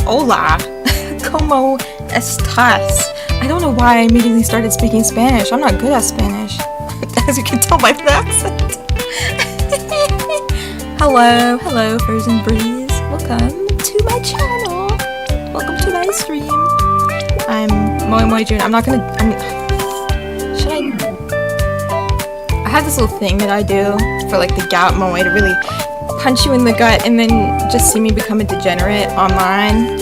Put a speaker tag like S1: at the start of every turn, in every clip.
S1: Hola. Como estás? I don't know why I immediately started speaking Spanish. I'm not good at Spanish. As you can tell by the accent. Hello, Frozen Breeze. Welcome to my channel. Welcome to my stream. I'm moemoeJun. I have this little thing that I do for like the gout moe to really punch you in the gut and then just see me become a degenerate online.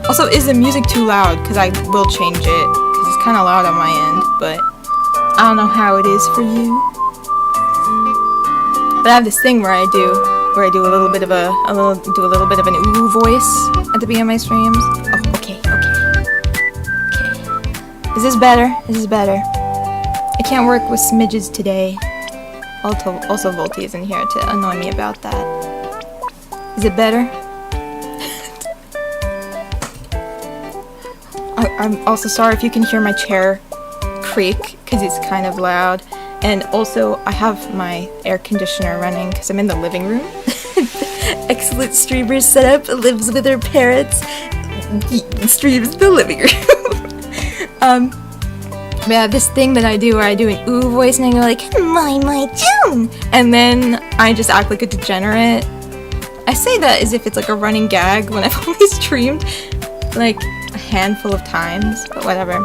S1: Also, is the music too loud? Because I will change it, because it's kind of loud on my end, but I don't know how it is for you. But I have this thing where I do a little bit of an ooh voice at the beginning of my streams. Oh, okay. Is this better? I can't work with smidges today. Also Volty is in here to annoy me about that. Is it better? I'm also sorry if you can hear my chair creak, because it's kind of loud. And also, I have my air conditioner running, because I'm in the living room. Excellent streamer setup, lives with her parents, streams in the living room. Yeah, this thing that I do where I do an ooh voice and I go like, moemoeJun! And then I just act like a degenerate. I say that as if it's like a running gag when I've only streamed like a handful of times, but whatever.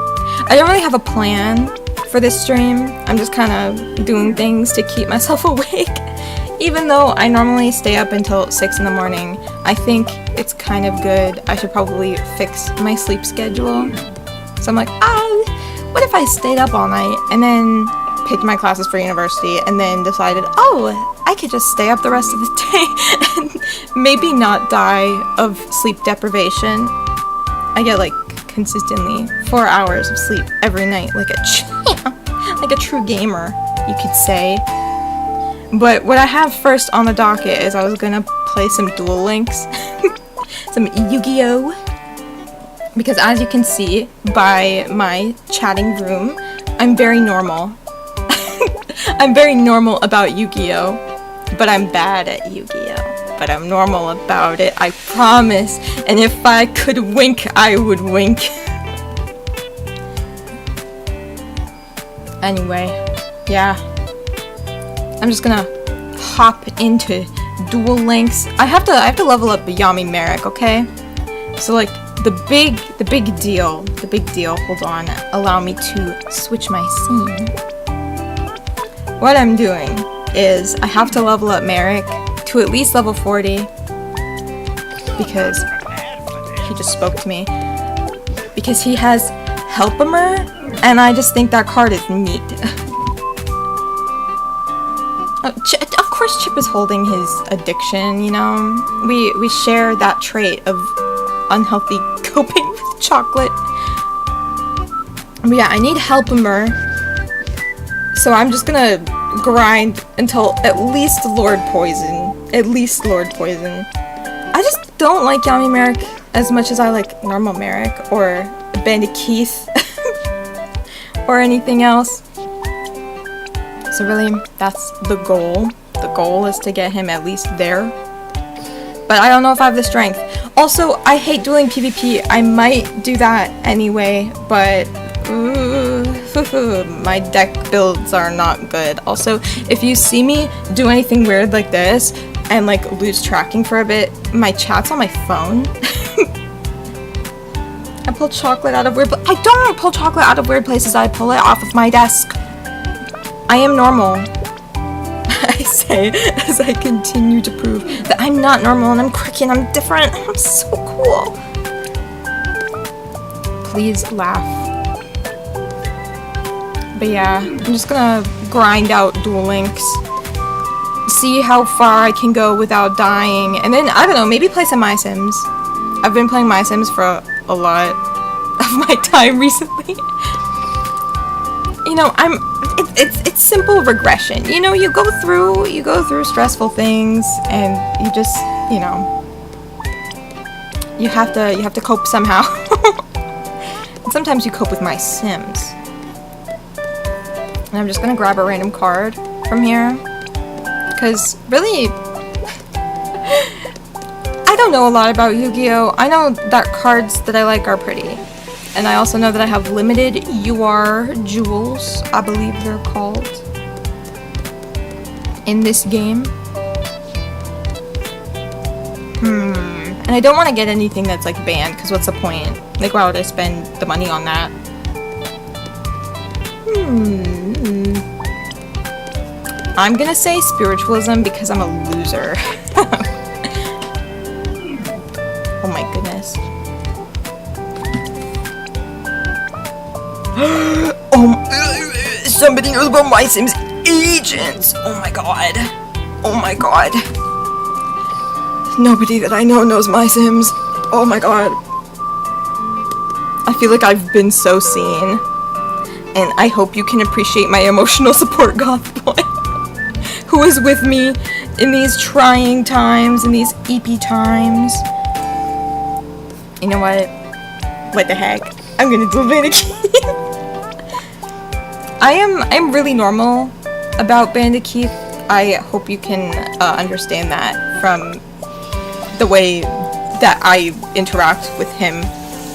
S1: I don't really have a plan for this stream. I'm just kind of doing things to keep myself awake. Even though I normally stay up until 6 in the morning, I think it's kind of good. I should probably fix my sleep schedule. So I'm like, what if I stayed up all night and then picked my classes for university and then decided, oh, I could just stay up the rest of the day and maybe not die of sleep deprivation. I get like consistently 4 hours of sleep every night, like a champ, like a true gamer, you could say. But what I have first on the docket is I was gonna play some Duel Links, some Yu-Gi-Oh! Because as you can see by my chatting room, I'm very normal. I'm very normal about Yu-Gi-Oh! But I'm bad at Yu-Gi-Oh! But I'm normal about it, I promise. And if I could wink, I would wink. Anyway, yeah. I'm just gonna hop into Duel Links. I have to level up Yami Merrick, okay? So like the big deal. Hold on. Allow me to switch my scene. What I'm doing is I have to level up Merrick to at least level 40 because he just spoke to me. Because he has Helpimer, and I just think that card is neat. Of course Chip is holding his addiction, you know? We share that trait of unhealthy coping with chocolate. But yeah, I need Helpimer. So I'm just gonna grind until at least Lord Poison. I just don't like Yami Merrick as much as I like normal Merrick or Bandit Keith or anything else. So really, that's the goal. The goal is to get him at least there. But I don't know if I have the strength. Also, I hate dueling PvP. I might do that anyway, but my deck builds are not good. Also, if you see me do anything weird like this and like lose tracking for a bit, my chat's on my phone. I pull chocolate out of weird I don't pull chocolate out of weird places. I pull it off of my desk. I am normal. I say as I continue to prove that I'm not normal and I'm quirky and I'm different. I'm so cool. Please laugh. But yeah, I'm just gonna grind out Duel Links. See how far I can go without dying. And then, I don't know, maybe play some My Sims. I've been playing My Sims for a lot of my time recently. You know, it's simple regression. You know, you go through stressful things and you just, you know, you have to cope somehow. And sometimes you cope with My Sims. And I'm just gonna grab a random card from here. Because really, I don't know a lot about Yu-Gi-Oh! I know that cards that I like are pretty. And I also know that I have limited UR jewels, I believe they're called, in this game. And I don't want to get anything that's like banned, because what's the point? Like, why would I spend the money on that? I'm gonna say spiritualism because I'm a loser. Oh my goodness. Somebody knows about my Sims agents! Oh my god. Oh my god. Nobody that I know knows my Sims. Oh my god. I feel like I've been so seen. And I hope you can appreciate my emotional support goth boy. Who is with me in these trying times, in these EP times. You know what? What the heck? I'm gonna do Bandit Keith. I'm really normal about Bandit Keith. I hope you can understand that from the way that I interact with him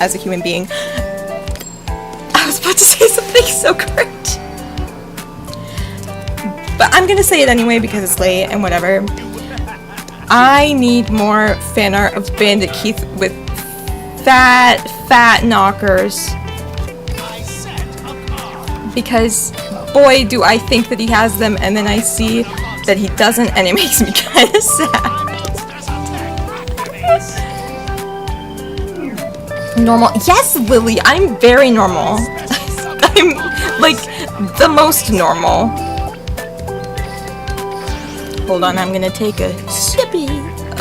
S1: as a human being. I was about to say something so cringe. But I'm gonna say it anyway because it's late and whatever. I need more fan art of Bandit Keith with fat knockers. Because boy do I think that he has them, and then I see that he doesn't, and it makes me kinda sad. Normal. Yes, Lily, I'm very normal. I'm like the most normal. Hold on, I'm gonna take a sippy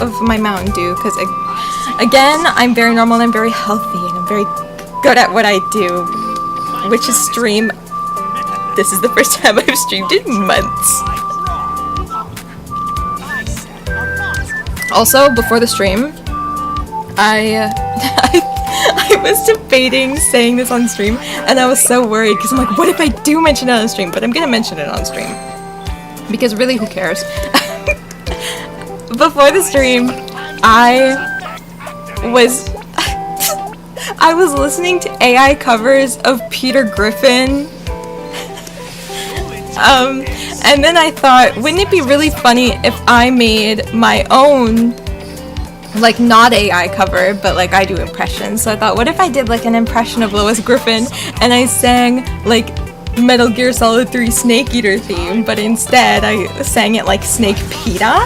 S1: of my Mountain Dew because again, I'm very normal and I'm very healthy and I'm very good at what I do, which is stream. This is the first time I've streamed in months. Also, before the stream, I was debating saying this on stream, and I was so worried because I'm like, what if I do mention it on stream? But I'm gonna mention it on stream because really, who cares? Before the stream, I was listening to AI covers of Peter Griffin. And then I thought, wouldn't it be really funny if I made my own, like, not AI cover, but like I do impressions. So I thought, what if I did like an impression of Lois Griffin and I sang like Metal Gear Solid 3 Snake Eater theme, but instead I sang it like Snake Peta?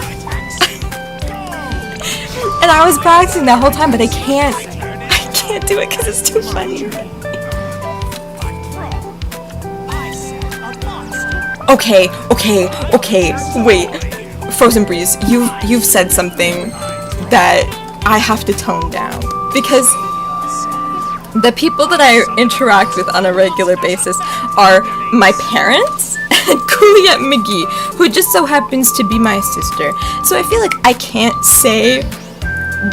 S1: And I was practicing that whole time, but I can't do it because it's too funny. Okay, wait. Frozen Breeze, you've said something that I have to tone down. Because the people that I interact with on a regular basis are my parents and Juliet McGee, who just so happens to be my sister. So I feel like I can't say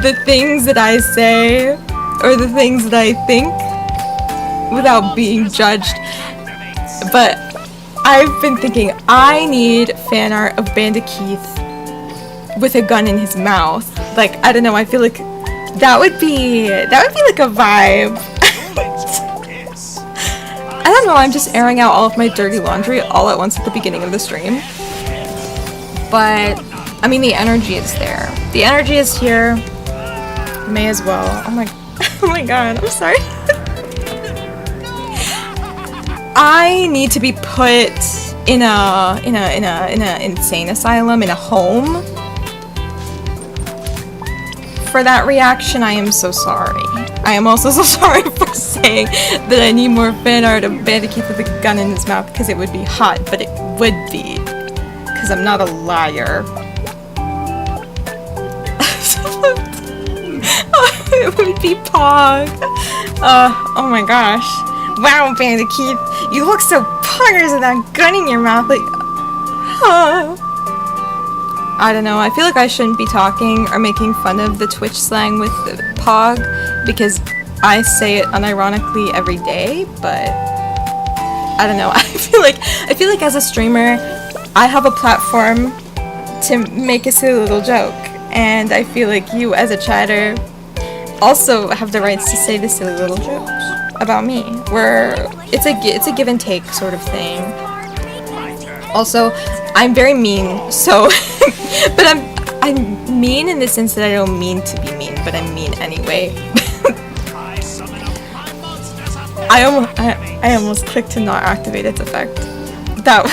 S1: the things that I say or the things that I think without being judged. But I've been thinking I need fan art of Bandit Keith with a gun in his mouth. Like, I don't know, I feel like that would be like a vibe. I don't know, I'm just airing out all of my dirty laundry all at once at the beginning of the stream. But I mean, the energy is there. The energy is here. May as well. Oh my god, I'm sorry. I need to be put in a insane asylum, in a home. For that reaction, I am so sorry. I am also so sorry for saying that I need more fan art of Bandit Keith with a gun in his mouth, because it would be hot, but it would be. Because I'm not a liar. It would be Pog. Oh my gosh. Wow, Bandit Keith, you look so poggers with that gun in your mouth, like, I don't know, I feel like I shouldn't be talking or making fun of the Twitch slang with the Pog, because I say it unironically every day, but I don't know, I feel like as a streamer, I have a platform to make a silly little joke, and I feel like you as a chatter also have the rights to say the silly little jokes about me, where it's a give and take sort of thing. Also, I'm very mean, so but I'm mean in the sense that I don't mean to be mean, but I'm mean anyway. I almost clicked to not activate its effect. That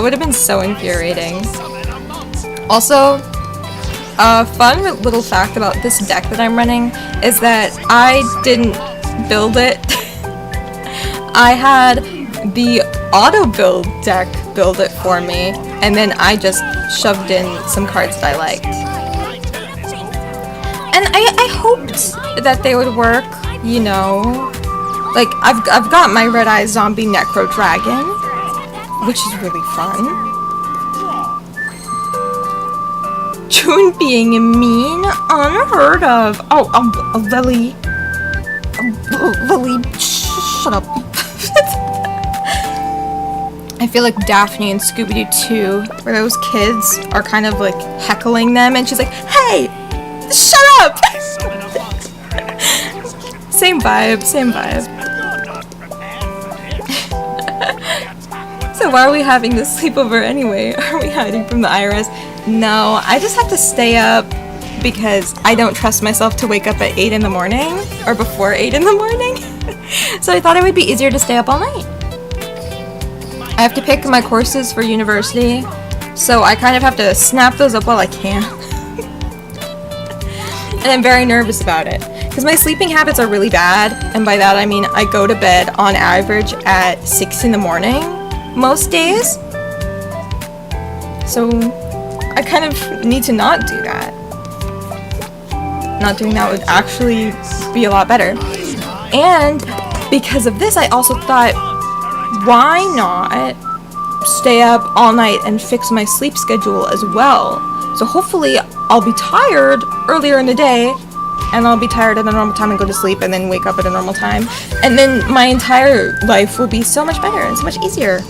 S1: would have been so infuriating. Also, a fun little fact about this deck that I'm running is that I didn't build it. I had the auto build deck build it for me, and then I just shoved in some cards that I liked. And I hoped that they would work, you know. Like, I've got my Red Eye Zombie Necro Dragon, which is really fun. June being mean, unheard of. Oh, Lily. Lily, shut up. I feel like Daphne and Scooby-Doo 2, where those kids are kind of like heckling them, and she's like, "Hey, shut up!" Same vibe, same vibe. So why are we having this sleepover anyway? Are we hiding from the IRS? No, I just have to stay up because I don't trust myself to wake up at 8 in the morning, or before 8 in the morning. So I thought it would be easier to stay up all night. I have to pick my courses for university, so I kind of have to snap those up while I can. And I'm very nervous about it, because my sleeping habits are really bad, and by that I mean I go to bed on average at 6 in the morning most days. So I kind of need to not do that. Not doing that would actually be a lot better. And because of this, I also thought, why not stay up all night and fix my sleep schedule as well? So hopefully I'll be tired earlier in the day, and I'll be tired at a normal time and go to sleep and then wake up at a normal time. And then my entire life will be so much better and so much easier.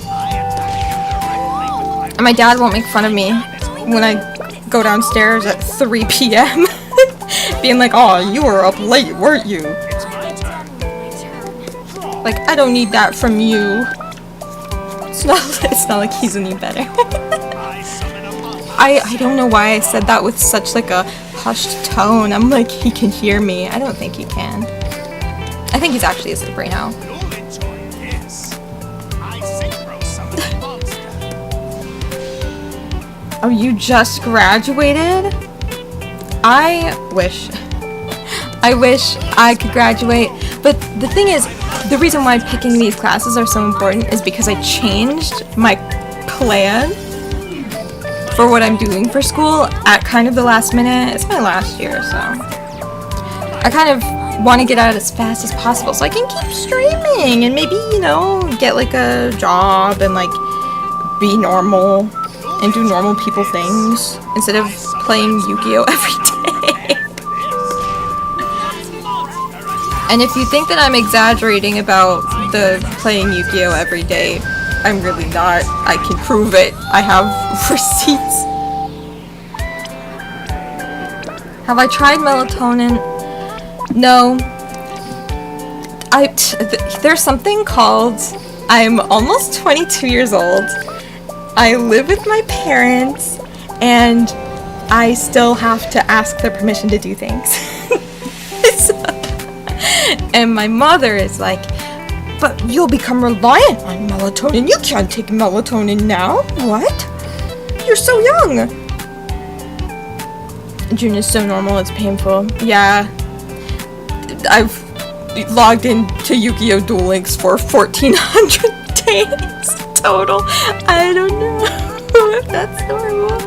S1: And my dad won't make fun of me when I go downstairs at 3 p.m. being like, "Oh, you were up late, weren't you?" Like, I don't need that from you. It's not like he's any better. I don't know why I said that with such like a hushed tone. I'm like, he can hear me. I don't think he can. I think he's actually asleep right now. Oh, you just graduated? I wish I could graduate. But the thing is, the reason why picking these classes are so important is because I changed my plan for what I'm doing for school at kind of the last minute. It's my last year, so I kind of want to get out as fast as possible so I can keep streaming and maybe, you know, get like a job and like be normal and do normal people things instead of playing Yu-Gi-Oh every day. And if you think that I'm exaggerating about the playing Yu-Gi-Oh every day, I'm really not. I can prove it. I have receipts. Have I tried melatonin? No. There's something called, I'm almost 22 years old. I live with my parents, and I still have to ask their permission to do things. And my mother is like, "But you'll become reliant on melatonin. You can't take melatonin now. What? You're so young." June is so normal, it's painful. Yeah. I've logged into Yu-Gi-Oh! Duel Links for 1,400 days total. I don't know if that's normal.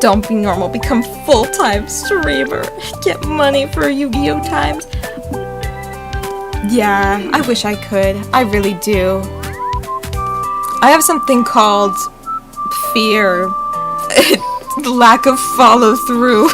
S1: Don't be normal, become full-time streamer. Get money for Yu-Gi-Oh! Times. Yeah, I wish I could. I really do. I have something called fear. Lack of follow-through.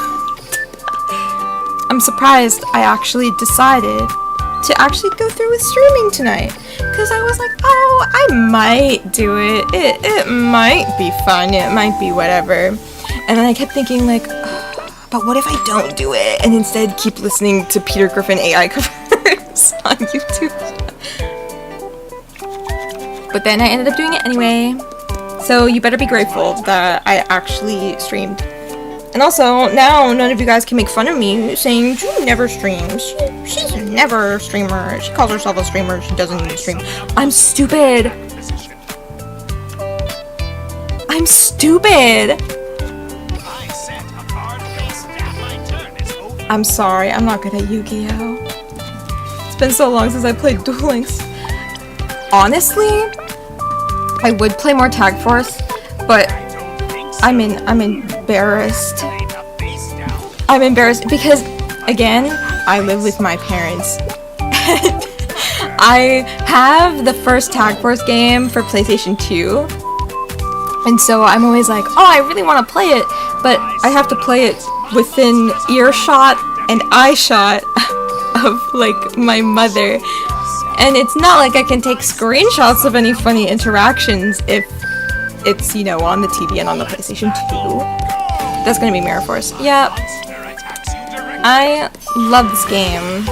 S1: I'm surprised I actually decided to actually go through with streaming tonight. Because because I was like, oh, I might do it. It might be fun. It might be whatever. And then I kept thinking like, but what if I don't do it and instead keep listening to Peter Griffin AI covers on YouTube? But then I ended up doing it anyway. So you better be grateful that I actually streamed. And also, now none of you guys can make fun of me saying she never streams. She's never a streamer. She calls herself a streamer. She doesn't even stream. I'm stupid. I'm stupid. I'm sorry. I'm not good at Yu-Gi-Oh. It's been so long since I played Duel Links. Honestly, I would play more Tag Force, but I'm embarrassed. I'm embarrassed because, again, I live with my parents. And I have the first Tag Force game for PlayStation 2. And so I'm always like, oh, I really want to play it, but I have to play it within earshot and eyeshot of, like, my mother. And it's not like I can take screenshots of any funny interactions if it's, you know, on the TV and on the PlayStation 2. That's gonna be Mirror Force. Yeah. I love this game.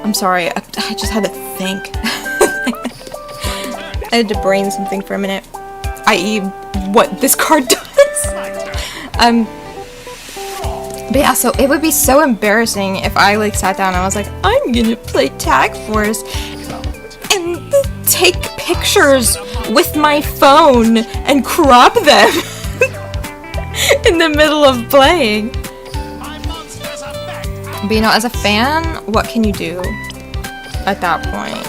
S1: I'm sorry, I just had to think. I had to brain something for a minute. I.e. what this card does. But yeah, so it would be so embarrassing if I like sat down and I was like, I'm gonna play Tag Force and take pictures with my phone and crop them in the middle of playing. But you know, as a fan, what can you do at that point?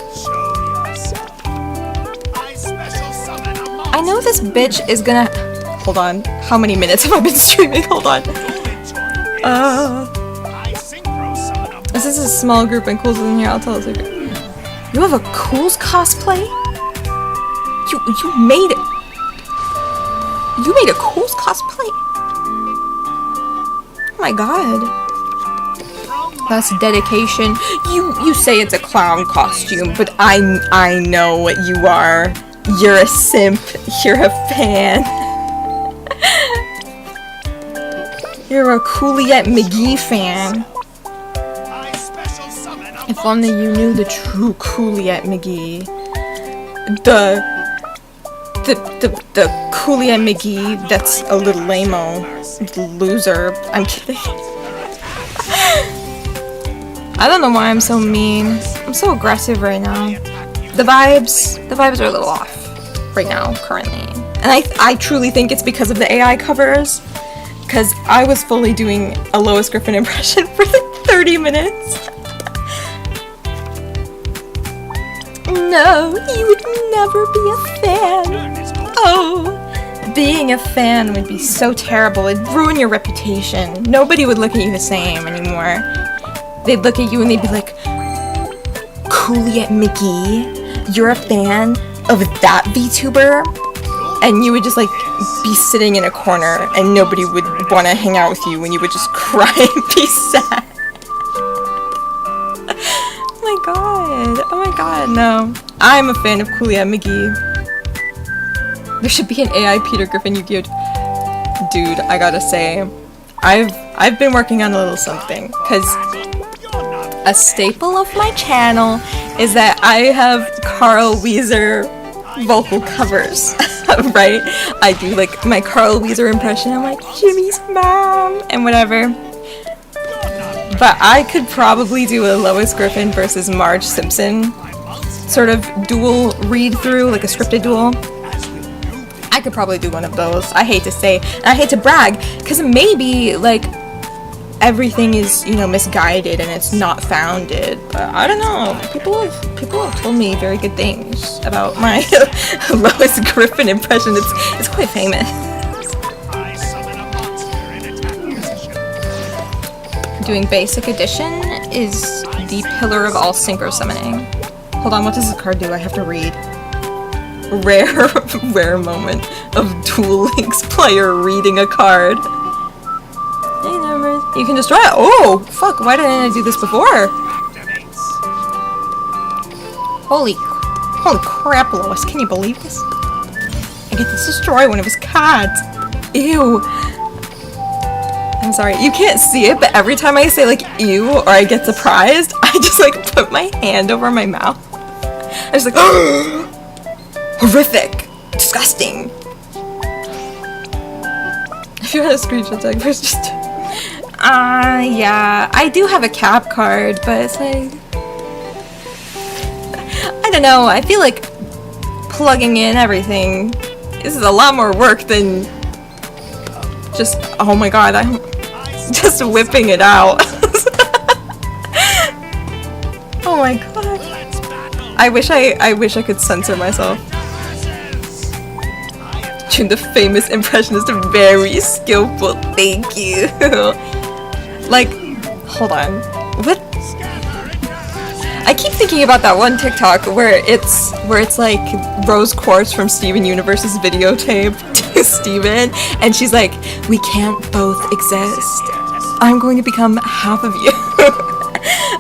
S1: I know this bitch is gonna... Hold on. How many minutes have I been streaming? Hold on. This is a small group and Cool's in here, I'll tell a secret. You have a Cool's cosplay? You made it. You made a Cool's cosplay? Oh my god. That's dedication. You say it's a clown costume, but I know what you are. You're a simp. You're a fan. You're a Cooliette McGee fan. If only you knew the true Cooliette McGee. The Cooliette McGee that's a little lame-o. Loser. I'm kidding. I don't know why I'm so mean. I'm so aggressive right now. The vibes are a little off right now, currently. And I truly think it's because of the AI covers. Because I was fully doing a Lois Griffin impression for like 30 minutes. No, you would never be a fan. Oh, being a fan would be so terrible. It'd ruin your reputation. Nobody would look at you the same anymore. They'd look at you and they'd be like, Cooliette McGee, you're a fan of that VTuber? And you would just like be sitting in a corner and nobody would want to hang out with you and you would just cry and be sad. Oh my god, no. I'm a fan of Cooliette McGee. There should be an AI Peter Griffin Yu-Gi-Oh! Dude, I gotta say, I've been working on a little something, because a staple of my channel is that I have Carl Weezer vocal covers, right? I do like my Carl Weezer impression, I'm like, Jimmy's mom, and whatever. But I could probably do a Lois Griffin versus Marge Simpson sort of duel read-through, like a scripted duel. I could probably do one of those. I hate to say, and I hate to brag, because maybe, like, everything is, you know, misguided and it's not founded. But I don't know. People have told me very good things about my Lois Griffin impression. It's quite famous. Doing basic edition is the pillar of all synchro summoning. Hold on, what does this card do? I have to read. Rare moment of Duel Links player reading a card. You can destroy it. Oh, fuck, why didn't I do this before? Holy crap, Lois, can you believe this? I get to destroy one of his cards. Ew. I'm sorry, you can't see it, but every time I say like ew or I get surprised, I just like put my hand over my mouth. I'm just like, oh, horrific, disgusting. If you want a screenshot tag first, just yeah, I do have a cap card, but it's like, I don't know, I feel like plugging in everything, this is a lot more work than just, oh my god, I'm just whipping it out. Oh my god. I wish I could censor myself. June, the famous impressionist, very skillful, thank you. Like, hold on. What? I keep thinking about that one TikTok where it's like rose quartz from Steven Universe's videotape to Steven, and she's like, we can't both exist. I'm going to become half of you.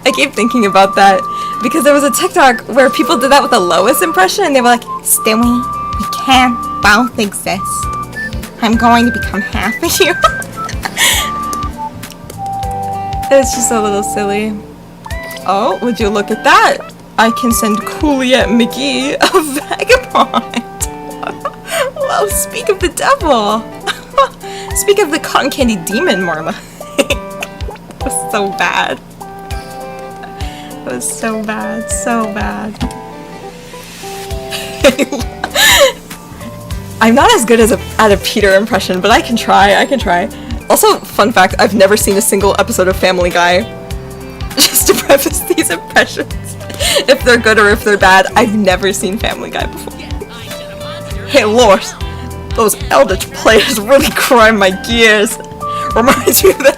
S1: I keep thinking about that because there was a TikTok where people did that with a Lois impression, and they were like, Stewie, we can't both exist. I'm going to become half of you. It's just a little silly. Oh, would you look at that? I can send Cooliette McGee a vagabond. Well, speak of the devil. Speak of the cotton candy demon, more like. It was so bad. It was so bad, so bad. I'm not as good at a Peter impression, but I can try, Also, fun fact, I've never seen a single episode of Family Guy. Just to preface these impressions. If they're good or if they're bad, I've never seen Family Guy before. Hey Lord, those Eldritch players really grind my gears. Reminds me of that.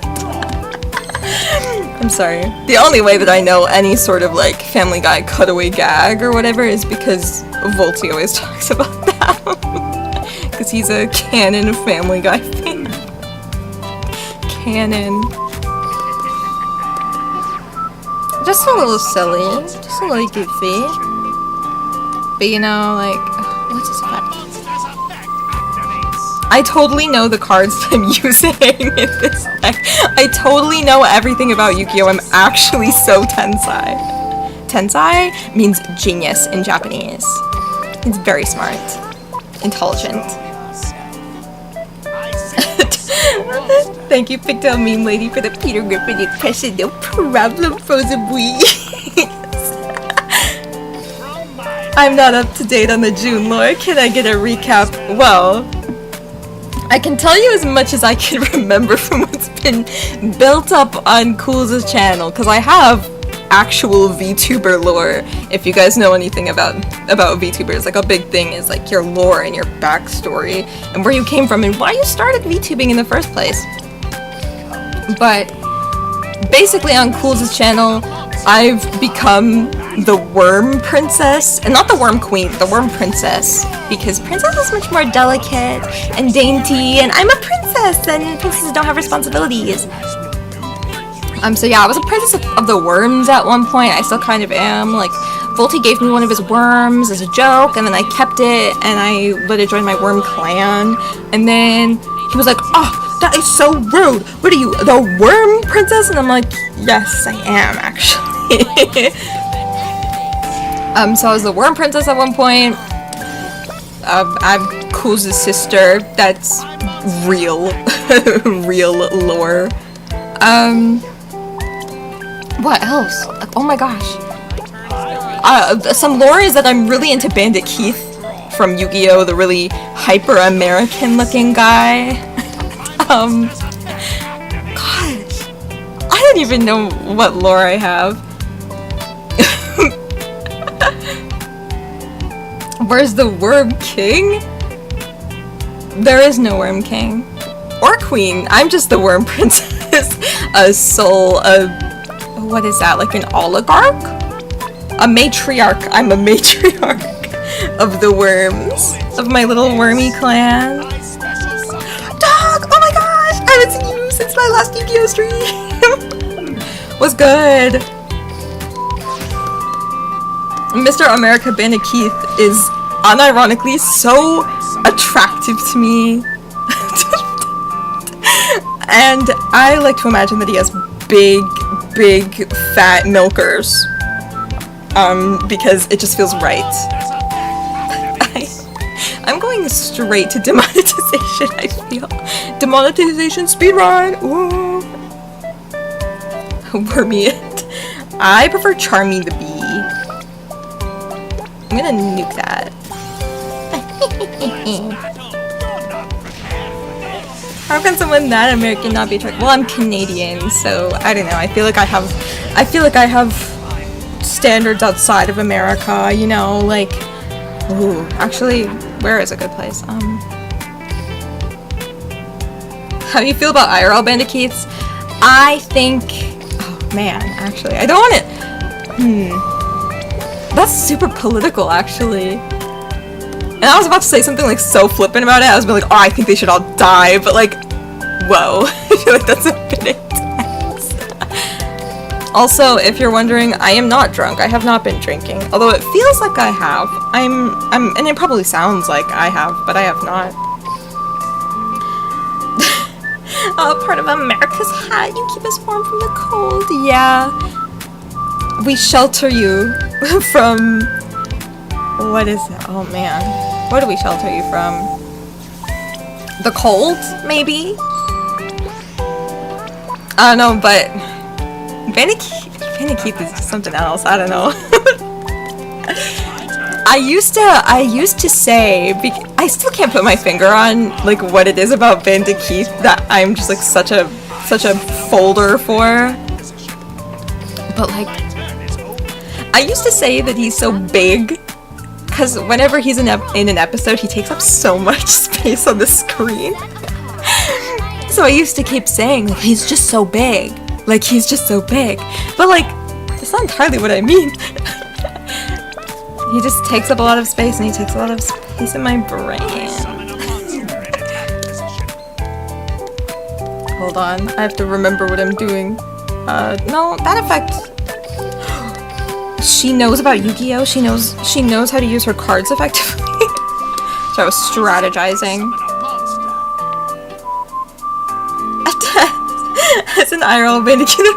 S1: I'm sorry. The only way that I know any sort of like Family Guy cutaway gag or whatever is because Volty always talks about that. Because he's a canon Family Guy fan. Canon. Just a little silly, just a little goofy. But you know, like, what's this about? I totally know the cards that I'm using in this deck. I totally know everything about Yu-Gi-Oh! I'm actually so tensai. Tensai means genius in Japanese. It's very smart. Intelligent. Thank you, Pigtail Meme Lady, for the Peter Griffin impression. No problem, Frozen Breeze. I'm not up to date on the June lore. Can I get a recap? Well, I can tell you as much as I can remember from what's been built up on Cool's channel, because I have actual VTuber lore. If you guys know anything about VTubers, like a big thing is like your lore and your backstory and where you came from and why you started VTubing in the first place. But basically on Cool's channel, I've become the Worm Princess, and not the Worm Queen, the Worm Princess, because Princess is much more delicate and dainty, and I'm a princess, and princesses don't have responsibilities. So yeah, I was a princess of the worms at one point. I still kind of am. Like, Volty gave me one of his worms as a joke, and then I kept it, and I let it join my worm clan, and then he was like, oh, that is so rude. What are you, the Worm Princess? And I'm like, yes, I am, actually. So I was the Worm Princess at one point. I'm Cool's sister. That's real, real lore. What else? Like, oh my gosh. Some lore is that I'm really into Bandit Keith from Yu-Gi-Oh! The really hyper-American looking guy. Gosh. I don't even know what lore I have. Where's the Worm King? There is no Worm King. Or Queen. I'm just the Worm Princess. A soul, what is that, like an oligarch? A matriarch. I'm a matriarch of the worms. Of my little wormy clan. Dog! Oh my gosh! I haven't seen you since my last Yu-Gi-Oh stream! Was good! Mr. America Bandit Keith is unironically so attractive to me. And I like to imagine that he has big fat milkers. Because it just feels right. I'm going straight to demonetization, I feel. Demonetization speedrun! Ooh! Wormy it. I prefer Charmy the Bee. I'm gonna nuke that. How can someone that American not be attractive? Well, I'm Canadian, so I don't know. I feel like I have standards outside of America, you know, like, ooh, actually, where is a good place? How do you feel about IRL Bandicoots? I think, oh man, actually, I don't want it. That's super political, actually. And I was about to say something like so flippant about it. I was like, oh, I think they should all die, but like, whoa, I feel like that's a bit intense. Also, if you're wondering, I am not drunk. I have not been drinking, although it feels like I have. And it probably sounds like I have, but I have not. Oh, part of America's hat. You keep us warm from the cold. Yeah. We shelter you from... What is it? Oh man. What do we shelter you from? The cold, maybe? I don't know, but Bandicoots is just something else. I don't know. I used to say, I still can't put my finger on like what it is about Bandicoots that I'm just like such a folder for. But like, I used to say that he's so big. Because whenever he's in an episode, he takes up so much space on the screen. So I used to keep saying, like, he's just so big. Like, he's just so big. But, like, that's not entirely what I mean. He just takes up a lot of space, and he takes a lot of space in my brain. Hold on, I have to remember what I'm doing. No, that effect... She knows about Yu-Gi-Oh! She knows how to use her cards effectively. So I was strategizing. As an IRL Bandicoot,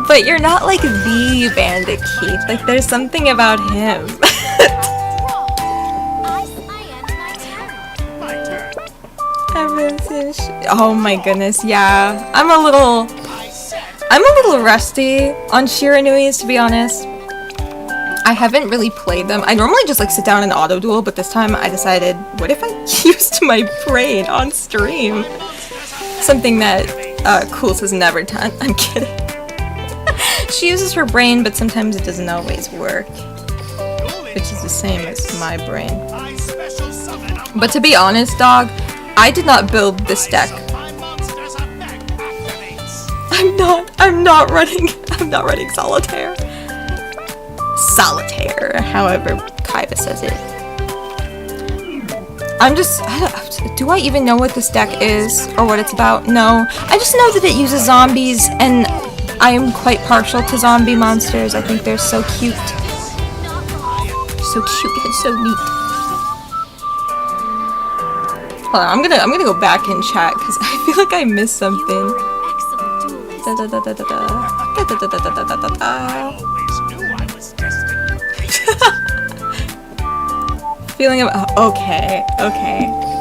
S1: but you're not like the Bandicoot. Like there's something about him. Oh my goodness, yeah. I'm a little rusty on Shiranuis, to be honest. I haven't really played them. I normally just like sit down and auto duel, but this time I decided, what if I used my brain on stream? Something that Cools has never done. I'm kidding. She uses her brain, but sometimes it doesn't always work. Which is the same as my brain. But to be honest, dog, I did not build this deck. I'm not running Solitaire. Solitaire, however Kaiba says it. Do I even know what this deck is or what it's about? No. I just know that it uses zombies, and I am quite partial to zombie monsters. I think they're so cute. So cute and so neat. Hold on, I'm gonna go back and chat because I feel like I missed something. Feeling of okay.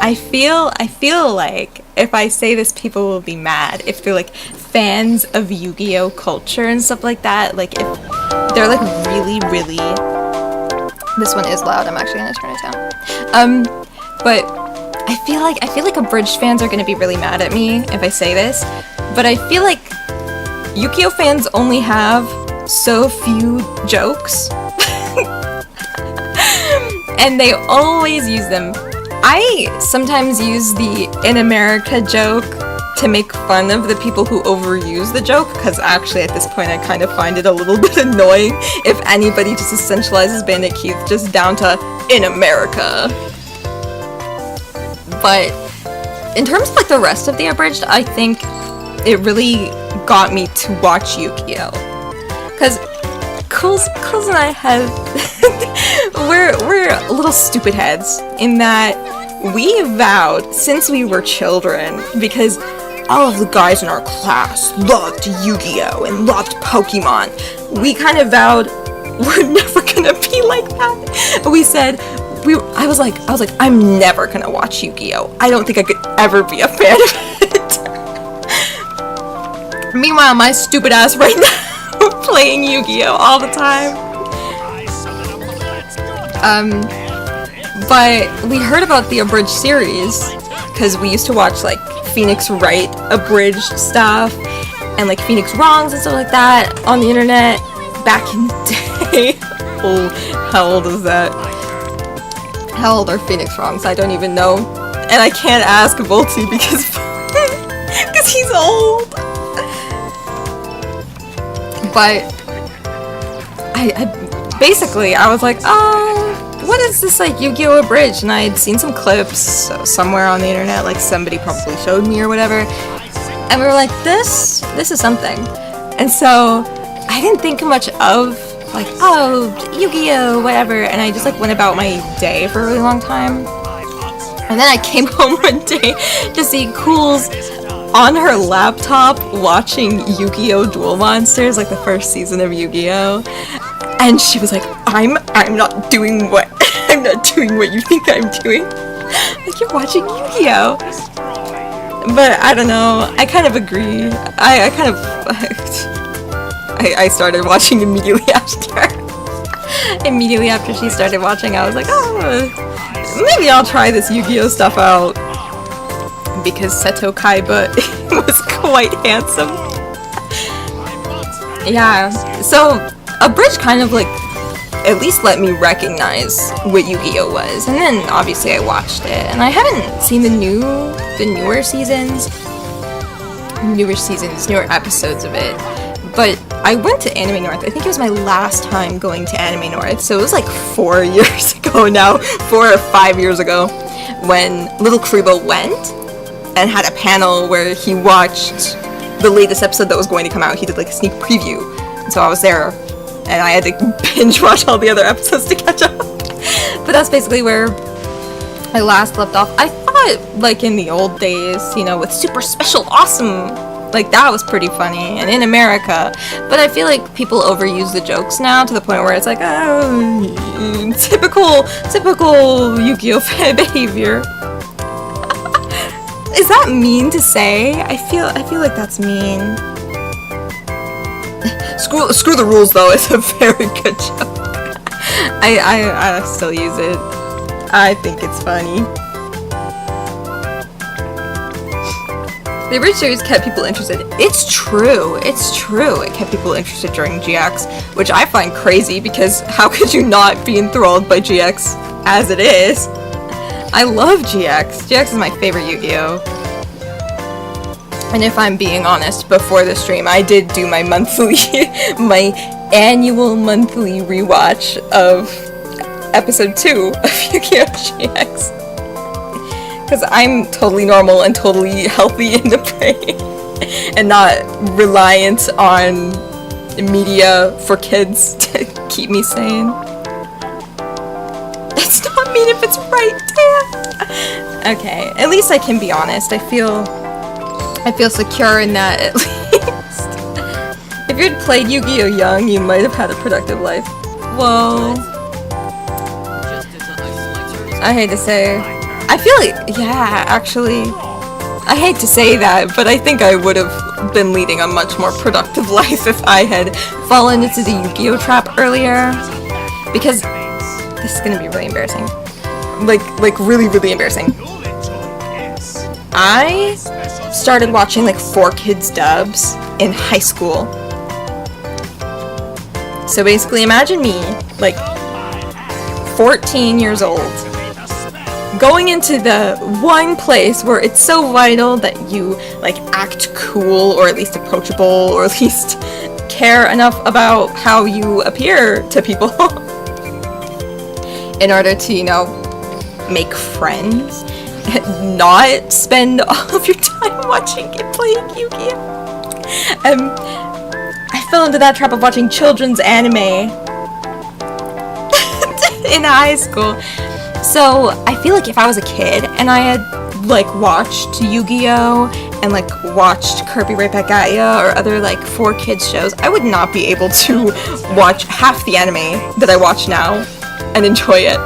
S1: I feel like if I say this, people will be mad. If they're like fans of Yu-Gi-Oh culture and stuff like that, like if they're like really. This one is loud. I'm actually gonna turn it down. But I feel like Abridged fans are gonna be really mad at me if I say this. But I feel like Yu-Gi-Oh fans only have so few jokes. And they always use them. I sometimes use the in America joke to make fun of the people who overuse the joke, because actually at this point I kind of find it a little bit annoying if anybody just essentializes Bandit Keith just down to in America. But in terms of like the rest of the abridged, I think it really got me to watch Yu-Gi-Oh! Because Coles and I have we're little stupid heads in that we vowed since we were children, because all of the guys in our class loved Yu-Gi-Oh! And loved Pokemon. We kind of vowed we're never gonna be like that. We said I was like, I'm never gonna watch Yu-Gi-Oh! I don't think I could ever be a fan of it. Meanwhile, my stupid ass right now playing Yu-Gi-Oh! All the time. But we heard about the abridged series because we used to watch like Phoenix Wright abridged stuff and like Phoenix Wrongs and stuff like that on the internet back in the day. Oh, how old is that? How old are Phoenix Wrongs? I don't even know. And I can't ask Volty because he's old. But I basically I was like, oh, what is this like Yu-Gi-Oh! Abridged? And I had seen some clips somewhere on the internet, like somebody probably showed me or whatever. And we were like, this is something. And so I didn't think much of like, oh, Yu-Gi-Oh! Whatever. And I just like went about my day for a really long time. And then I came home one day to see Cool's on her laptop watching Yu-Gi-Oh! Duel Monsters, like the first season of Yu-Gi-Oh! And she was like, I'm not doing what I'm not doing what you think I'm doing. Like, you're watching Yu-Gi-Oh! But I don't know, I kind of agree. I started watching immediately after. Immediately after she started watching, I was like, oh, maybe I'll try this Yu-Gi-Oh! Stuff out. Because Seto Kaiba was quite handsome. Yeah, so Abridged kind of like at least let me recognize what Yu-Gi-Oh! Was, and then obviously I watched it, and I haven't seen the newer episodes of it, but I went to Anime North. I think it was my last time going to Anime North, so it was like 4 years ago now, 4 or 5 years ago, when Little Karibo went and had a panel where he watched the latest episode that was going to come out. He did like a sneak preview, and so I was there, and I had to binge watch all the other episodes to catch up. But that's basically where I last left off. I thought, like in the old days, you know, with Super Special Awesome, like that was pretty funny, and in America. But I feel like people overuse the jokes now to the point where it's like, oh, typical Yu-Gi-Oh! Fan behavior. Is that mean to say? I feel like that's mean. Screw the rules though. It's a very good joke. I still use it. I think it's funny. The abridged series kept people interested. It's true. It kept people interested during GX, which I find crazy because how could you not be enthralled by GX as it is? I love GX. GX is my favorite Yu-Gi-Oh! And if I'm being honest, before the stream, I did do my annual monthly rewatch of episode 2 of Yu-Gi-Oh! GX. Because I'm totally normal and totally healthy in the brain, and not reliant on media for kids to keep me sane. It's not mean if it's right, damn! Okay, at least I can be honest. I feel secure in that, at least. If you'd played Yu-Gi-Oh! Young, you might have had a productive life. Whoa. I hate to say. I feel like, yeah, actually, I hate to say that, but I think I would have been leading a much more productive life if I had fallen into the Yu-Gi-Oh! Trap earlier. Because this is gonna be really embarrassing. Like really, really embarrassing. I started watching like 4Kids dubs in high school. So basically imagine me, like 14 years old, going into the one place where it's so vital that you like act cool, or at least approachable, or at least care enough about how you appear to people in order to, you know, make friends not spend all of your time watching and playing Yu-Gi-Oh! I fell into that trap of watching children's anime in high school. So I feel like if I was a kid and I had like watched Yu-Gi-Oh! And like watched Kirby Right Back at Ya or other like for kids shows, I would not be able to watch half the anime that I watch now and enjoy it.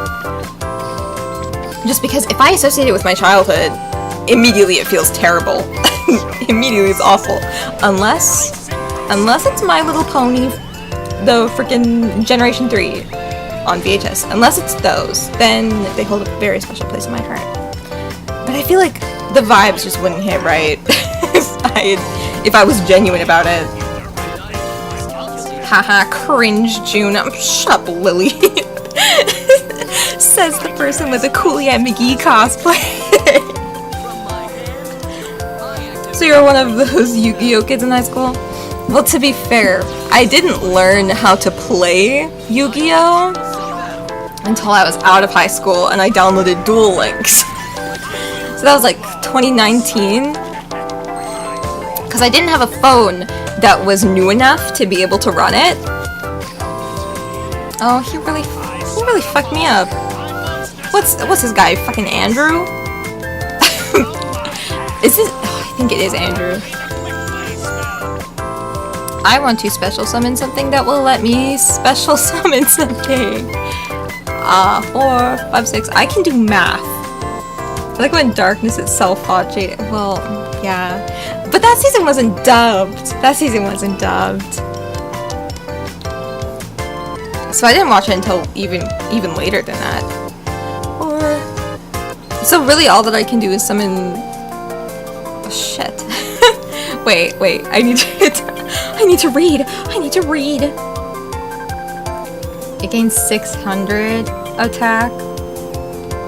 S1: Just because if I associate it with my childhood, immediately it feels terrible. Immediately it's awful. Unless it's My Little Pony, the freaking Generation 3 on VHS. Unless it's those, then they hold a very special place in my heart. But I feel like the vibes just wouldn't hit right if I was genuine about it. Haha, cringe, June. Shut up, Lily. Says the person with a Cooley and McGee cosplay. So you're one of those Yu-Gi-Oh kids in high school? Well, to be fair, I didn't learn how to play Yu-Gi-Oh until I was out of high school and I downloaded Duel Links. So that was like 2019, because I didn't have a phone that was new enough to be able to run it. Oh, he really fucked me up. What's this guy? Fucking Andrew? Is this? Oh, I think it is Andrew. I want to special summon something that will let me special summon something. 4, 5, 6. I can do math. I like when darkness itself fought Jade. Well, yeah. But that season wasn't dubbed. So I didn't watch it until even later than that. So really all that I can do is summon... Oh, shit. wait. I need to read. It gains 600 attack.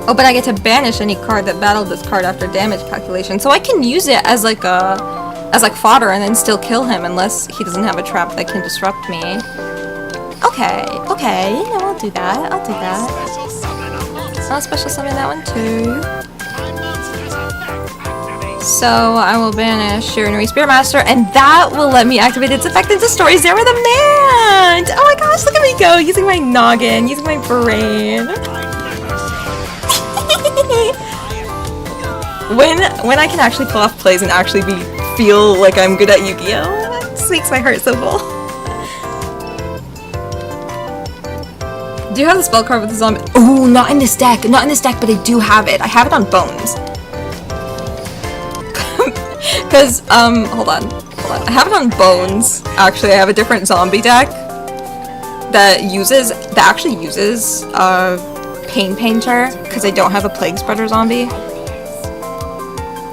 S1: Oh, but I get to banish any card that battled this card after damage calculation, so I can use it as like fodder and then still kill him unless he doesn't have a trap that can disrupt me. Okay, no, I'll do that. I'll special summon that one too. So I will banish Shiranui Spearmaster, and that will let me activate its effect and destroy Zera the Man! Oh my gosh, look at me go, using my noggin, using my brain. When I can actually pull off plays and actually feel like I'm good at Yu-Gi-Oh! This makes my heart so full. Do you have the spell card with the zombie? Oh, not in this deck, but I do have it. I have it on Bones. Because, hold on. I have it on Bones. Actually, I have a different zombie deck that actually uses Pain Painter, because I don't have a Plague Spreader zombie.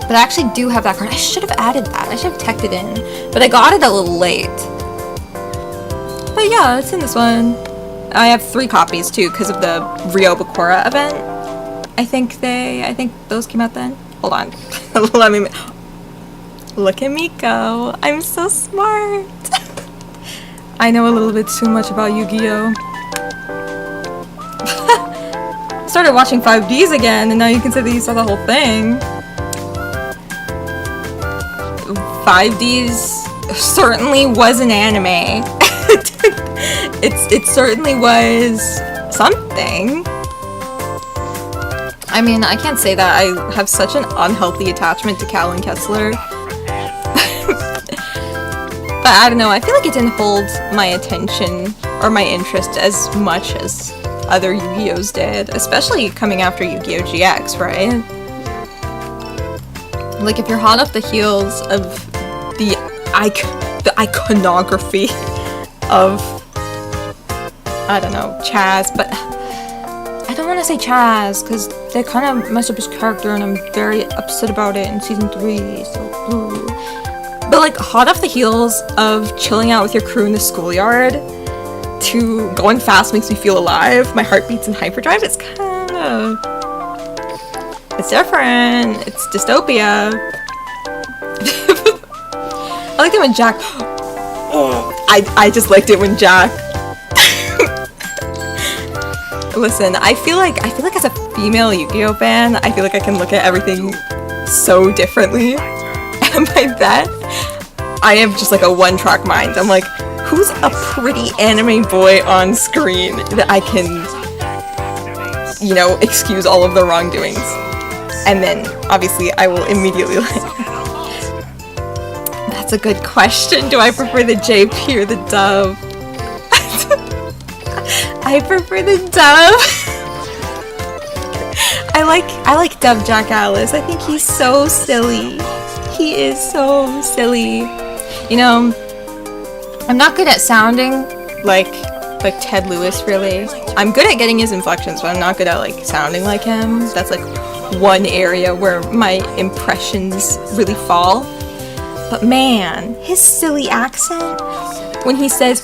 S1: But I actually do have that card. I should have added that. I should have teched it in. But I got it a little late. But yeah, it's in this one. I have 3 copies too, because of the Rio Bakura event. I think those came out then. Hold on. Let me... Look at me go. I'm so smart. I know a little bit too much about Yu-Gi-Oh! Started watching 5Ds again, and now you can say that you saw the whole thing. 5Ds certainly was an anime. It certainly was something. I mean, I can't say that I have such an unhealthy attachment to Cal and Kessler. But I don't know, I feel like it didn't hold my attention or my interest as much as other Yu-Gi-Ohs did, especially coming after Yu-Gi-Oh! GX, right? Like, if you're hot off the heels of the iconography of, I don't know, Chaz, but I don't want to say Chaz, because they kind of messed up his character and I'm very upset about it in season 3, so ooh. But like, hot off the heels of chilling out with your crew in the schoolyard to going fast makes me feel alive, my heart beats in hyperdrive, it's kind of... It's different. It's dystopia. I liked it when Jack... Oh, I just liked it when Jack... Listen, I feel like as a female Yu-Gi-Oh fan, I feel like I can look at everything so differently. And by that, I have just like a one-track mind. I'm like, who's a pretty anime boy on screen that I can, you know, excuse all of the wrongdoings? And then, obviously, I will immediately like... That's a good question. Do I prefer the JP or the dove? I prefer the dove. I like Dove Jack Alice. I think he's so silly. He is so silly. You know, I'm not good at sounding like Ted Lewis, really. I'm good at getting his inflections, but I'm not good at like sounding like him. That's like one area where my impressions really fall. But man, his silly accent when he says,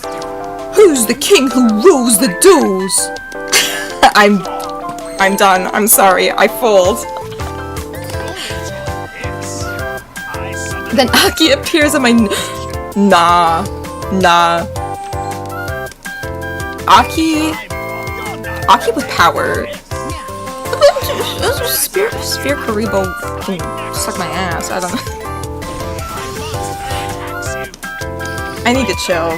S1: "Who's the king who rules the duels?" I'm done. I'm sorry. I fold. Then Aki appears on my... Nah. Aki with power. Sphere Karibo can suck my ass. I don't know. I need to chill.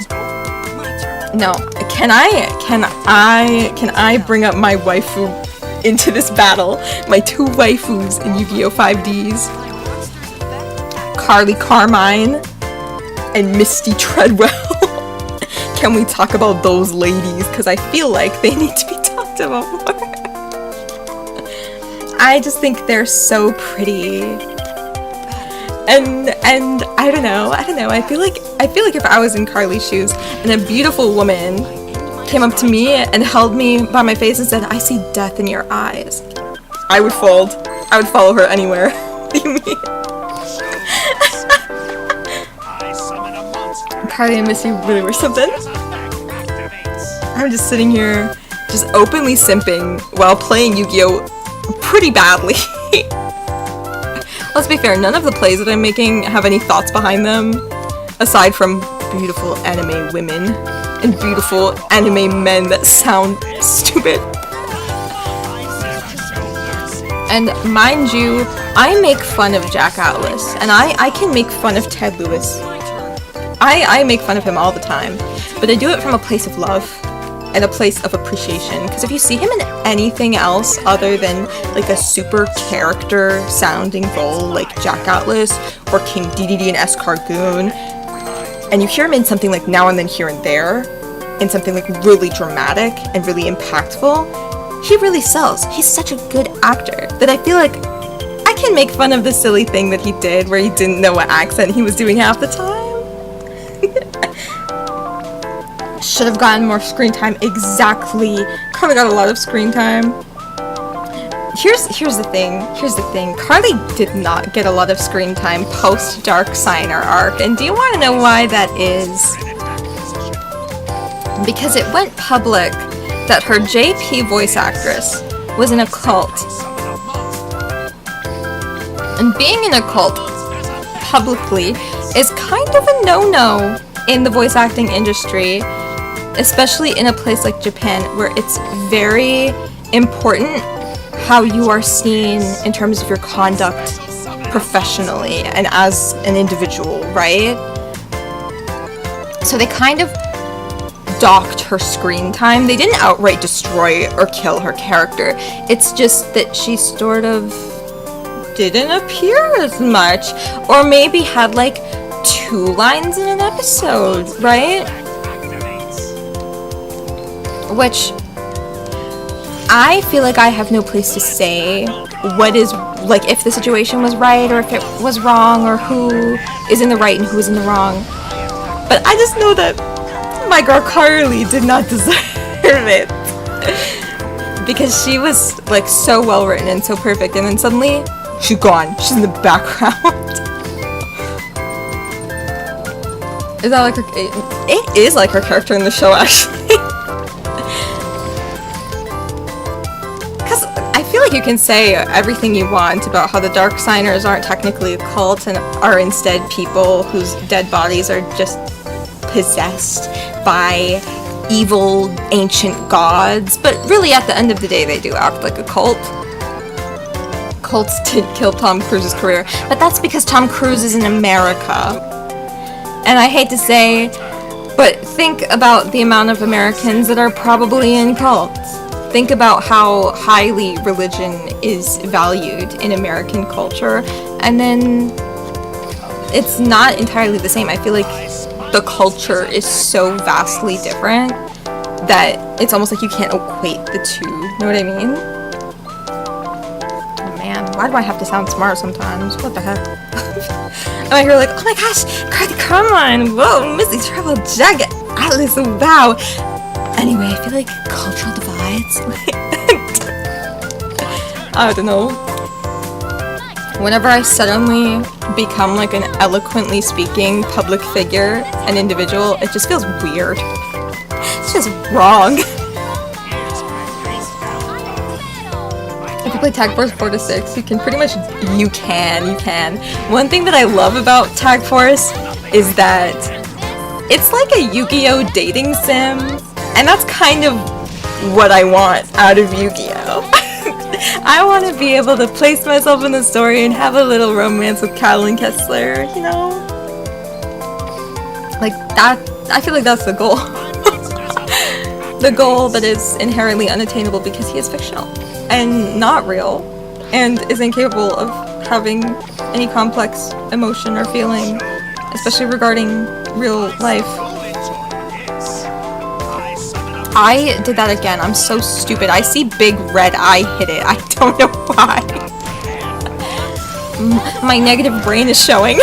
S1: No, can I bring up my waifu into this battle? My two waifus in Yu-Gi-Oh! 5Ds. Carly Carmine and Misty Treadwell. Can we talk about those ladies? Because I feel like they need to be talked about more. I just think they're so pretty. And I don't know. I feel like if I was in Carly's shoes and a beautiful woman came up to me and held me by my face and said, "I see death in your eyes," I would fold. I would follow her anywhere. What do you mean? Carly and Missy really were something. I'm just sitting here, just openly simping while playing Yu-Gi-Oh! Pretty badly. Let's be fair, none of the plays that I'm making have any thoughts behind them, aside from beautiful anime women and beautiful anime men that sound stupid. And mind you, I make fun of Jack Atlas, and I can make fun of Ted Lewis. I make fun of him all the time, but I do it from a place of love and a place of appreciation, because if you see him in anything else other than like a super character sounding role like Jack Atlas or King DDD and S Cargoon, and you hear him in something like Now and Then Here and There, in something like really dramatic and really impactful, he really sells. He's such a good actor that I feel like I can make fun of the silly thing that he did where he didn't know what accent he was doing half the time. Should have gotten more screen time. Exactly. Carly got a lot of screen time. Here's the thing. Carly did not get a lot of screen time post Dark Signer arc, and do you want to know why that is? Because it went public that her JP voice actress was in a cult. And being in a cult publicly is kind of a no-no in the voice acting industry, especially in a place like Japan where it's very important how you are seen in terms of your conduct professionally and as an individual, right? So they kind of docked her screen time. They didn't outright destroy or kill her character. It's just that she sort of didn't appear as much, or maybe had like 2 lines in an episode, right? Which I feel like I have no place to say what is, like, if the situation was right or if it was wrong, or who is in the right and who is in the wrong. But I just know that my girl Carly did not deserve it. Because she was, like, so well written and so perfect, and then suddenly she's gone. She's in the background. Is that like her? It is like her character in the show, actually. Because I feel like you can say everything you want about how the Dark Signers aren't technically a cult and are instead people whose dead bodies are just possessed by evil ancient gods, but really at the end of the day they do act like a cult. Cults did kill Tom Cruise's career, but that's because Tom Cruise is in America. And I hate to say, but think about the amount of Americans that are probably in cults. Think about how highly religion is valued in American culture, and then it's not entirely the same. I feel like the culture is so vastly different that it's almost like you can't equate the two. You know what I mean? Oh man, why do I have to sound smart sometimes? What the heck? And I hear like, oh my gosh, Cardi, come on, whoa, Missy Travel Jacket, Atlas, wow. Anyway, I feel like cultural divides. I don't know. Whenever I suddenly become like an eloquently speaking public figure, an individual, it just feels weird. It's just wrong. If you play Tag Force 4 to 6, you can pretty much, you can. One thing that I love about Tag Force is that it's like a Yu-Gi-Oh! Dating sim, and that's kind of what I want out of Yu-Gi-Oh! I want to be able to place myself in the story and have a little romance with Catalin Kessler, you know? Like, that, I feel like that's the goal. The goal that is inherently unattainable because he is fictional and not real and is incapable of having any complex emotion or feeling, especially regarding real life. I did that again. I'm so stupid. I see big red. I hit it. I don't know why. My negative brain is showing.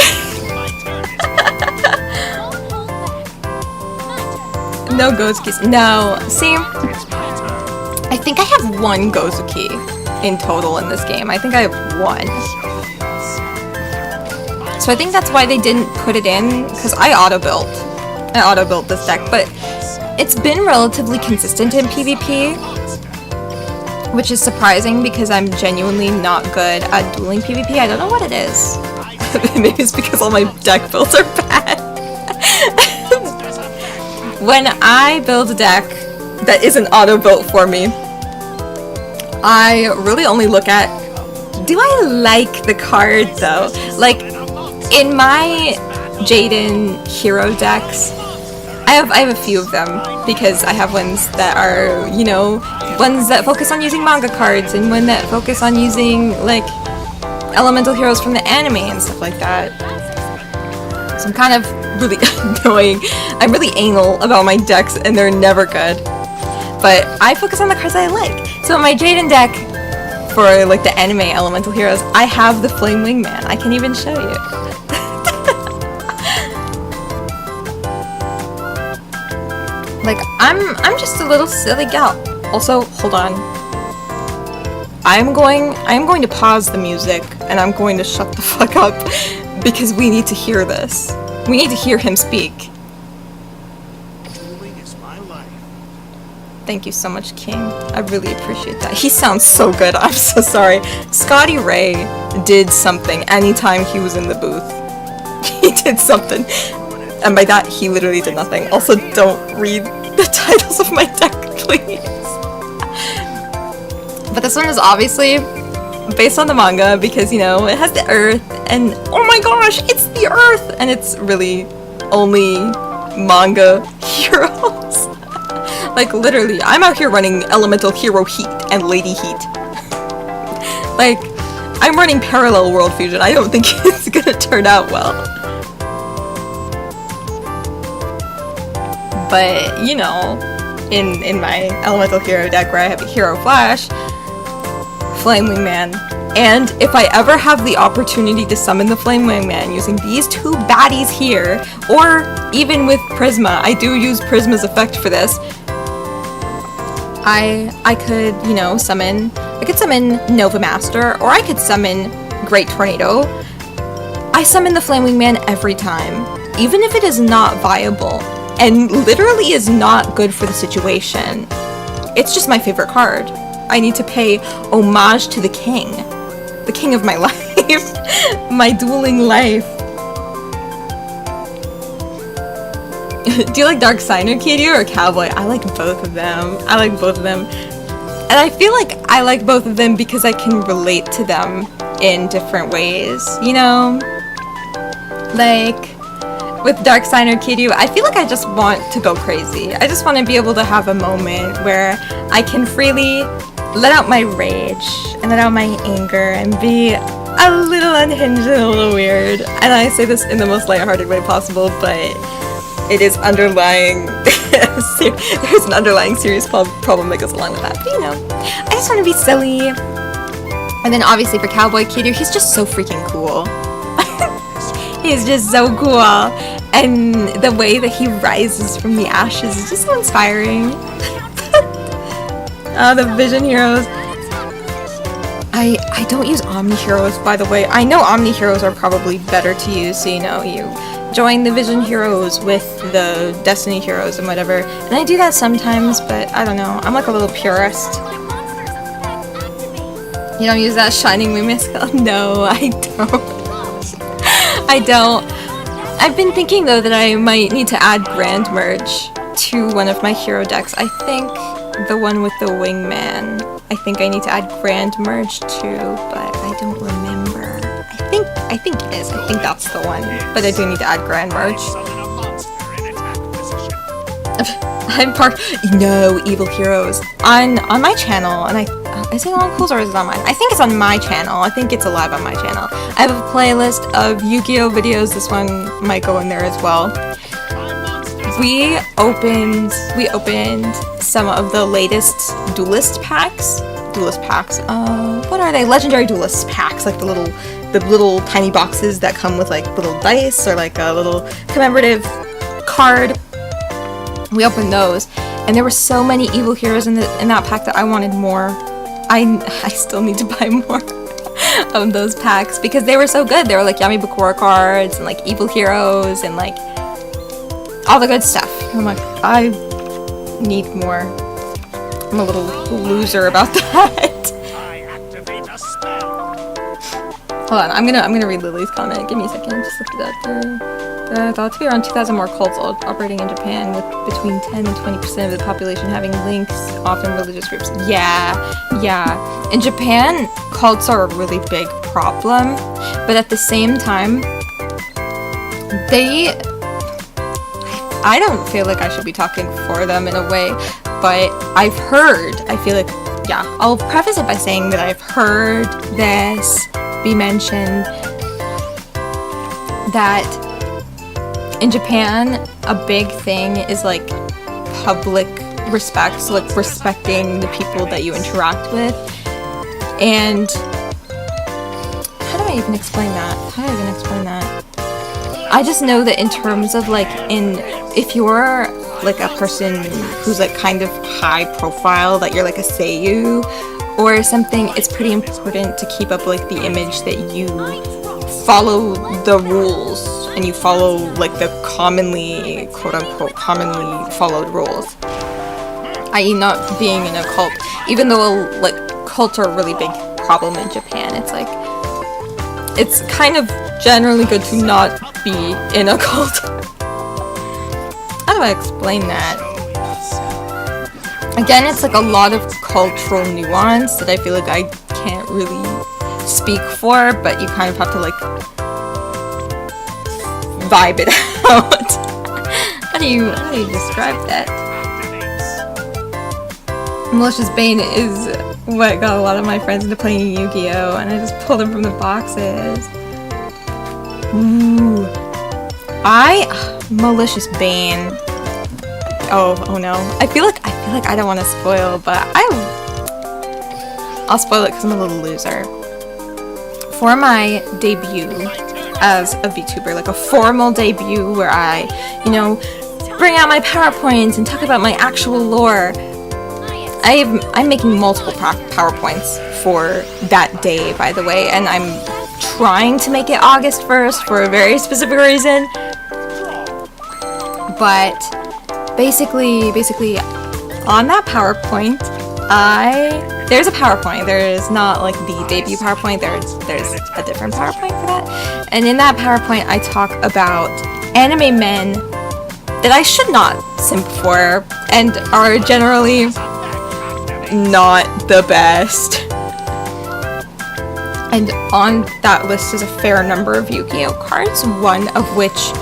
S1: No Gozu keys. No. See, I think I have one Gozu key in total in this game. I think I have one. So I think that's why they didn't put it in, because I auto-built this deck, but it's been relatively consistent in PvP, which is surprising because I'm genuinely not good at dueling PvP. I don't know what it is. Maybe it's because all my deck builds are bad. When I build a deck that isn't auto-built for me, I really only look at, do I like the card though? Like, in my Jaden hero decks, I have a few of them, because I have ones that are, you know, ones that focus on using manga cards, and one that focus on using, like, elemental heroes from the anime and stuff like that. So I'm kind of really annoying. I'm really anal about my decks, and they're never good. But I focus on the cards that I like. So in my Jaden deck, for, like, the anime elemental heroes, I have the Flame Wingman. I can even show you. Like, I'm just a little silly gal. Also, hold on. I'm going to pause the music, and I'm going to shut the fuck up, because we need to hear this. We need to hear him speak. Thank you so much, King. I really appreciate that. He sounds so good. I'm so sorry. Scotty Ray did something anytime he was in the booth. He did something. And by that, he literally did nothing. Also, don't read the titles of my deck, please. But this one is obviously based on the manga because, you know, it has the earth, and oh my gosh, it's the earth! And it's really only manga heroes. Like, literally, I'm out here running Elemental Hero Heat and Lady Heat. Like, I'm running Parallel World Fusion. I don't think it's gonna turn out well. But, you know, in my Elemental Hero deck where I have a Hero Flash, Flame Wingman, and if I ever have the opportunity to summon the Flame Wingman using these two baddies here, or even with Prisma, I do use Prisma's effect for this, I could, you know, summon Nova Master, or I could summon Great Tornado. I summon the Flame Wingman every time, even if it is not viable, and literally is not good for the situation. It's just my favorite card. I need to pay homage to the king of my life, my dueling life. Do you like Dark Signer Kiryu or Cowboy? I like both of them. I like both of them. And I feel like I like both of them because I can relate to them in different ways, you know? Like, with Dark Signer Kiryu, I feel like I just want to go crazy. I just want to be able to have a moment where I can freely let out my rage and let out my anger and be a little unhinged and a little weird. And I say this in the most lighthearted way possible, but it is underlying. There's an underlying serious problem that goes along with that. But you know, I just want to be silly. And then obviously for Cowboy Kiryu, he's just so freaking cool. He's just so cool. And the way that he rises from the ashes is just so inspiring. The Vision Heroes. I don't use Omni Heroes, by the way. I know Omni Heroes are probably better to use, so you know, you join the Vision Heroes with the Destiny Heroes and whatever. And I do that sometimes, but I don't know. I'm like a little purist. You don't use that Shining Moon Skull? No, I don't. I don't. I've been thinking though that I might need to add Grand Merge to one of my hero decks. I think the one with the Wingman. I think I need to add Grand Merge too, but I don't remember. I think it is. I think that's the one. But I do need to add Grand Merge. I'm no, Evil Heroes. On my channel, and is it on Cool's or is it on mine? I think it's on my channel. I think it's alive on my channel. I have a playlist of Yu-Gi-Oh videos. This one might go in there as well. We opened some of the latest Duelist packs. What are they? Legendary Duelist packs, like the little tiny boxes that come with like little dice or like a little commemorative card. We opened those, and there were so many Evil Heroes in that pack that I wanted more. I still need to buy more of those packs because they were so good. They were like Yami Bakura cards and like Evil Heroes and like all the good stuff. I'm like, I need more. I'm a little loser about that. Hold on, I'm gonna read Lily's comment. Give me a second, just look it up there. Thought to be around 2,000 more cults operating in Japan, with between 10 and 20% of the population having links, often religious groups. Yeah. In Japan, cults are a really big problem, but at the same time, I don't feel like I should be talking for them in a way, but I've heard, I'll preface it by saying that I've heard this be mentioned, that in Japan, a big thing is like public respect, so like respecting the people that you interact with. And how do I even explain that? I just know that in terms of like if you're like a person who's like kind of high profile, that you're like a seiyuu or something, it's pretty important to keep up like the image that you follow the rules and you follow like the commonly, quote unquote, commonly followed rules, i.e. not being in a cult. Even though like cults are a really big problem in Japan, it's like, it's kind of generally good to not be in a cult. How do I explain that? Again, it's like a lot of cultural nuance that I feel like I can't really speak for, but you kind of have to like vibe it out. How do you describe that? Malicious Bane is what got a lot of my friends into playing Yu-Gi-Oh! And I just pulled them from the boxes. Ooh. Malicious Bane. Oh no. I feel like I don't want to spoil, but I'll spoil it because I'm a little loser. For my debut as a VTuber, like a formal debut where I, bring out my PowerPoints and talk about my actual lore, I'm making multiple PowerPoints for that day, by the way, and I'm trying to make it August 1st for a very specific reason. But basically, on that PowerPoint, there's a PowerPoint. There's not like the debut PowerPoint. There's a different PowerPoint for that. And in that PowerPoint, I talk about anime men that I should not simp for, and are generally not the best. And on that list is a fair number of Yu-Gi-Oh cards, one of which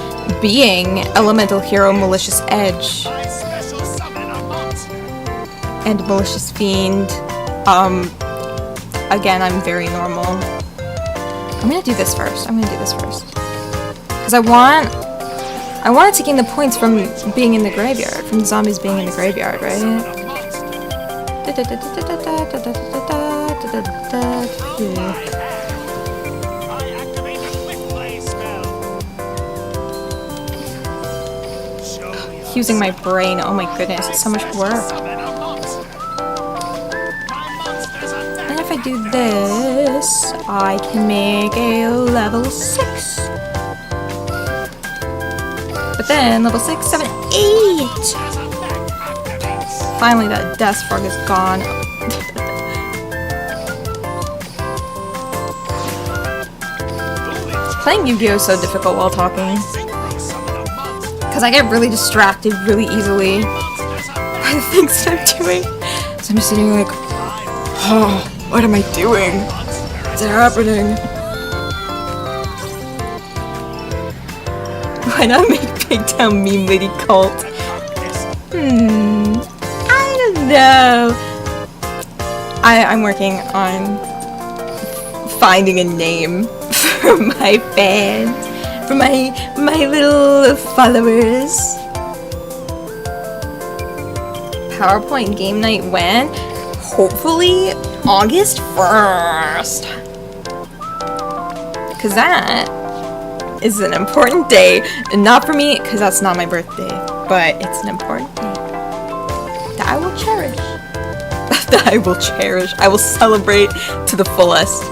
S1: being Elemental Hero Malicious Edge and Malicious Fiend. Again, I'm very normal. I'm gonna do this first. Because I wanted to gain the points from being in the graveyard, from the zombies being in the graveyard, right? Using my brain, oh my goodness, it's so much work. And if I do this, I can make a level 6. But then level 6, 7, 8! Finally that death frog is gone. Playing Yu-Gi-Oh! Is so difficult while talking. Because I get really distracted really easily by the things that I'm doing. So I'm just sitting like, oh, what am I doing? What's happening? Why not make Big Town Meme Lady Cult? I don't know. I'm working on finding a name for my fans. For my little followers. PowerPoint game night when? Hopefully August 1st. Because that is an important day. And not for me, because that's not my birthday. But it's an important day. That I will cherish. That I will cherish. I will celebrate to the fullest.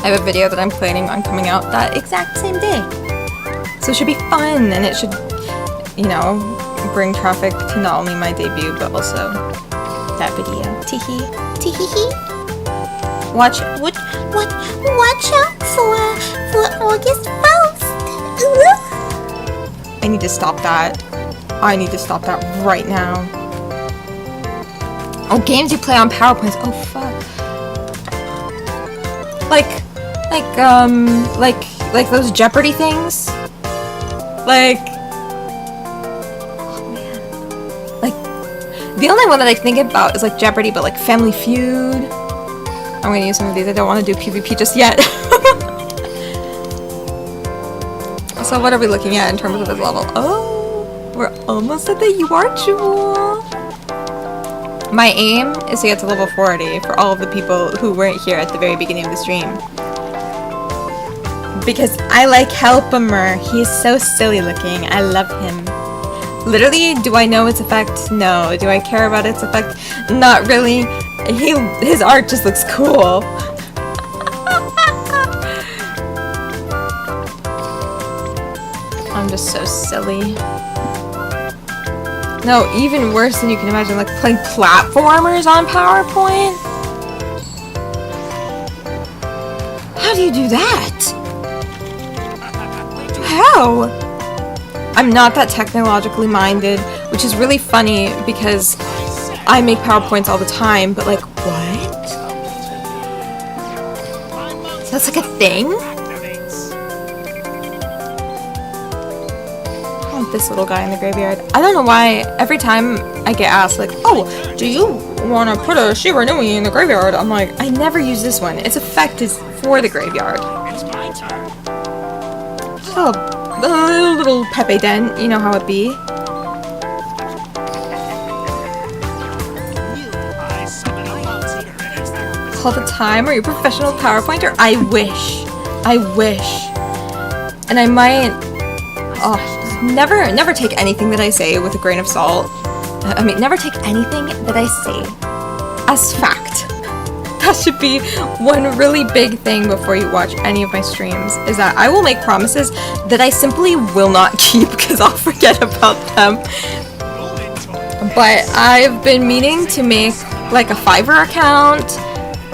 S1: I have a video that I'm planning on coming out that exact same day. So it should be fun, and it should, you know, bring traffic to not only my debut, but also that video. Teehee. Teehee. Watch out for August 1st. I need to stop that. I need to stop that right now. Oh, games you play on PowerPoints. Oh, fuck. Like those Jeopardy things? Like, oh man. Like, the only one that I think about is like Jeopardy, but like Family Feud. I'm gonna use some of these. I don't want to do PvP just yet. So what are we looking at in terms of this level? Oh, we're almost at the UR jewel. My aim is to get to level 40 for all of the people who weren't here at the very beginning of the stream. Because I like Helpimer. He's so silly looking. I love him. Literally, do I know its effect? No. Do I care about its effect? Not really. His art just looks cool. I'm just so silly. No, even worse than you can imagine, like playing platformers on PowerPoint? How do you do that? How? I'm not that technologically minded, which is really funny because I make PowerPoints all the time, but like, what? That's like a thing? I want this little guy in the graveyard. I don't know why every time I get asked, like, oh, do you want to put a Shiba Nui in the graveyard? I'm like, I never use this one. Its effect is for the graveyard. Oh, a little Pepe dent, you know how it be. All the time? Are you a professional PowerPointer? I wish. I wish. And I might... Oh, never take anything that I say with a grain of salt. I mean, never take anything that I say as fact. That should be one really big thing before you watch any of my streams, is that I will make promises that I simply will not keep because I'll forget about them. But I've been meaning to make like a Fiverr account,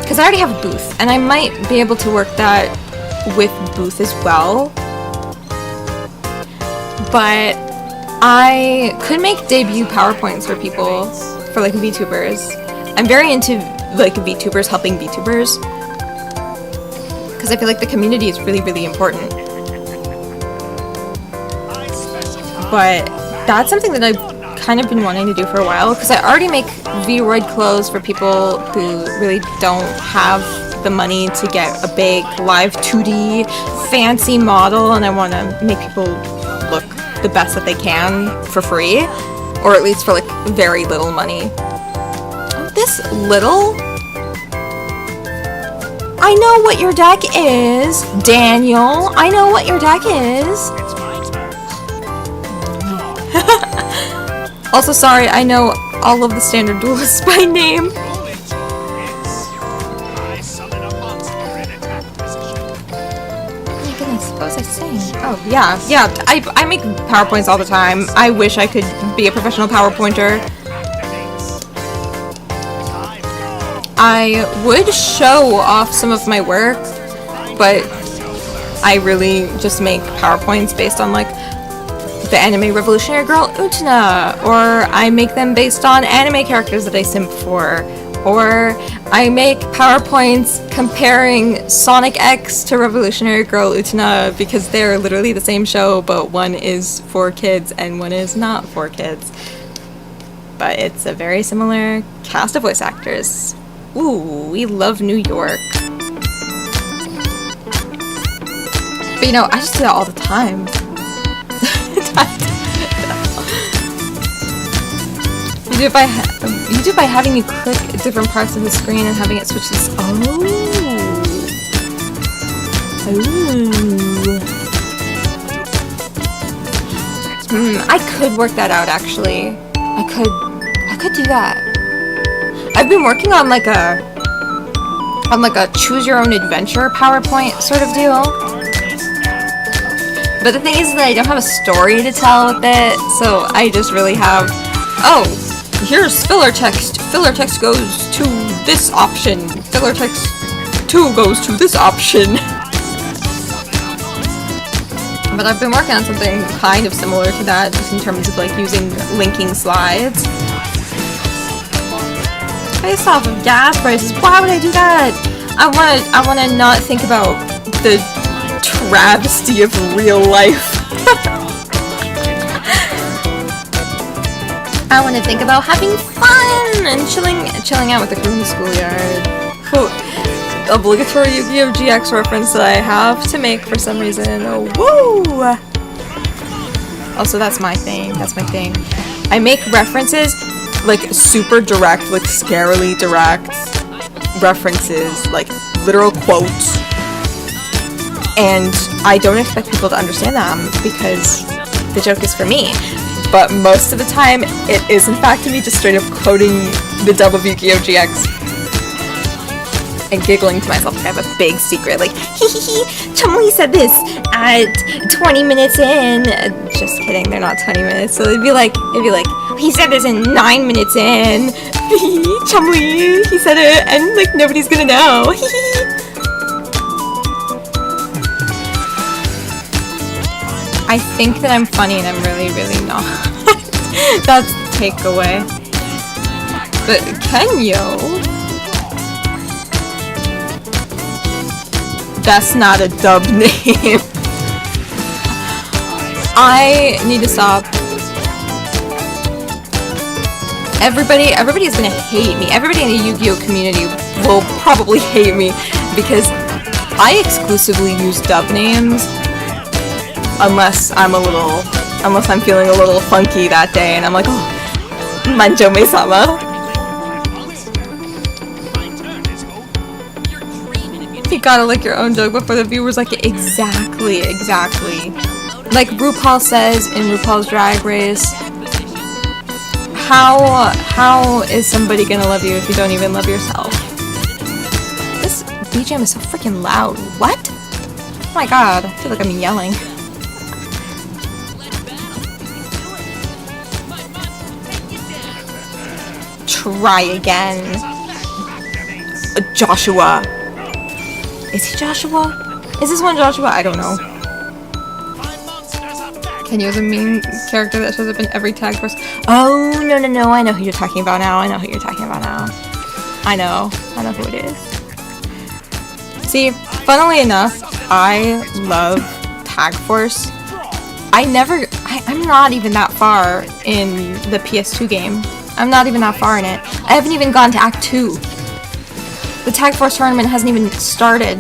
S1: because I already have a booth, and I might be able to work that with booth as well. But I could make debut PowerPoints for people, for like VTubers. I'm very into like VTubers helping VTubers, because I feel like the community is really, really important. But that's something that I've kind of been wanting to do for a while, because I already make Vroid clothes for people who really don't have the money to get a big live 2D fancy model, and I want to make people look the best that they can for free, or at least for like very little money. This little? I know what your deck is, Daniel. I know what your deck is. Also, sorry, I know all of the standard duelists by name. What was I saying? Oh, yeah. I make PowerPoints all the time. I wish I could be a professional PowerPointer. I would show off some of my work, but I really just make PowerPoints based on, like, the anime revolutionary girl Utena, or I make them based on anime characters that I simp for, or I make PowerPoints comparing Sonic X to Revolutionary Girl Utena because they're literally the same show, but one is for kids and one is not for kids. But it's a very similar cast of voice actors. Ooh, we love New York. But you know, I just do that all the time. You do it by having you click different parts of the screen and having it switch this. Oh. I could work that out actually. I could do that. I've been working on like a choose your own adventure PowerPoint sort of deal. But the thing is that I don't have a story to tell with it, so I just really have, oh, here's filler text. Filler text goes to this option. Filler text 2 goes to this option. But I've been working on something kind of similar to that, just in terms of like using linking slides. Based off of gas prices, why would I do that? I wanna not think about the travesty of real life. I want to think about having fun and chilling out with the crew in the schoolyard. Quote, obligatory Yu-Gi-Oh! GX reference that I have to make for some reason. Oh, woo! Also, that's my thing. That's my thing. I make references, like, super direct, like, scarily direct references, like, literal quotes. And I don't expect people to understand them because the joke is for me. But most of the time, it is in fact me just straight up quoting the dub of Yu-Gi-Oh! GX and giggling to myself like I have a big secret, like, hee hee hee, Chumlee said this at 20 minutes in. Just kidding, they're not 20 minutes, so it'd be like, he said this in 9 minutes in. Chumlee, he said it, and like nobody's gonna know. I think that I'm funny and I'm really, really not. That's the takeaway. But Kenyo? That's not a dub name. I need to stop. Everybody is gonna hate me. Everybody in the Yu-Gi-Oh! Community will probably hate me because I exclusively use dub names. Unless I'm feeling a little funky that day and I'm like, oh, Manjo-me-sama. You gotta lick your own joke before the viewers like it. Exactly. Like RuPaul says in RuPaul's Drag Race, how is somebody gonna love you if you don't even love yourself? This BGM is so freaking loud. What? Oh my god, I feel like I'm yelling. Try again. Joshua. Is he Joshua? Is this one Joshua? I don't know. Can you as a main character that shows up in every tag force? Oh, no, no, no, I know who you're talking about now. I know who you're talking about now. I know who it is. See, funnily enough, I love Tag Force. I'm not even that far in the PS2 game. I'm not even that far in it. I haven't even gone to Act 2. The Tag Force tournament hasn't even started.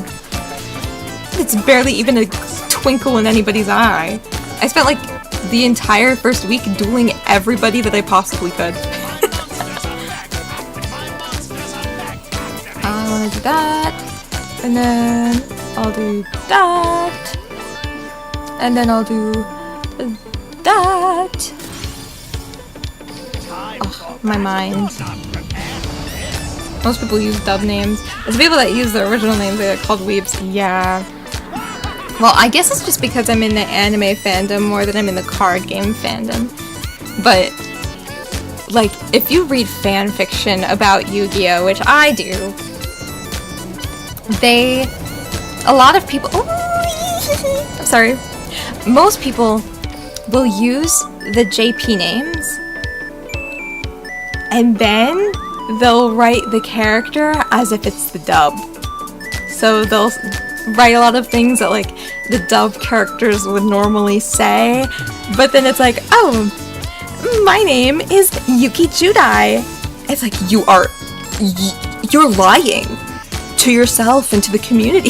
S1: It's barely even a twinkle in anybody's eye. I spent like the entire first week dueling everybody that I possibly could. I want to do that, and then I'll do that, and then I'll do that. Oh, my mind. Most people use dub names. There's people that use the original names, they're called weebs. Yeah. Well, I guess it's just because I'm in the anime fandom more than I'm in the card game fandom. But, like, if you read fan fiction about Yu-Gi-Oh!, which I do, a lot of people, I'm sorry, most people will use the JP names, and then they'll write the character as if it's the dub. So they'll write a lot of things that like the dub characters would normally say, but then it's like, oh, my name is Yuki Judai. It's like, you're lying to yourself and to the community.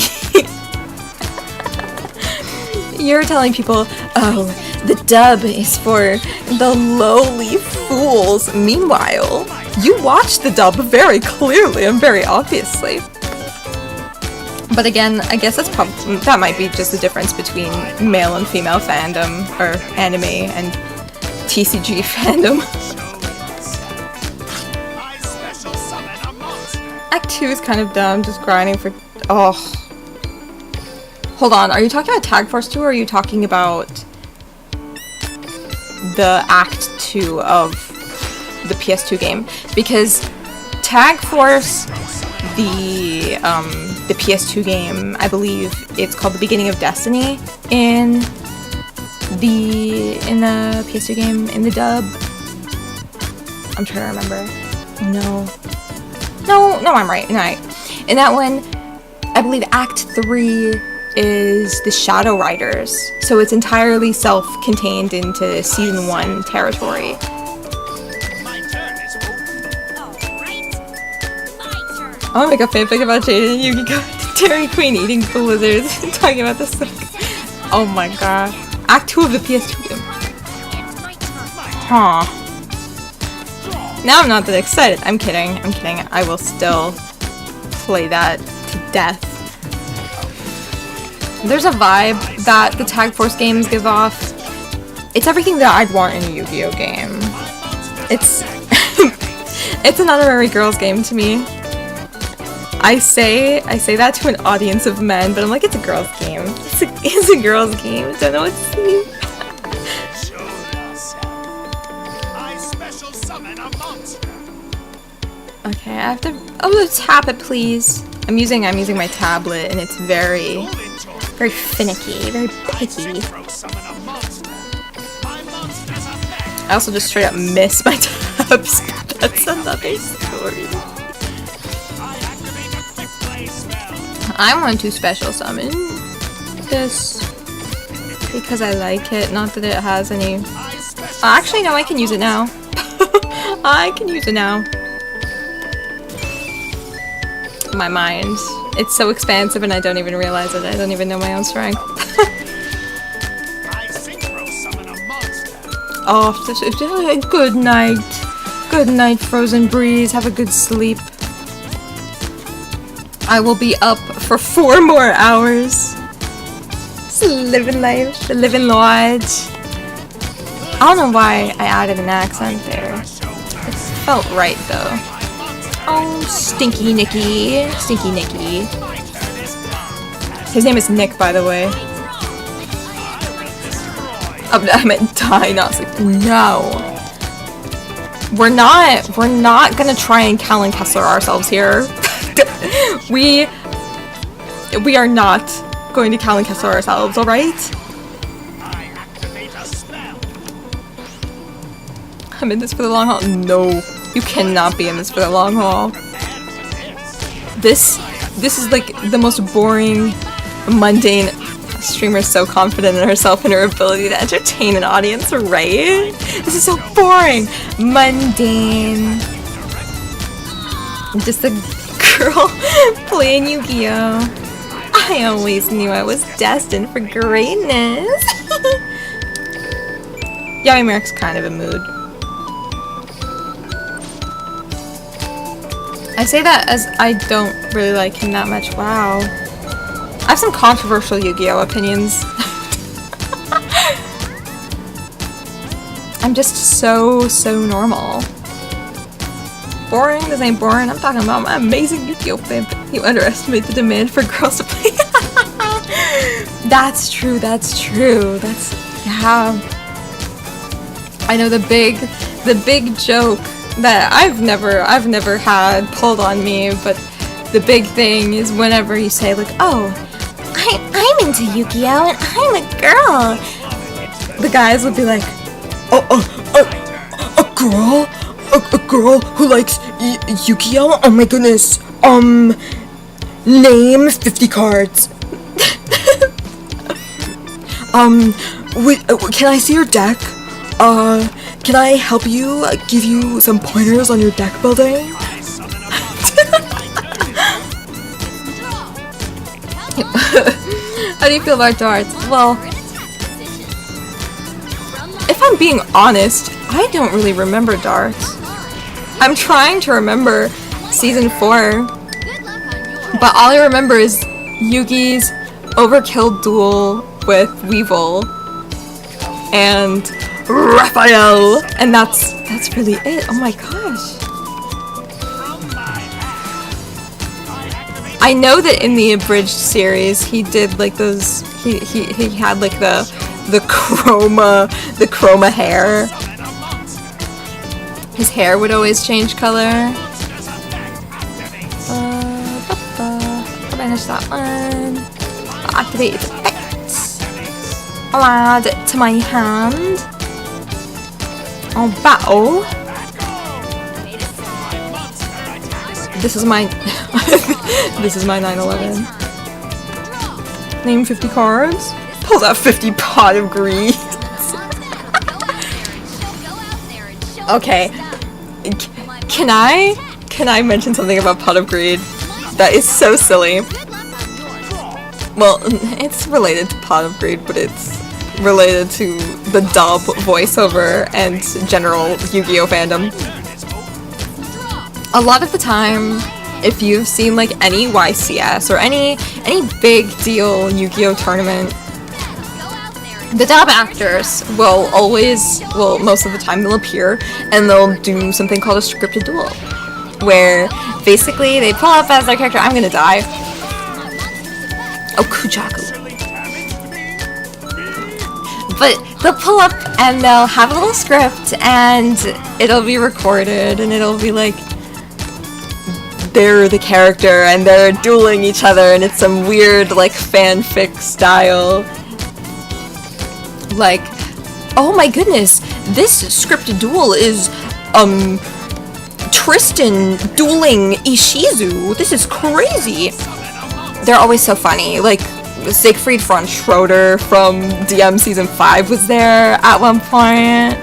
S1: You're telling people, oh, the dub is for the lowly fools. Meanwhile, you watch the dub very clearly and very obviously. But again, I guess that might be just the difference between male and female fandom, or anime and TCG fandom. Act 2 is kind of dumb, just grinding for... Oh. Hold on, are you talking about Tag Force 2, or are you talking about the Act 2 of the PS2 game? Because Tag Force, the PS2 game, I believe it's called The Beginning of Destiny in the PS2 game, in the dub. I'm trying to remember. No, I'm right. No, in that one, I believe Act 3 is the Shadow Riders, so it's entirely self-contained into Season 1 territory. I want to make a fanfic about Jaden and Yu-Gi-Oh! Dairy Queen eating blizzards and talking about this. Oh my god. Act 2 of the PS2 game. Huh. Now I'm not that excited. I'm kidding. I will still play that to death. There's a vibe that the Tag Force games give off. It's everything that I'd want in a Yu-Gi-Oh! Game. It's it's an honorary girls game to me. I say that to an audience of men, but I'm like, it's a girls' game. It's a girls' game. I don't know what to say. Okay, I have to. Oh, tap it, please. I'm using my tablet, and it's very finicky, very picky. I also just straight up miss my tabs. That's another story. I want to special summon this because I like it, not that it has any... Actually, no, I can use it now. I can use it now. My mind. It's so expansive and I don't even realize it. I don't even know my own strength. Oh, good night. Good night, Frozen Breeze. Have a good sleep. I will be up for 4 more hours. Just living life, living large. I don't know why I added an accent there. It felt right though. Oh, Stinky Nicky. Stinky Nicky. His name is Nick, by the way. I meant die, not sleep. No. We're not gonna try and Callan Kessler ourselves here. We are not going to Callan Kessler ourselves, alright? I'm in this for the long haul. No, you cannot be in this for the long haul. This is like the most boring, mundane. Streamer is so confident in herself and her ability to entertain an audience, right? This is so boring, mundane. Just a girl playing Yu-Gi-Oh! I always knew I was destined for greatness. Yaoi Merrick's kind of a mood. I say that as I don't really like him that much. Wow. I have some controversial Yu-Gi-Oh! Opinions. I'm just so normal. Boring? This ain't boring. I'm talking about my amazing Yu-Gi-Oh! Fan. You underestimate the demand for girls to play. That's true, that's true. That's, yeah. I know the big joke that I've never had pulled on me, but the big thing is whenever you say like, oh, I'm into Yu-Gi-Oh! And I'm a girl. The guys would be like, a girl? A girl who likes Yu-Gi-Oh! Oh my goodness. Name 50 cards. Can I see your deck? Can I help you give you some pointers on your deck building? How do you feel about darts? Well, if I'm being honest, I don't really remember darts. I'm trying to remember season 4, but all I remember is Yugi's overkill duel with Weevil and Raphael, and that's really it. Oh my gosh. I know that in the abridged series he did like those he had like the chroma hair. His hair would always change color. Banish that one. Activate its effects. I'll add it to my hand. I'll battle. This is my this is my 9/11. Name 50 cards. Pulls out 50 pot of greed. Okay. Can I mention something about Pot of Greed? That is so silly. Well, it's related to Pot of Greed, but it's related to the dub voiceover and general Yu-Gi-Oh! Fandom. A lot of the time, if you've seen like any YCS or any big deal Yu-Gi-Oh! Tournament, the dub actors will most of the time they'll appear and they'll do something called a scripted duel, where basically they pull up as their character. I'm gonna die. Oh, Kujaku. But they'll pull up and they'll have a little script and it'll be recorded and it'll be like they're the character and they're dueling each other and it's some weird like fanfic style. Like, oh my goodness, this scripted duel is Tristan dueling Ishizu. This is crazy. They're always so funny. Like Siegfried von Schroeder from DM season 5 was there at one point.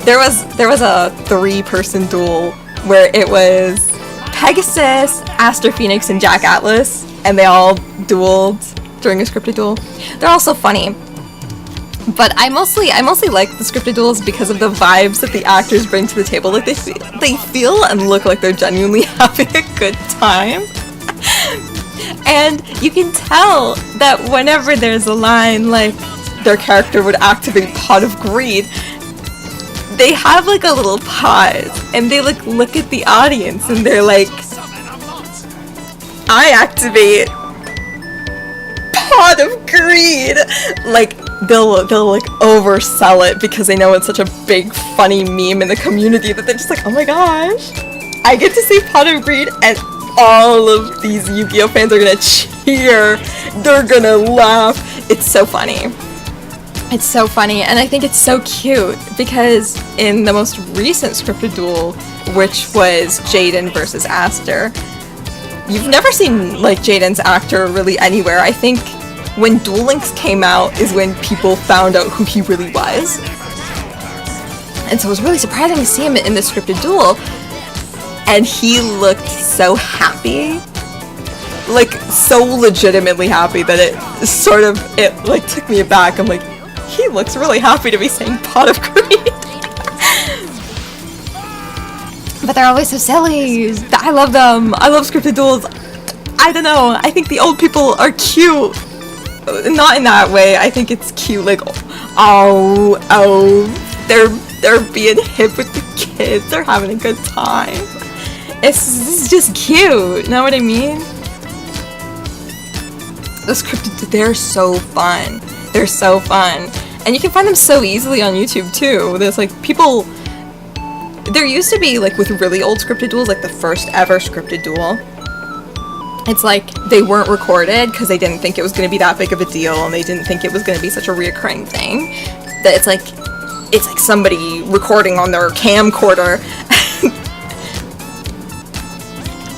S1: there was a 3-person duel where it was Pegasus, Aster Phoenix, and Jack Atlas, and they all dueled during a scripted duel. They're all so funny. But I mostly like the scripted duels because of the vibes that the actors bring to the table. Like they feel and look like they're genuinely having a good time. And you can tell that whenever there's a line like their character would activate Pot of Greed, they have like a little pause and they like look at the audience and they're like, I activate Pot of Greed. Like they'll like oversell it because they know it's such a big funny meme in the community that they're just like, oh my gosh, I get to say Pot of Greed and all of these Yu-Gi-Oh! Fans are gonna cheer, they're gonna laugh. It's so funny. It's so funny, and I think it's so cute because in the most recent scripted duel, which was Jaden versus Aster, you've never seen like Jaden's actor really anywhere. I think when Duel Links came out is when people found out who he really was. And so it was really surprising to see him in the scripted duel, and he looked so happy. Like, so legitimately happy that it like took me aback. I'm like, he looks really happy to be saying pot of greed. But they're always so silly. I love them. I love scripted duels. I don't know. I think the old people are cute. Not in that way. I think it's cute. Like, oh, they're being hip with the kids. They're having a good time. It's just cute. Know what I mean? The scripted, they're so fun. They're so fun. And you can find them so easily on YouTube too. There's like people, there used to be like with really old scripted duels, like the first ever scripted duel. It's like they weren't recorded because they didn't think it was going to be that big of a deal, and they didn't think it was going to be such a reoccurring thing. That it's like somebody recording on their camcorder.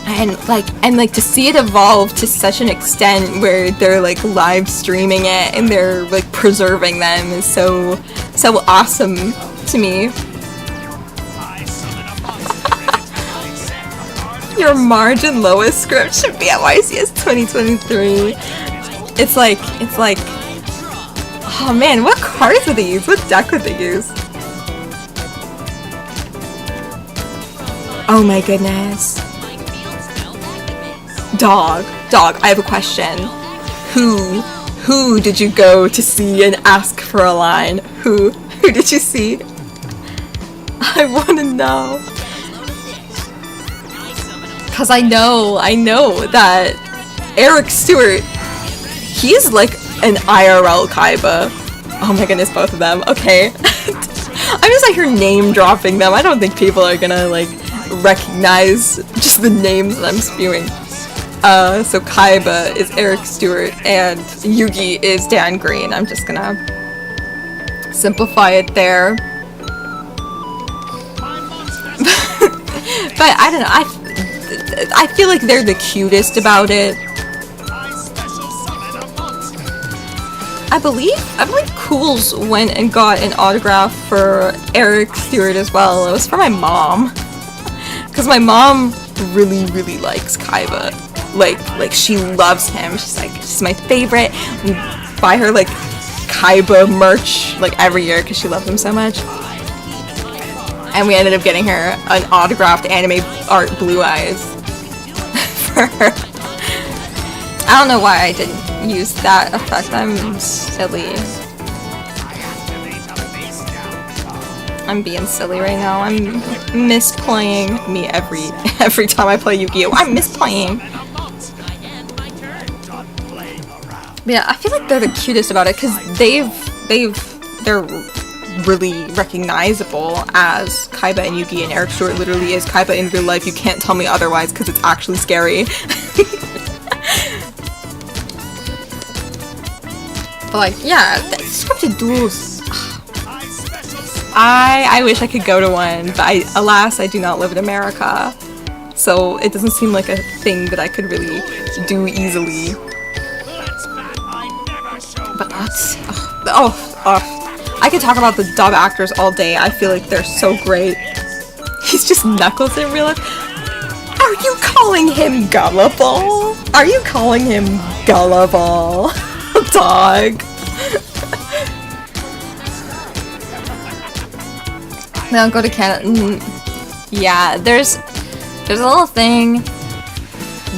S1: And like to see it evolve to such an extent where they're like live streaming it and they're like preserving them is so awesome to me. Your margin lowest script should be at YCS 2023. It's like, oh man, what cards would they use? What deck would they use? Oh my goodness. Dog, I have a question. Who did you go to see and ask for a line? Who did you see? I want to know. Cause I know that Eric Stewart, he's like an IRL Kaiba. Oh my goodness, both of them. Okay. I'm just like here name dropping them. I don't think people are gonna like recognize just the names that I'm spewing. So Kaiba is Eric Stewart and Yugi is Dan Green. I'm just gonna simplify it there. But I don't know, I feel like they're the cutest about it. I believe Cools went and got an autograph for Eric Stewart as well. It was for my mom. Because my mom really likes Kaiba. Like she loves him. She's my favorite. We buy her like Kaiba merch like every year because she loves him so much. And we ended up getting her an autographed anime art Blue Eyes for her. I don't know why I didn't use that effect. I'm silly. I'm being silly right now. I'm misplaying me every time I play Yu-Gi-Oh! I'm misplaying. But yeah, I feel like they're the cutest about it because they're really recognizable as Kaiba and Yugi, and Eric Stewart literally is Kaiba in real life. You can't tell me otherwise because it's actually scary. But like, yeah, scripted duels. I wish I could go to one, but alas, I do not live in America. So it doesn't seem like a thing that I could really do easily. But I could talk about the dub actors all day. I feel like they're so great. He's just Knuckles in real life. Are you calling him gullible? Are you calling him gullible? Dog. Now go to Canada. Yeah, there's a little thing.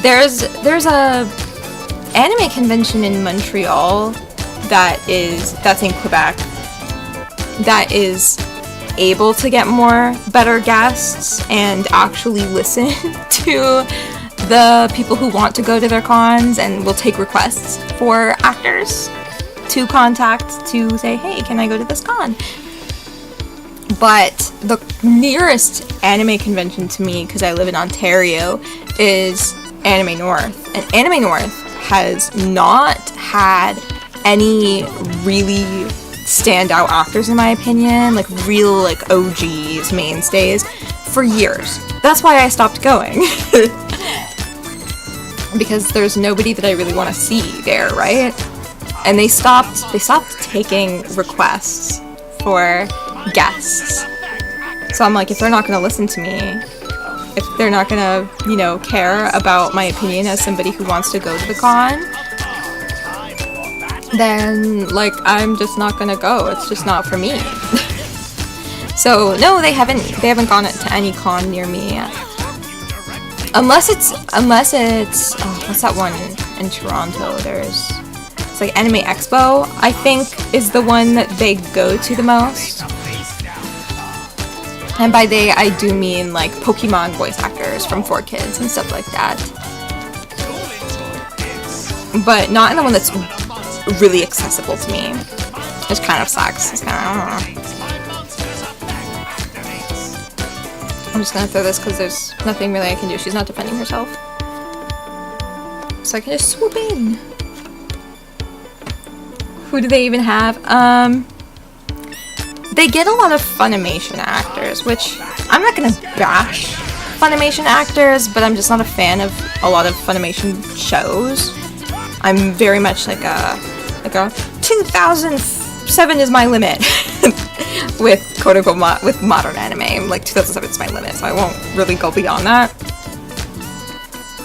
S1: There's a anime convention in Montreal that's in Quebec that is able to get more better guests and actually listen to the people who want to go to their cons, and will take requests for actors to contact to say, hey, can I go to this con? But the nearest anime convention to me, because I live in Ontario, is Anime North. And Anime North has not had any really standout actors in my opinion, like real like OGs, mainstays, for years. That's why I stopped going. Because there's nobody that I really want to see there, right? And they stopped taking requests for guests. So I'm like, if they're not going to listen to me, if they're not going to, you know, care about my opinion as somebody who wants to go to the con, then, like, I'm just not going to go. It's just not for me. So, no, they haven't gone to any con near me yet. Unless it's, oh, what's that one in Toronto? It's like Anime Expo, I think, is the one that they go to the most. And by they, I do mean, like, Pokemon voice actors from 4Kids and stuff like that. But not in the one that's really accessible to me. Which kind of sucks. It's kind of, I don't know. I'm just gonna throw this because there's nothing really I can do. She's not defending herself. So I can just swoop in. Who do they even have? They get a lot of Funimation actors, which I'm not gonna bash Funimation actors, but I'm just not a fan of a lot of Funimation shows. I'm very much like a 2007 is my limit with quote unquote with modern anime. Like 2007 is my limit, so I won't really go beyond that.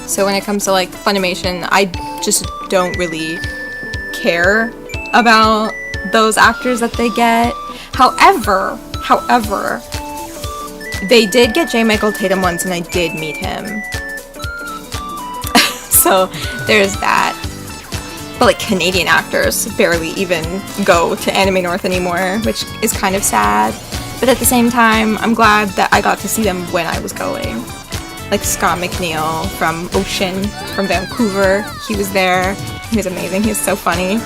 S1: So when it comes to like Funimation, I just don't really care about those actors that they get. However, they did get J. Michael Tatum once, and I did meet him. So there's that. But like Canadian actors barely even go to Anime North anymore, which is kind of sad. But at the same time, I'm glad that I got to see them when I was going. Like Scott McNeil from Ocean, from Vancouver, he was there. He was amazing. He was so funny.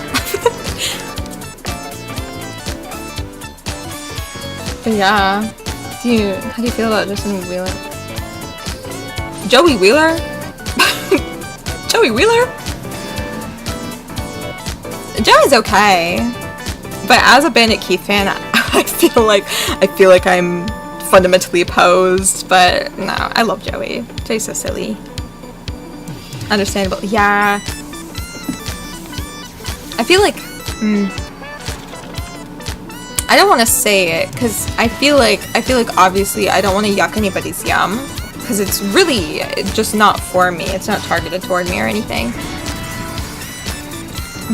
S1: But yeah, how do you feel about Justin Wheeler? Joey Wheeler? Joey Wheeler? Joey's okay, but as a Bandit Keith fan, I feel like I'm fundamentally opposed. But no, I love Joey. Joey's so silly. Understandable. Yeah. I feel like I don't want to say it because I feel like obviously I don't want to yuck anybody's yum because it's really just not for me. It's not targeted toward me or anything.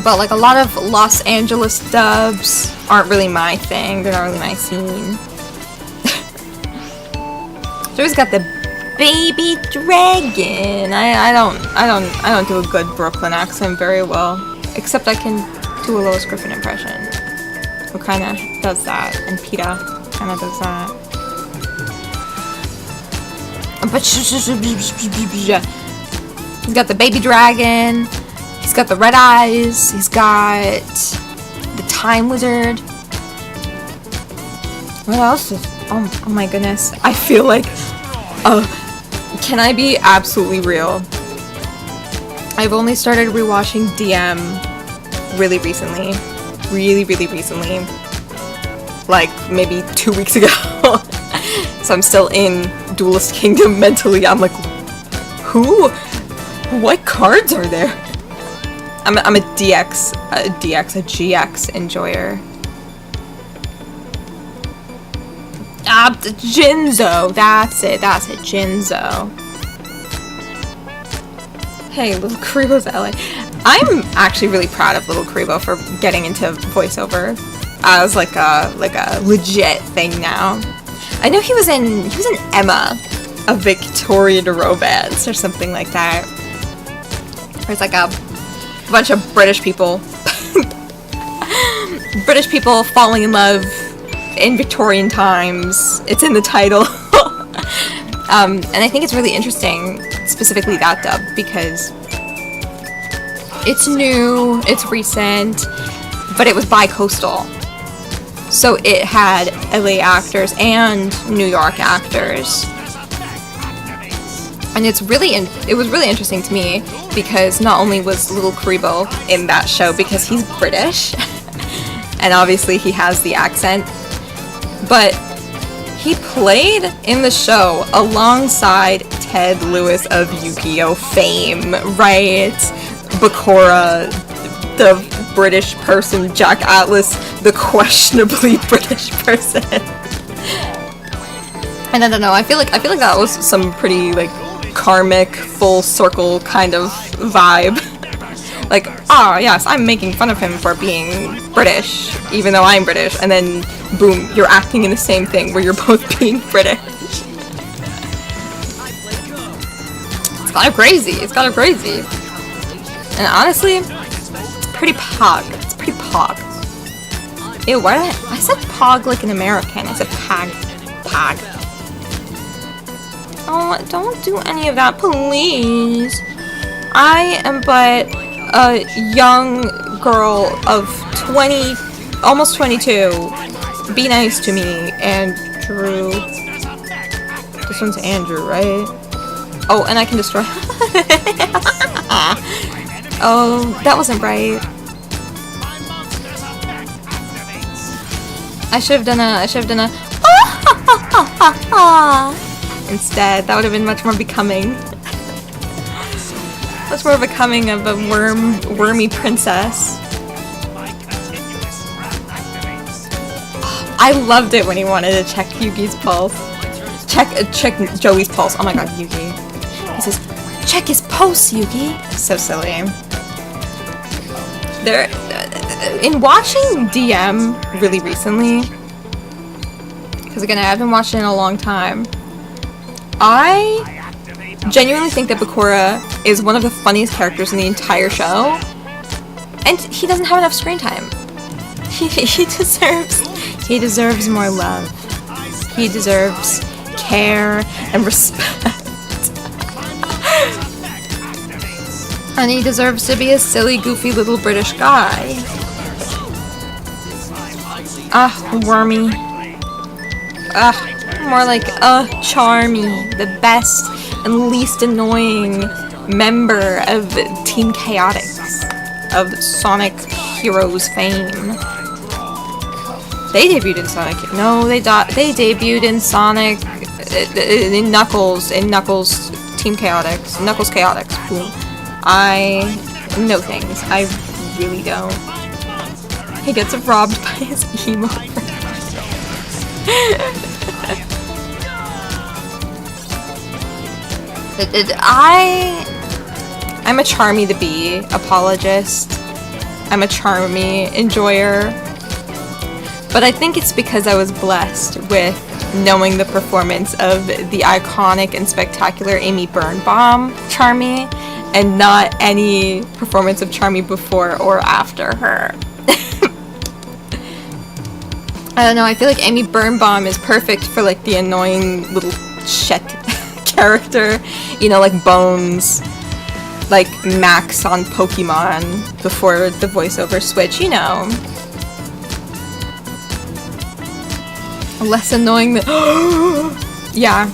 S1: But like a lot of Los Angeles dubs aren't really my thing. They're not really my scene. Joey's got the baby dragon. I don't do a good Brooklyn accent very well, except I can do a Lois Griffin impression. Who kind of does that, and Peta kind of does that. But he's got the baby dragon. He's got the red eyes. He's got the time wizard. What else is? Oh my goodness! I feel like. Can I be absolutely real? I've only started rewatching DM really recently. Really recently. Like maybe 2 weeks ago. So I'm still in Duelist Kingdom mentally. I'm like, what cards are there? I'm a GX enjoyer. Jinzo, that's it, Jinzo. Hey, Little Karibo's LA. I'm actually really proud of Little Karibo for getting into voiceover as like a legit thing now. I know he was in Emma, a Victorian romance or something like that. Where it's like a bunch of British people falling in love in Victorian times. It's in the title. And I think it's really interesting, specifically that dub, because it's new, it's recent, but it was bi-coastal. So it had LA actors and New York actors. And it was really interesting to me because not only was Little Karibo in that show because he's British and obviously he has the accent, but he played in the show alongside Ted Lewis of Yu-Gi-Oh fame, right? Bakura, the British person, Jack Atlas, the questionably British person. And I don't know, I feel like that was some pretty, like, karmic, full circle kind of vibe. Like, ah, yes, I'm making fun of him for being British, even though I'm British, and then, boom, you're acting in the same thing where you're both being British. It's kind of crazy, it's kind of crazy. And honestly, it's pretty pog. It's pretty pog. Ew, why did I said pog like an American. I said pag. Pog. Oh, don't do any of that, please. I am but a young girl of 20, almost 22. Be nice to me, Andrew. This one's Andrew, right? Oh, and I can destroy. Oh, that wasn't right. I should have done a instead. That would have been much more becoming. Much more becoming of a wormy princess. I loved it when he wanted to check Yugi's pulse. Check Joey's pulse. Oh my god, Yugi. He says, check his pulse, Yugi. So silly. There, in watching DM really recently, because again, I haven't watched it in a long time, I genuinely think that Bakura is one of the funniest characters in the entire show, and he doesn't have enough screen time. He deserves more love. He deserves care and respect. And he deserves to be a silly, goofy little British guy. Wormy. More like, Charmy, the best and least annoying member of Team Chaotix, of Sonic Heroes fame. They debuted in Sonic. No, they debuted in Sonic, in Knuckles Team Chaotix, Knuckles Chaotix. Boom. I know things. I really don't. He gets robbed by his emo friend. I'm a Charmy the Bee apologist. I'm a Charmy enjoyer. But I think it's because I was blessed with knowing the performance of the iconic and spectacular Amy Birnbaum Charmy, and not any performance of Charmy before or after her. I don't know, I feel like Amy Birnbaum is perfect for like the annoying little shit character, you know, like Bones, like Max on Pokemon before the voiceover switch, you know. Less annoying than yeah.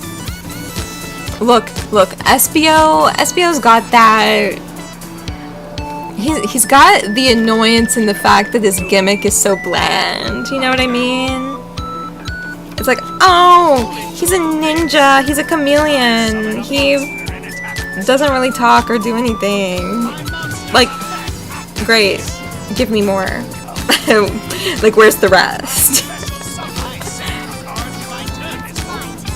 S1: Look, Espio's got that. He's got the annoyance in the fact that his gimmick is so bland. You know what I mean? It's like, oh, he's a ninja. He's a chameleon. He doesn't really talk or do anything. Like, great. Give me more. Like, where's the rest?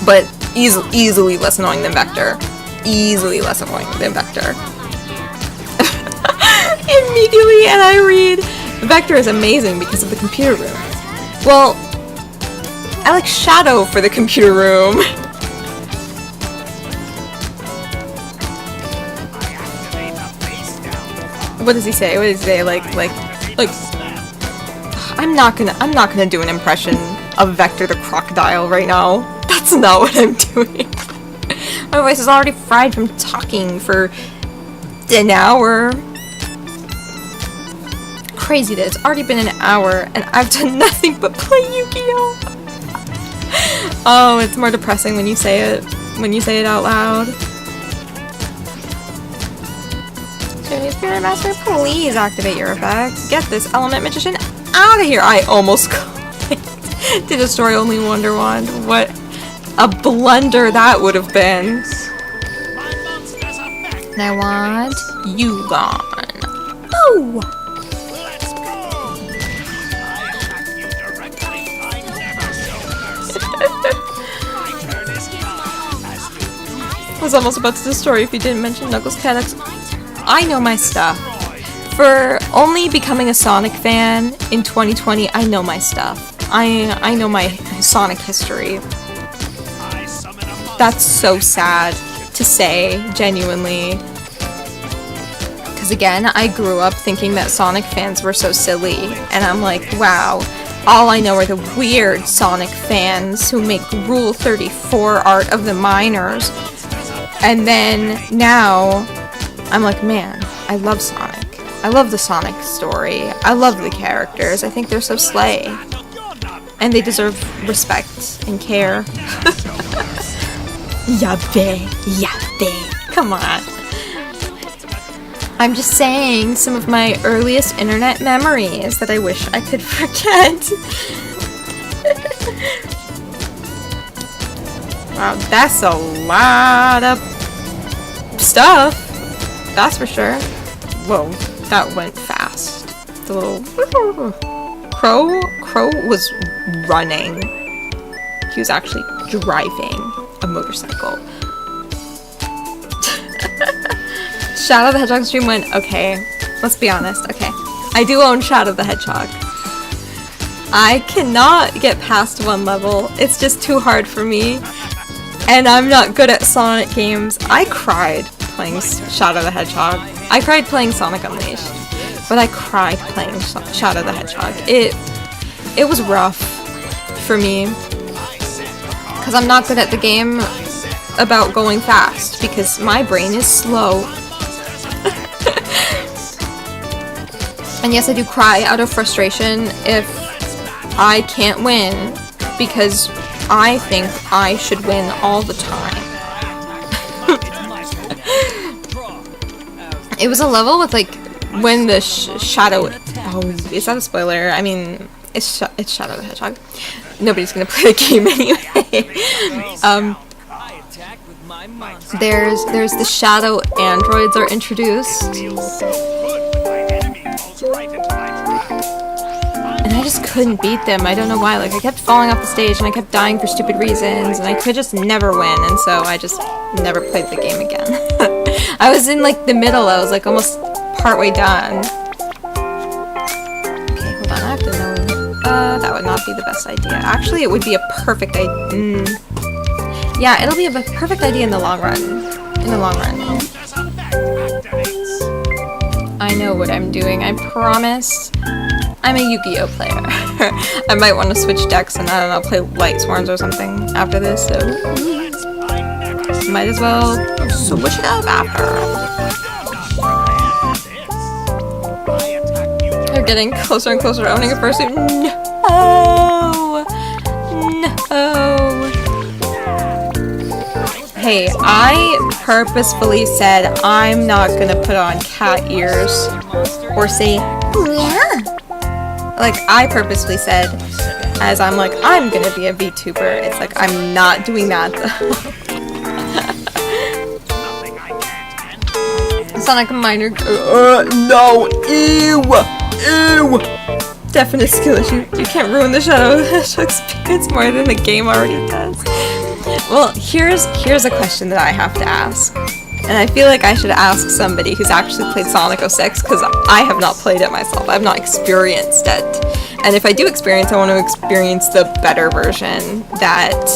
S1: But easily less annoying than Vector. Easily less annoying than Vector. Immediately, and I read, Vector is amazing because of the computer room. Well, I like Shadow for the computer room. What does he say? What does he say? Like, I'm not gonna do an impression of Vector the Crocodile right now. That's not what I'm doing. My voice is already fried from talking for an hour. Crazy that it's already been an hour and I've done nothing but play Yu-Gi-Oh! Oh, it's more depressing when you say it out loud. Spirit Master, please activate your effects. Get this, Element Magician out of here. I almost clicked to destroy only Wonder Wand. What a blunder that would have been. And I want you gone. Oh! I was almost about to destroy if you didn't mention Knuckles Canucks. I know my stuff. For only becoming a Sonic fan in 2020, I know my stuff. I know my Sonic history. That's so sad to say, genuinely. Because again, I grew up thinking that Sonic fans were so silly. And I'm like, wow, all I know are the weird Sonic fans who make Rule 34 art of the minors. And then now, I'm like, man, I love Sonic. I love the Sonic story. I love the characters. I think they're so slay. And they deserve respect and care. Yabe, yabe. Come on. I'm just saying some of my earliest internet memories that I wish I could forget. Wow, that's a lot of stuff. That's for sure. Whoa, that went fast. The little Crow was running. He was actually driving a motorcycle. Shadow the Hedgehog stream went okay. Let's be honest. Okay, I do own Shadow the Hedgehog. I cannot get past one level. It's just too hard for me. And I'm not good at Sonic games. I cried playing Shadow the Hedgehog. I cried playing Sonic Unleashed. But I cried playing Shadow the Hedgehog. It was rough for me. Because I'm not good at the game about going fast. Because my brain is slow. And yes, I do cry out of frustration if I can't win. Because I think I should win all the time. It was a level with like when the shadow. Oh, is that a spoiler? I mean, it's Shadow the Hedgehog. Nobody's gonna play the game anyway. There's the shadow androids are introduced. And I just couldn't beat them. I don't know why. Like, I kept falling off the stage and I kept dying for stupid reasons and I could just never win, and so I just never played the game again. I was in like the middle. I was like almost partway done. Okay, hold on. I have to know. That would not be the best idea. Actually, it would be a perfect idea. Yeah, it'll be a perfect idea in the long run. In the long run. I know what I'm doing. I promise. I'm a Yu-Gi-Oh player. I might want to switch decks and, I don't know, play Light Swarms or something after this, so might as well switch it up after. They're getting closer and closer to owning a fursuit. No! No! Hey, I purposefully said I'm not gonna put on cat ears or say, yeah. Like, I purposely said, as I'm like, I'm gonna be a VTuber. It's like, I'm not doing that, though. Sonic Minor. No! Ew! Ew! Definite skill issue. You can't ruin the Shadow experience more than the game already does. Well, here's a question that I have to ask. And I feel like I should ask somebody who's actually played Sonic 06, because I have not played it myself. I've not experienced it. And if I do experience, I want to experience the better version that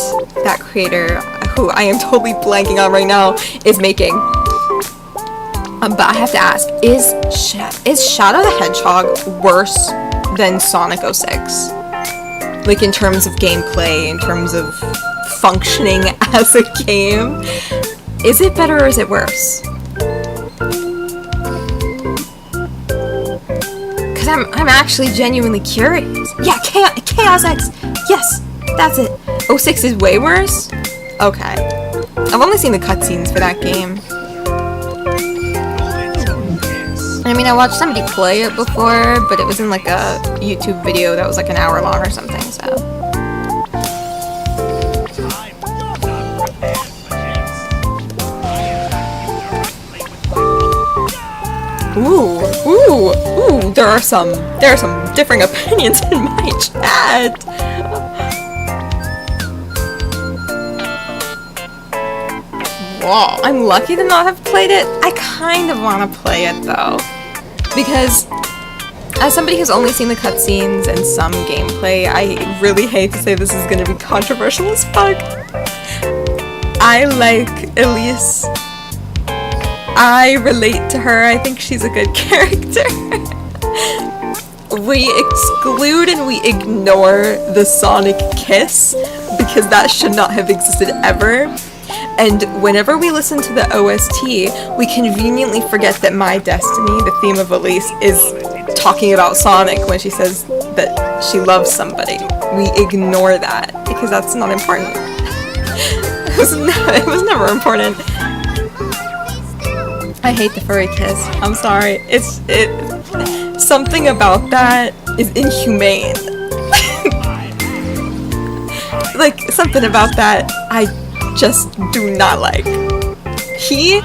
S1: that creator, who I am totally blanking on right now, is making. But I have to ask, is Shadow the Hedgehog worse than Sonic 06? Like, in terms of gameplay, in terms of functioning as a game? Is it better or is it worse? Because I'm actually genuinely curious. Yeah, Chaos X! Yes! That's it! 06 is way worse? Okay. I've only seen the cutscenes for that game. And I mean, I watched somebody play it before, but it was in like a YouTube video that was like an hour long or something, so. Ooh, there are some differing opinions in my chat. Whoa, I'm lucky to not have played it. I kind of want to play it though, because as somebody who's only seen the cutscenes and some gameplay, I really hate to say this is gonna be controversial as fuck. I like Elise. I relate to her. I think she's a good character. We exclude and we ignore the Sonic kiss because that should not have existed ever. And whenever we listen to the OST, we conveniently forget that My Destiny, the theme of Elise, is talking about Sonic when she says that she loves somebody. We ignore that because that's not important. It was never important. I hate the furry kiss. I'm sorry. Something about that is inhumane. Like, something about that I just do not like. His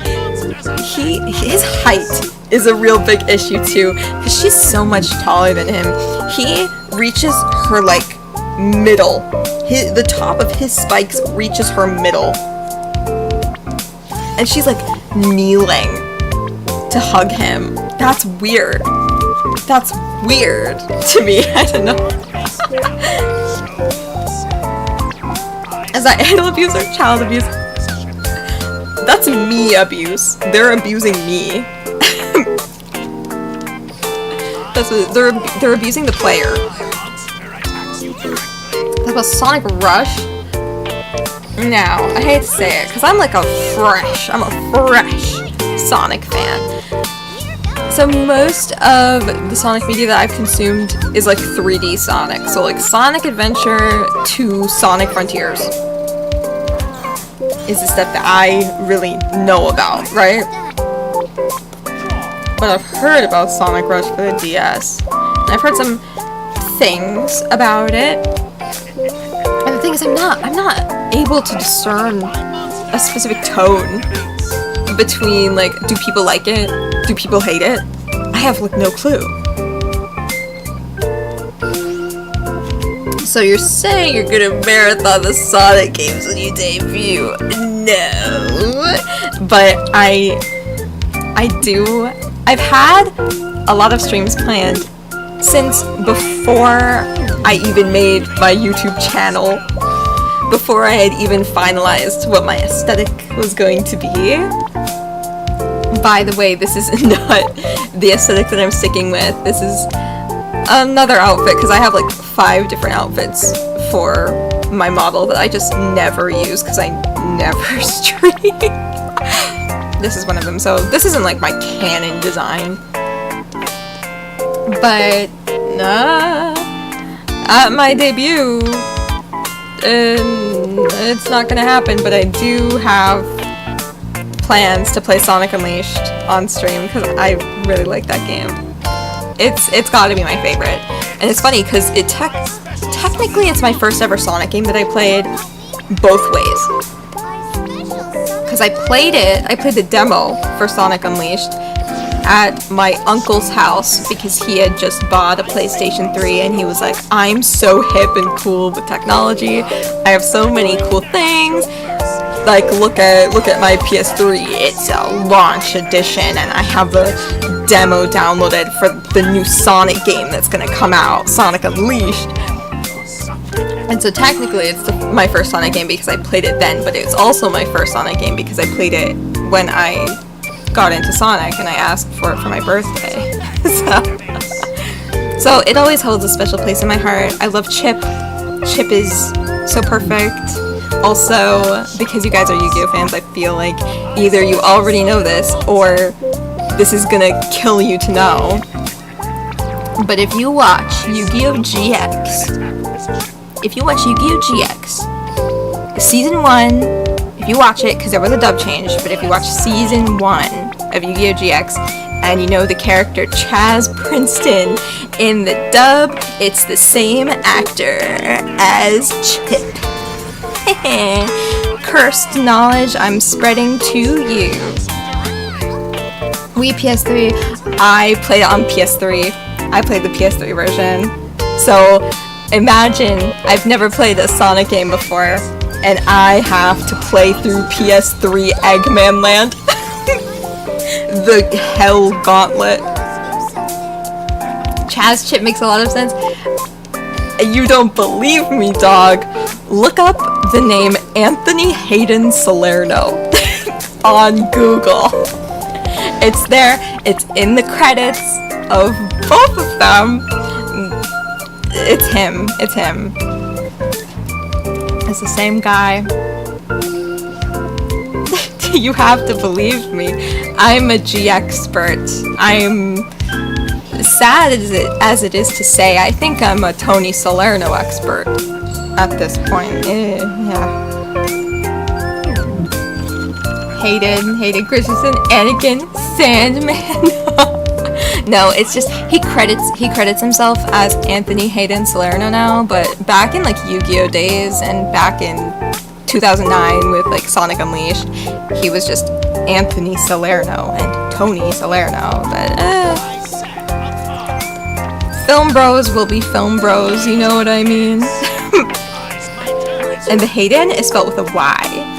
S1: height is a real big issue too, because she's so much taller than him. He reaches her like middle. The top of his spikes reaches her middle. And she's like kneeling to hug him. That's weird. That's weird to me. I don't know. Is that anal abuse or child abuse? That's me abuse. They're abusing me. That's what, they're abusing the player. That's about Sonic Rush. Now, I hate to say it, because I'm a fresh Sonic fan. So most of the Sonic media that I've consumed is like 3D Sonic. So like Sonic Adventure to Sonic Frontiers is the stuff that I really know about, right? But I've heard about Sonic Rush for the DS. And I've heard some things about it. And the thing is, I'm not able to discern a specific tone between, like, do people like it? Do people hate it? I have, like, no clue. So you're saying you're gonna marathon the Sonic games when you debut? No. But I've had a lot of streams planned since before I even made my YouTube channel. Before I had even finalized what my aesthetic was going to be. By the way, this is not the aesthetic that I'm sticking with. This is another outfit, because I have like 5 different outfits for my model that I just never use because I never stream. This is one of them, so this isn't like my canon design. But at my debut, it's not gonna happen, but I do have plans to play Sonic Unleashed on stream because I really like that game. It's gotta be my favorite. And it's funny because technically it's my first ever Sonic game that I played both ways. Because I played the demo for Sonic Unleashed at my uncle's house because he had just bought a PlayStation 3 and he was like, I'm so hip and cool with technology. I have so many cool things. Like, look at my PS3. It's a launch edition and I have a demo downloaded for the new Sonic game that's gonna come out, Sonic Unleashed. And so technically it's my first Sonic game because I played it then, but it's also my first Sonic game because I played it when I got into Sonic and I asked for it for my birthday. So it always holds a special place in my heart. I love Chip. Chip is so perfect. Also, because you guys are Yu-Gi-Oh fans, I feel like either you already know this or this is gonna kill you to know. But if you watch Yu-Gi-Oh GX, Season 1, if you watch it, because there was a dub change, but if you watch Season 1 of Yu-Gi-Oh GX, And you know the character Chaz Princeton. In the dub, it's the same actor as Chip. Cursed knowledge I'm spreading to you. Wii PS3. I played it on PS3. I played the PS3 version. So imagine I've never played a Sonic game before, and I have to play through PS3 Eggman Land. The Hell Gauntlet. Chaz Chip makes a lot of sense. You don't believe me, dog? Look up the name Anthony Hayden Salerno on Google. It's there. It's in the credits of both of them. It's him. It's him. It's the same guy. You have to believe me. I'm a G expert. I'm sad as it is to say, I think I'm a Tony Salerno expert at this point. Yeah. Hayden Christensen, Anakin, Sandman. No, it's just he credits himself as Anthony Hayden Salerno now, but back in like Yu-Gi-Oh days and back in 2009 with like Sonic Unleashed, he was just Anthony Salerno and Tony Salerno. But film bros will be film bros, you know what I mean? And the Hayden is spelled with a Y.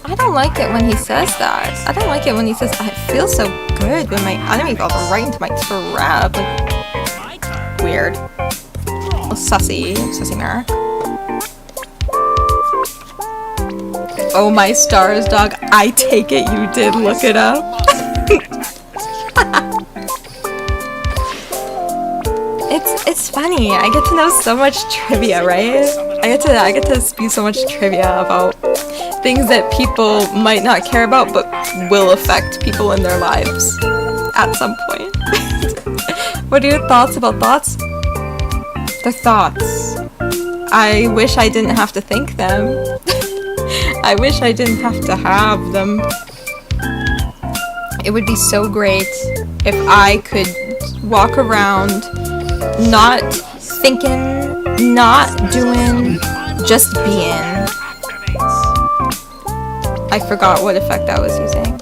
S1: I don't like it when he says that. I don't like it when he says, I feel so good when my enemy falls right into my trap. Like, weird. Oh, sussy Merrick. Oh my stars, dog. I take it you did look it up. It's funny. I get to know so much trivia, right? I get to spew so much trivia about things that people might not care about but will affect people in their lives at some point. What are your thoughts about thoughts? The thoughts. I wish I didn't have to think them. I wish I didn't have to have them. It would be so great if I could walk around not thinking, not doing, just being. I forgot what effect I was using.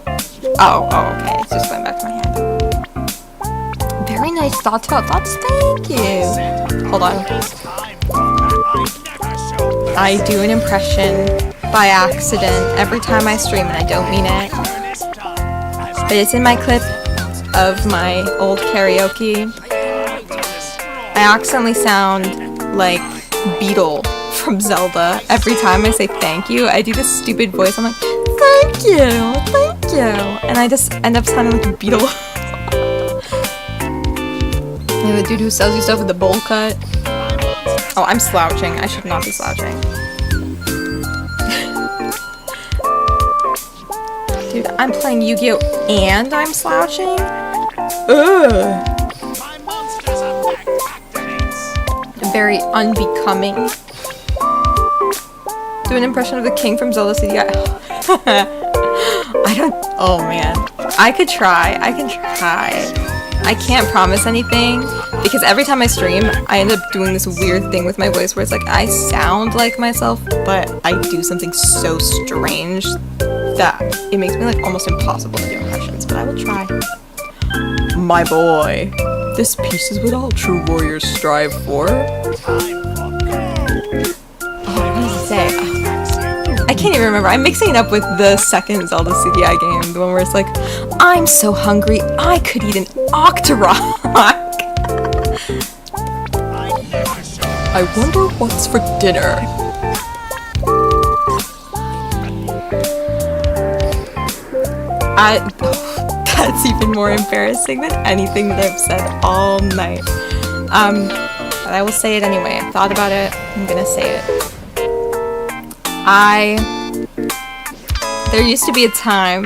S1: Oh, okay. It's just going back to my hand. Very nice thoughts about thoughts. Thank you. Hold on. I do an impression by accident every time I stream, and I don't mean it. But it's in my clip of my old karaoke. I accidentally sound like Beetle from Zelda. Every time I say thank you, I do this stupid voice. I'm like, thank you. And I just end up sounding like a Beetle. And the dude who sells you stuff with the bowl cut. Oh, I'm slouching. I should not be slouching. Dude, I'm playing Yu-Gi-Oh! And I'm slouching? Ugh. Very unbecoming. Do an impression of the king from Zelda City. I don't... Oh, man. I can try. I can't promise anything, because every time I stream, I end up doing this weird thing with my voice where it's like, I sound like myself, but I do something so strange that it makes me like almost impossible to do impressions, but I will try. My boy, this peace is what all true warriors strive for. Oh, what does it say? I can't even remember. I'm mixing it up with the second Zelda CDI game, the one where it's like, I'm so hungry, I could eat an Octorok. I wonder what's for dinner. That's even more embarrassing than anything that I've said all night. But I will say it anyway. I thought about it. I'm gonna say it. There used to be a time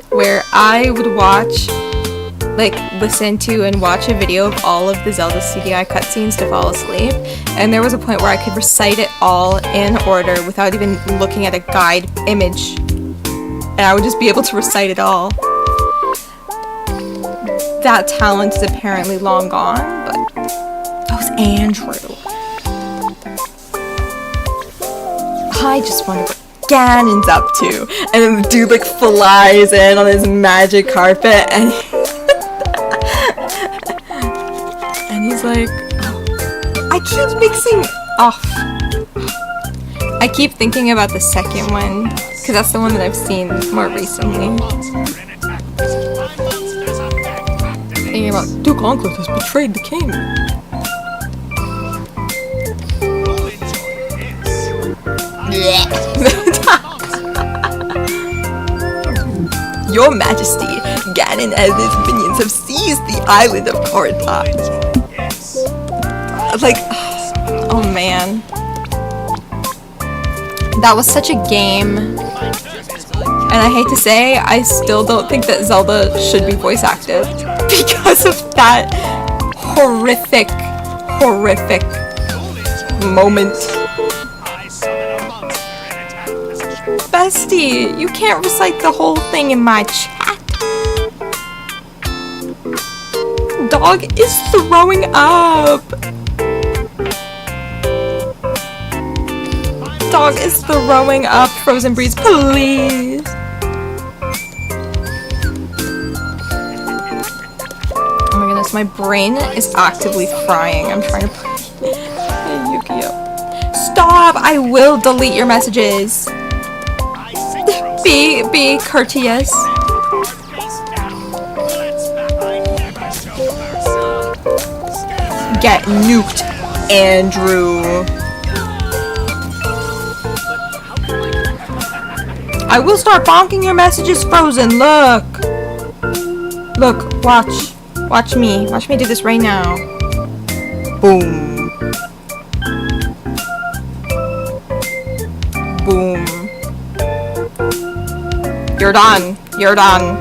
S1: where I would watch like listen to and watch a video of all of the Zelda CDI cutscenes to fall asleep, and there was a point where I could recite it all in order without even looking at a guide image, and I would just be able to recite it all. That talent is apparently long gone, but that was Andrew. I just wonder what Ganon's up to. And then the dude like flies in on his magic carpet and and he's like, oh, I keep mixing off. I keep thinking about the second one because that's the one that I've seen more recently. Thinking about Duke Onklith has betrayed the king. Your Majesty, Ganon and his minions have seized the island of Korra. Like, oh man. That was such a game. And I hate to say, I still don't think that Zelda should be voice active because of that horrific moment. Bestie, you can't recite the whole thing in my chat. Dog is throwing up. Dog is throwing up. Frozen Breeze, please. Oh my goodness, my brain is actively frying. I'm trying to play Yu-Gi-Oh. Stop! I will delete your messages. Be courteous. Get nuked, Andrew. I will start bonking your messages, Frozen. Look. Look, watch. Watch me. Watch me do this right now. Boom. Boom. You're done. You're done.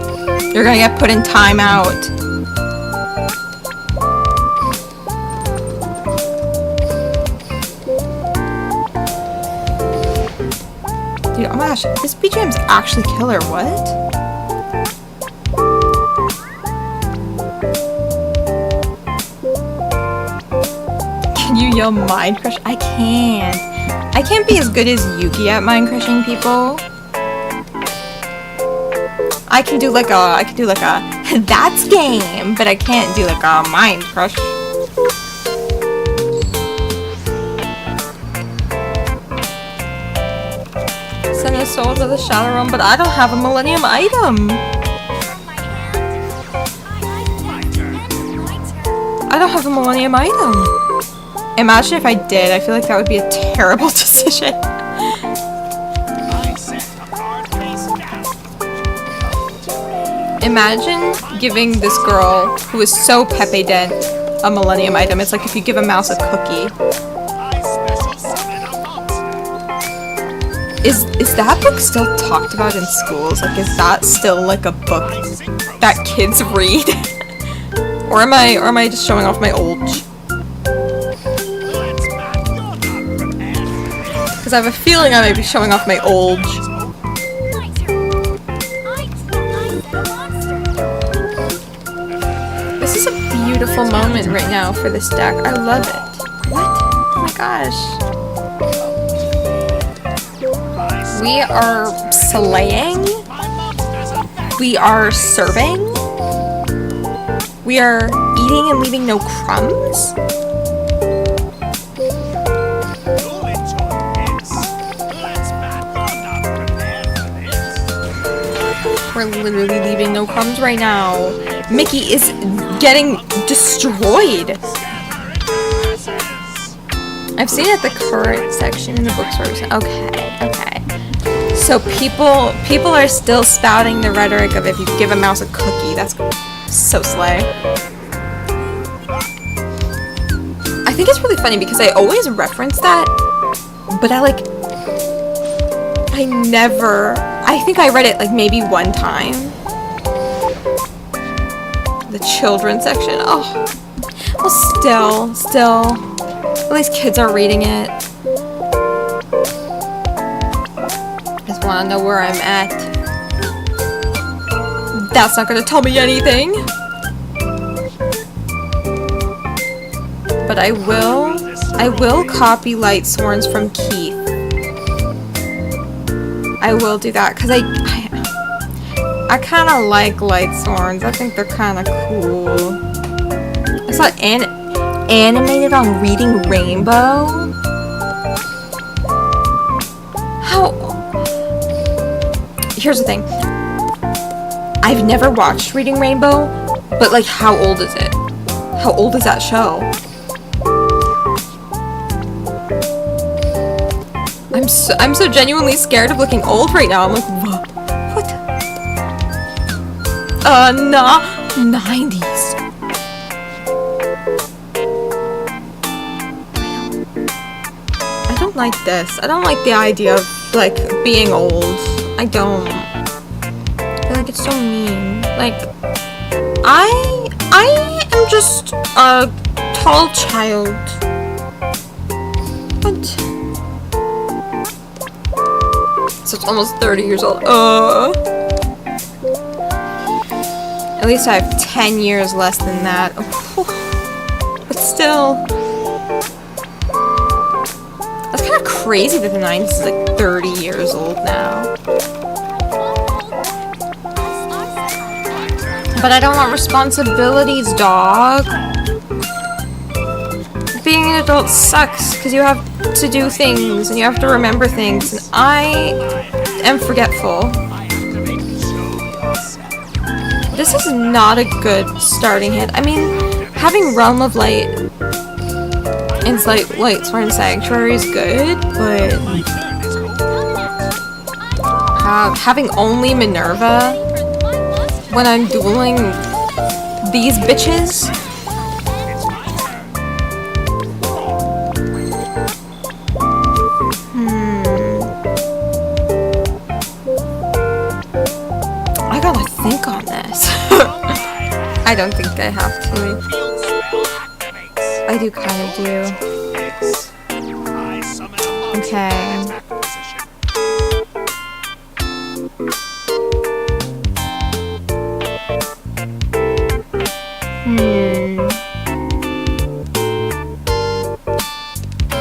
S1: You're gonna get put in timeout. Dude, oh my gosh, this BGM's actually killer. What? Can you yell mind crush? I can't. I can't be as good as Yuki at mind crushing people. I can do like a that's game, but I can't do like a mind crush. Send a soul to the Shadow Realm, but I don't have a Millennium item. I don't have a Millennium item. Imagine if I did. I feel like that would be a terrible decision. Imagine giving this girl, who is so Pepe Dent, a Millennium item. It's like if you give a mouse a cookie. Is that book still talked about in schools? Like, is that still like a book that kids read? or am I just showing off my age? Because I have a feeling I might be showing off my age. This is a beautiful moment right now for this deck. I love it. What? Oh my gosh. We are slaying. We are serving. We are eating and leaving no crumbs. We're literally leaving no crumbs right now. Mickey is getting destroyed. I've seen it at the current section in the bookstores. Okay. So people are still spouting the rhetoric of if you give a mouse a cookie. That's so slay. I think it's really funny because I always reference that, but I think I read it like maybe one time. the children's section. Oh, well, still, at least kids are reading it. Just want to know where I'm at. That's not gonna tell me anything. But I will copy Light Sworns from Keith. I will do that because I kind of like Light Sworns. I think they're kind of cool. I saw animated on Reading Rainbow. How? Here's the thing. I've never watched Reading Rainbow, but like, how old is it? How old is that show? I'm so genuinely scared of looking old right now. I'm like, what? Nah, 90s. I don't like this. I don't like the idea of like being old. I don't. I feel like it's so mean. Like, I am just a tall child. What? So it's almost 30 years old. At least I have 10 years less than that. But still. That's kind of crazy that the 90s is like 30 years old now. But I don't want responsibilities, dog. Being an adult sucks because you have to do things and you have to remember things, and I am forgetful. This is not a good starting hit. I mean, having Realm of Light and Light Sworn Sanctuary is good, but having only Minerva when I'm dueling these bitches. I gotta think on this. I don't think I have to. I do kind of do. Okay.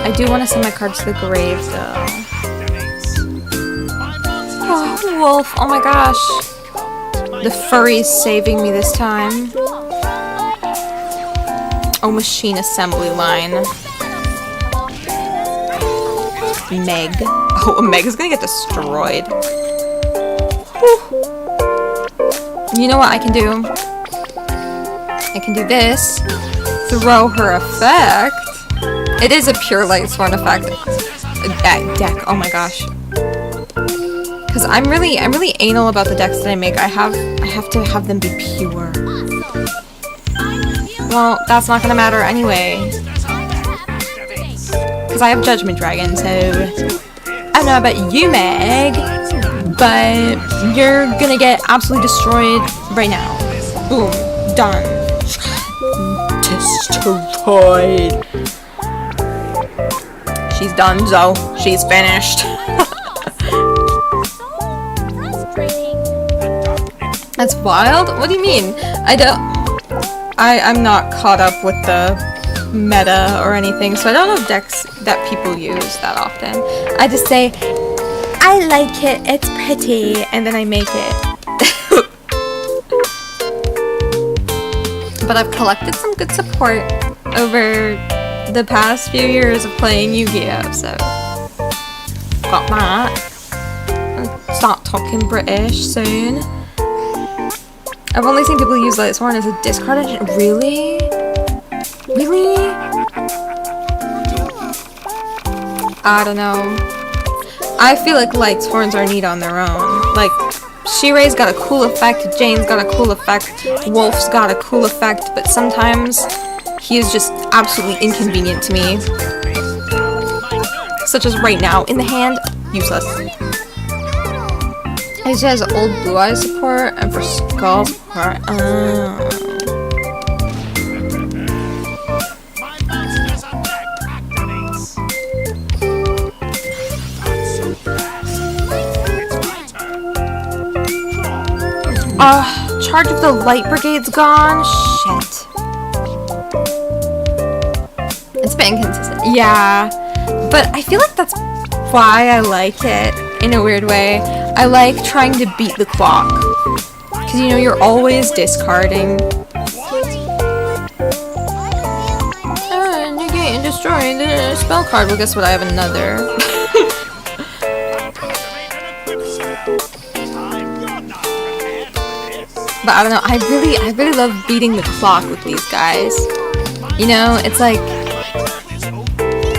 S1: I do want to send my cards to the grave, though. Oh, wolf! Oh my gosh! The furry's saving me this time. Oh, machine assembly line. Meg. Oh, Meg is gonna get destroyed. Whew. You know what I can do? I can do this. Throw her effect. It is a pure Light Sworn effect. Deck. Oh my gosh. Because I'm really anal about the decks that I make. I have to have them be pure. Well, that's not gonna matter anyway. Because I have Judgment Dragon, so I don't know about you, Meg, but you're gonna get absolutely destroyed right now. Boom. Done. Destroyed. She's done, Zoe. She's finished. That's wild? What do you mean? I'm not caught up with the meta or anything, so I don't know decks that people use that often. I just say, I like it, it's pretty, and then I make it. But I've collected some good support over the past few years of playing Yu-Gi-Oh, so got that. I'll start talking British soon. I've only seen people use Light Sworn as a discard engine. Really? Really? I don't know. I feel like Light Sworns are neat on their own. Like, Shiray's got a cool effect, Jane's got a cool effect, Wolf's got a cool effect, but sometimes he is just absolutely inconvenient to me. Such as right now, in the hand, useless. He has old Blue Eye support, and for Skull support, Charge of the Light Brigade's gone. Shit. It's been inconsistent. Yeah. But I feel like that's why I like it, in a weird way. I like trying to beat the clock. Because, you know, you're always discarding. Negate and destroy the spell card. Well, guess what? I have another. But I don't know, I really love beating the clock with these guys. You know, it's like,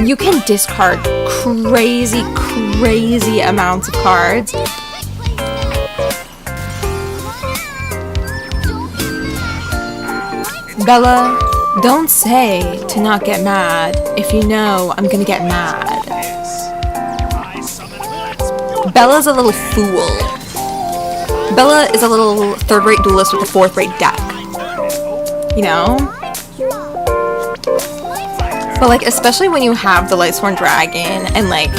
S1: you can discard crazy amounts of cards. Bella, don't say to not get mad if you know I'm gonna get mad. Bella's a little fool. Bella is a little third-rate duelist with a fourth-rate deck. You know? But like, especially when you have the Lightsworn Dragon and like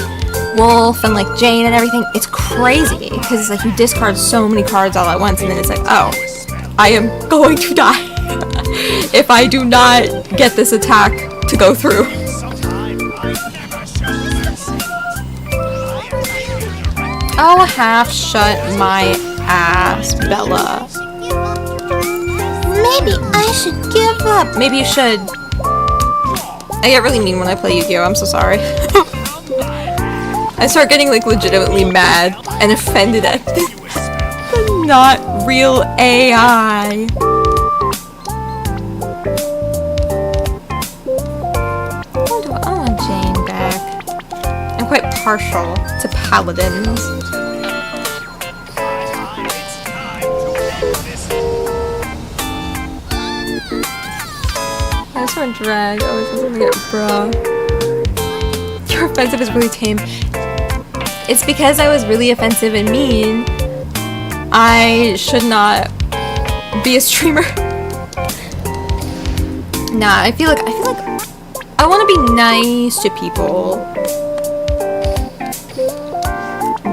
S1: Wolf and like Jane and everything, it's crazy because it's like you discard so many cards all at once and then it's like, oh, I am going to die if I do not get this attack to go through. Oh, half shut my ass, Bella. Maybe I should give up. Maybe you should. I get really mean when I play Yu-Gi-Oh! I'm so sorry. I start getting like legitimately mad and offended at the not real AI. I want Jane back. I'm quite partial to paladins. I just want drag. Oh, this doesn't get bruh. Your offensive is really tame. It's because I was really offensive and mean. I should not be a streamer. Nah, I feel like I want to be nice to people.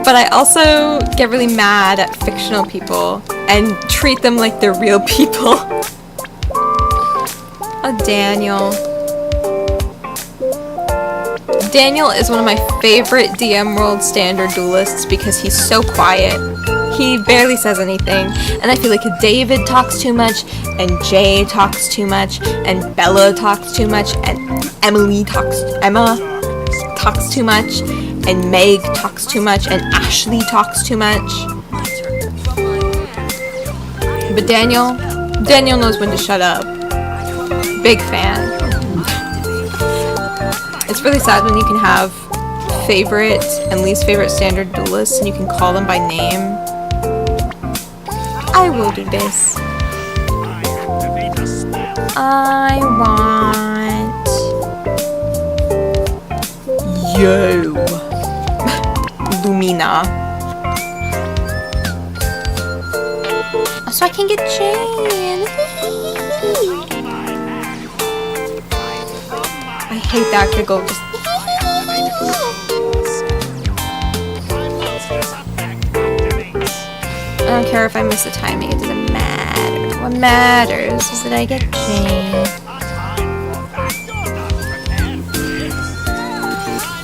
S1: But I also get really mad at fictional people and treat them like they're real people. Oh, Daniel. Daniel is one of my favorite DM World Standard duelists because he's so quiet. He barely says anything. And I feel like David talks too much, and Jay talks too much, and Bella talks too much, and Emma talks too much, and Meg talks too much, and Ashley talks too much. But Daniel knows when to shut up. Big fan. It's really sad when you can have favorite and least favorite standard duelists and you can call them by name. I will do this. I want you, Lumina. So I can get Jane. I hate that giggle. Just I don't care if I miss the timing. It doesn't matter. What matters is that I get Jane.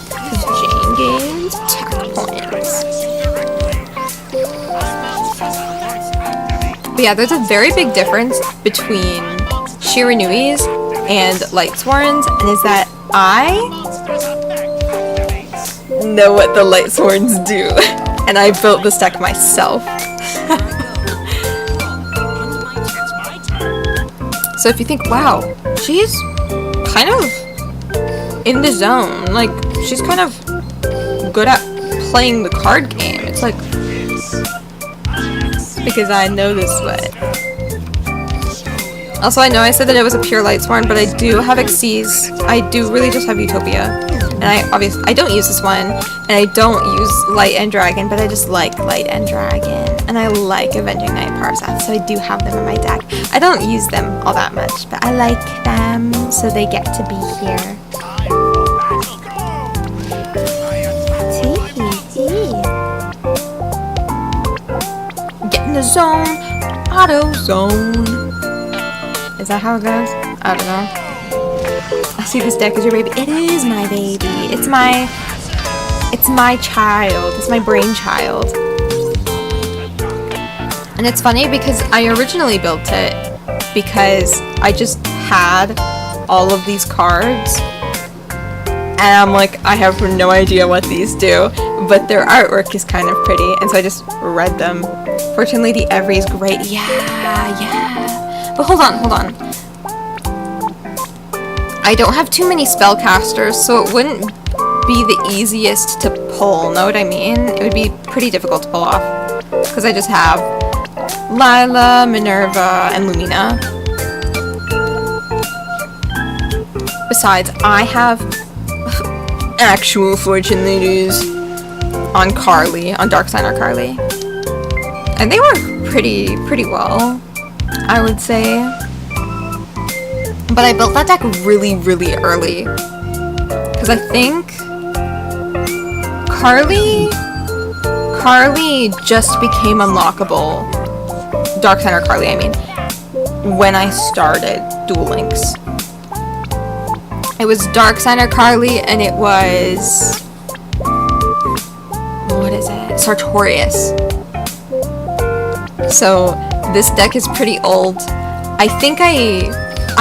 S1: Because Jane gains attack points. But yeah, there's a very big difference between Shiranuis and Lightsworns, and is that I know what the Lightsworns do, and I built this deck myself. So if you think, wow, she's kind of in the zone, like, she's kind of good at playing the card game, it's like, because I know this way. Also, I know I said that it was a pure Lightsworn, but I do have Xyz. I do really just have Utopia. And I don't use this one, and I don't use Light and Dragon, but I just like Light and Dragon. And I like Avenging Night Parsats, so I do have them in my deck. I don't use them all that much, but I like them, so they get to be here. Getting the zone. Auto zone. Is that how it goes? I don't know. I see this deck as your baby. It is my baby. It's my child. It's my brainchild. And it's funny because I originally built it because I just had all of these cards. And I'm like, I have no idea what these do, but their artwork is kind of pretty, and so I just read them. Fortune Lady Every is great. Yeah. But hold on. I don't have too many spellcasters, so it wouldn't be the easiest to pull, know what I mean? It would be pretty difficult to pull off, because I just have Lila, Minerva, and Lumina. Besides, I have actual Fortune Ladies on Carly, on Dark Signer Carly. And they work pretty well, I would say. But I built that deck really early. Because I think Carly just became unlockable. Dark Signer Carly, I mean, when I started Duel Links. It was Dark Signer Carly, and it was... what is it? Sartorius. So, this deck is pretty old. I think I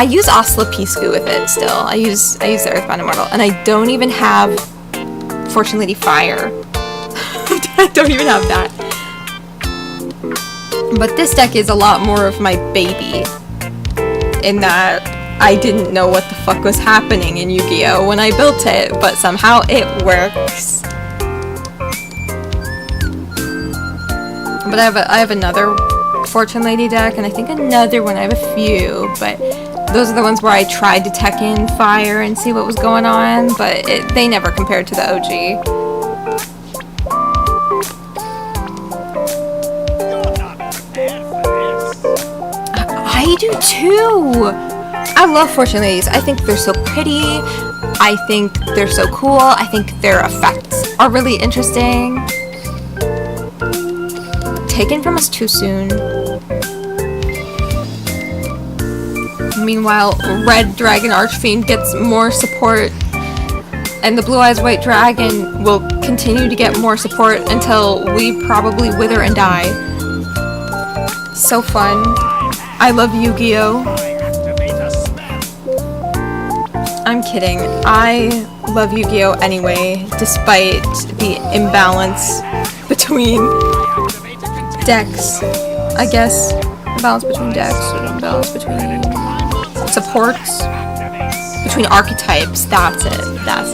S1: use Oslopiscu with it still. I use the Earthbound Immortal, and I don't even have Fortune Lady Fire. I don't even have that. But this deck is a lot more of my baby, in that I didn't know what the fuck was happening in Yu-Gi-Oh! When I built it, but somehow it works. But I have another Fortune Lady deck, and I think another one. I have a few, but those are the ones where I tried to tech in Fire and see what was going on, but they never compared to the OG. I do too! I love Fortune Ladies. I think they're so pretty. I think they're so cool. I think their effects are really interesting. Taken from us too soon. Meanwhile, Red Dragon Archfiend gets more support, and the Blue Eyes White Dragon will continue to get more support until we probably wither and die. So fun. I love Yu-Gi-Oh! I'm kidding. I love Yu-Gi-Oh! Anyway, despite the imbalance between decks, I guess. Imbalance between decks, imbalance between supports, between archetypes. That's it. That's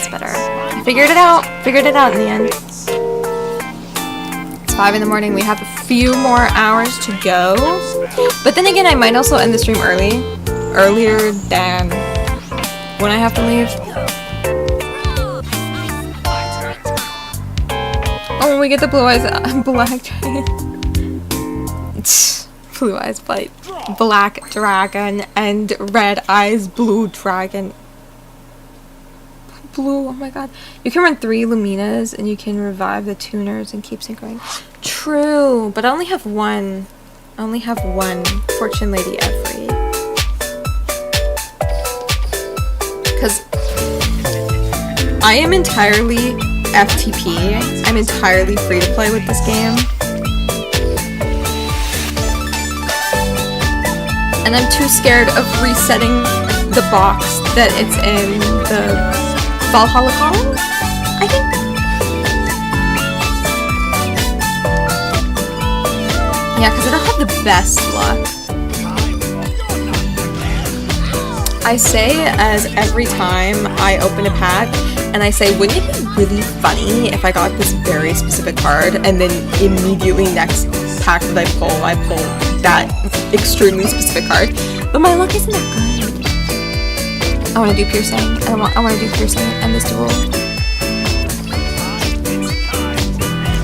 S1: better. I figured it out in the end. It's 5 in the morning. We have a few more hours to go. But then again, I might also end the stream earlier than when I have to leave. Oh, we get the Blue Eyes Black Dragon. Blue Eyes Black Dragon and Red Eyes Blue Dragon. Blue, oh my god. You can run 3 Luminas and you can revive the tuners and keep synchroing. True, but I only have one. I only have one Fortune Lady Every. Because I am entirely FTP. I'm entirely free to play with this game. And I'm too scared of resetting the box that it's in the Valhalla column, I think? Yeah, because I don't have the best luck. I say as every time I open a pack, and I say, wouldn't it be really funny if I got this very specific card, and then immediately next pack that I pull that extremely specific card. But my luck isn't that good. I want to do piercing. I want to do piercing and this duel.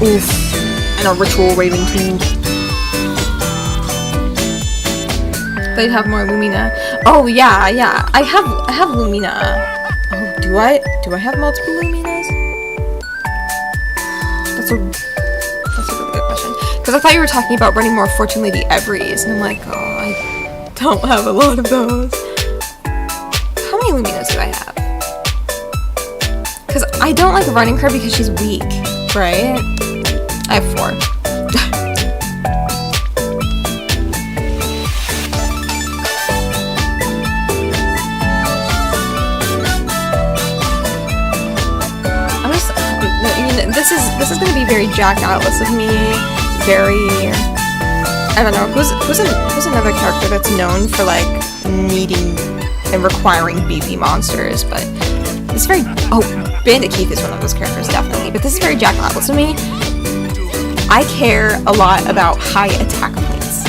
S1: Oof. And a ritual raving too. They'd have more Lumina. Oh yeah. I have Lumina. Oh, do I have multiple Luminas? That's a really good question. Because I thought you were talking about running more Fortune Lady Everys, and I'm like, oh, I don't have a lot of those. How many Luminas do I have? Because I don't like running her because she's weak, right? I have 4. This is gonna be very Jack Atlas of me. Very, I don't know. Who's another character that's known for like needing and requiring BP monsters? But it's very Bandit Keith is one of those characters definitely. But this is very Jack Atlas of me. I care a lot about high attack points.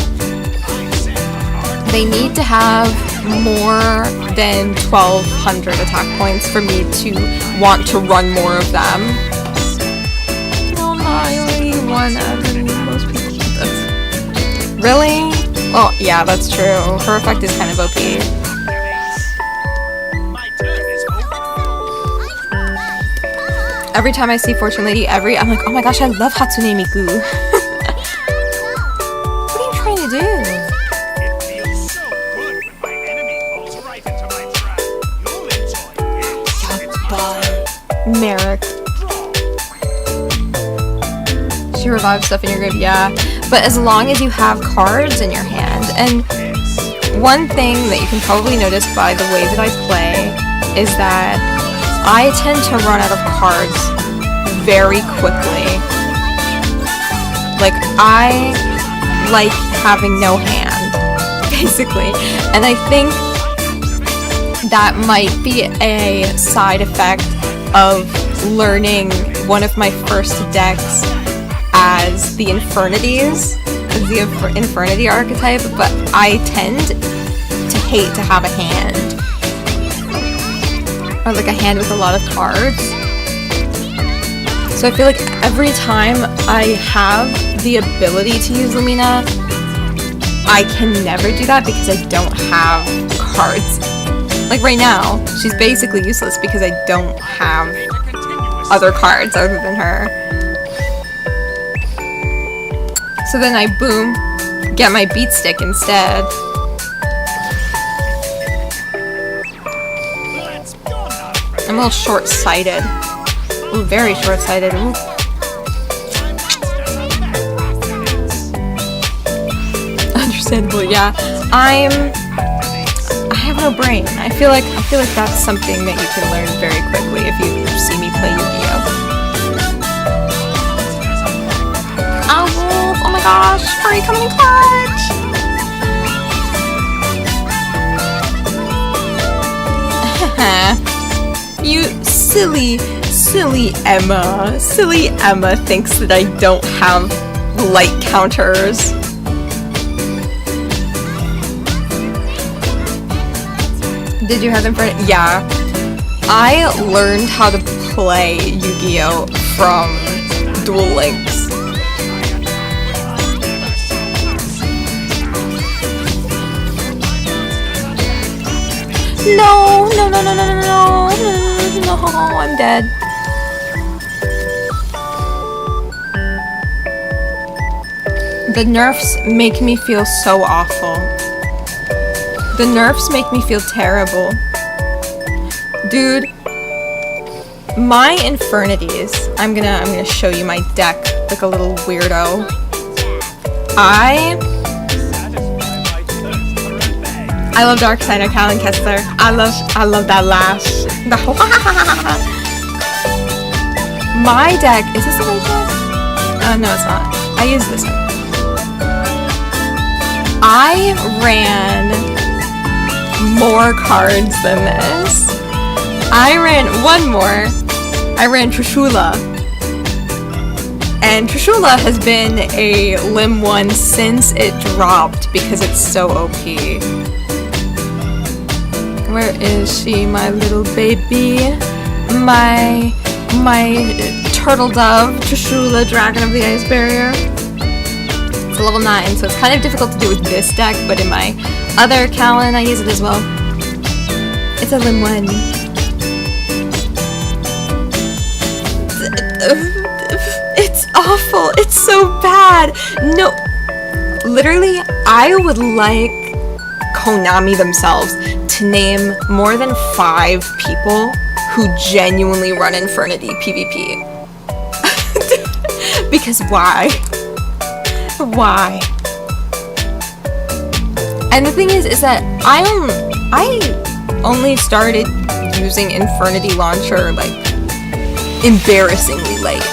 S1: They need to have more than 1,200 attack points for me to want to run more of them. I only need 1 out of most people get this. Really? Oh, yeah, that's true. Her effect is kind of OP. Every time I see Fortune Lady Every, I'm like, oh my gosh, I love Hatsune Miku. What are you trying to do? Merrick. She revives stuff in your grave, yeah. But as long as you have cards in your hand. And one thing that you can probably notice by the way that I play is that I tend to run out of cards very quickly. Like, I like having no hand, basically. And I think that might be a side effect of learning one of my first decks as the Infernities, as the Infernity archetype, but I tend to hate to have a hand. Or like a hand with a lot of cards. So I feel like every time I have the ability to use Lumina, I can never do that because I don't have cards. Like right now, she's basically useless because I don't have other cards other than her. So then I, boom, get my beat stick instead. I'm a little short-sighted. Ooh, very short-sighted. Ooh. Understandable, yeah. I have no brain. I feel like that's something that you can learn very quickly if you see me play Yu-Gi-Oh. Wolf! Oh my gosh! Hurry, come in clutch! You silly Emma. Silly Emma thinks that I don't have light counters. Did you have them for it? Yeah. I learned how to play Yu-Gi-Oh! From Duel Links. No, I'm dead. The nerfs make me feel so awful. The nerfs make me feel terrible. Dude, my Infernities, I'm gonna show you my deck like a little weirdo. I love Darkseid or Callan Kessler. I love that lash. My deck, is this the right deck? No, it's not. I use this one. I ran more cards than this. I ran one more. I ran Trishula. And Trishula has been a Lim 1 since it dropped because it's so OP. Where is she, my little baby? My turtle dove, Trishula, Dragon of the Ice Barrier. It's a level 9, so it's kind of difficult to do with this deck, but in my other Callan, I use it as well. It's a Lim 1. It's awful. It's so bad. No, literally, I would like Konami themselves to name more than 5 people who genuinely run Infernity PvP. Because why? Why? And the thing is that I only started using Infernity Launcher like embarrassingly late.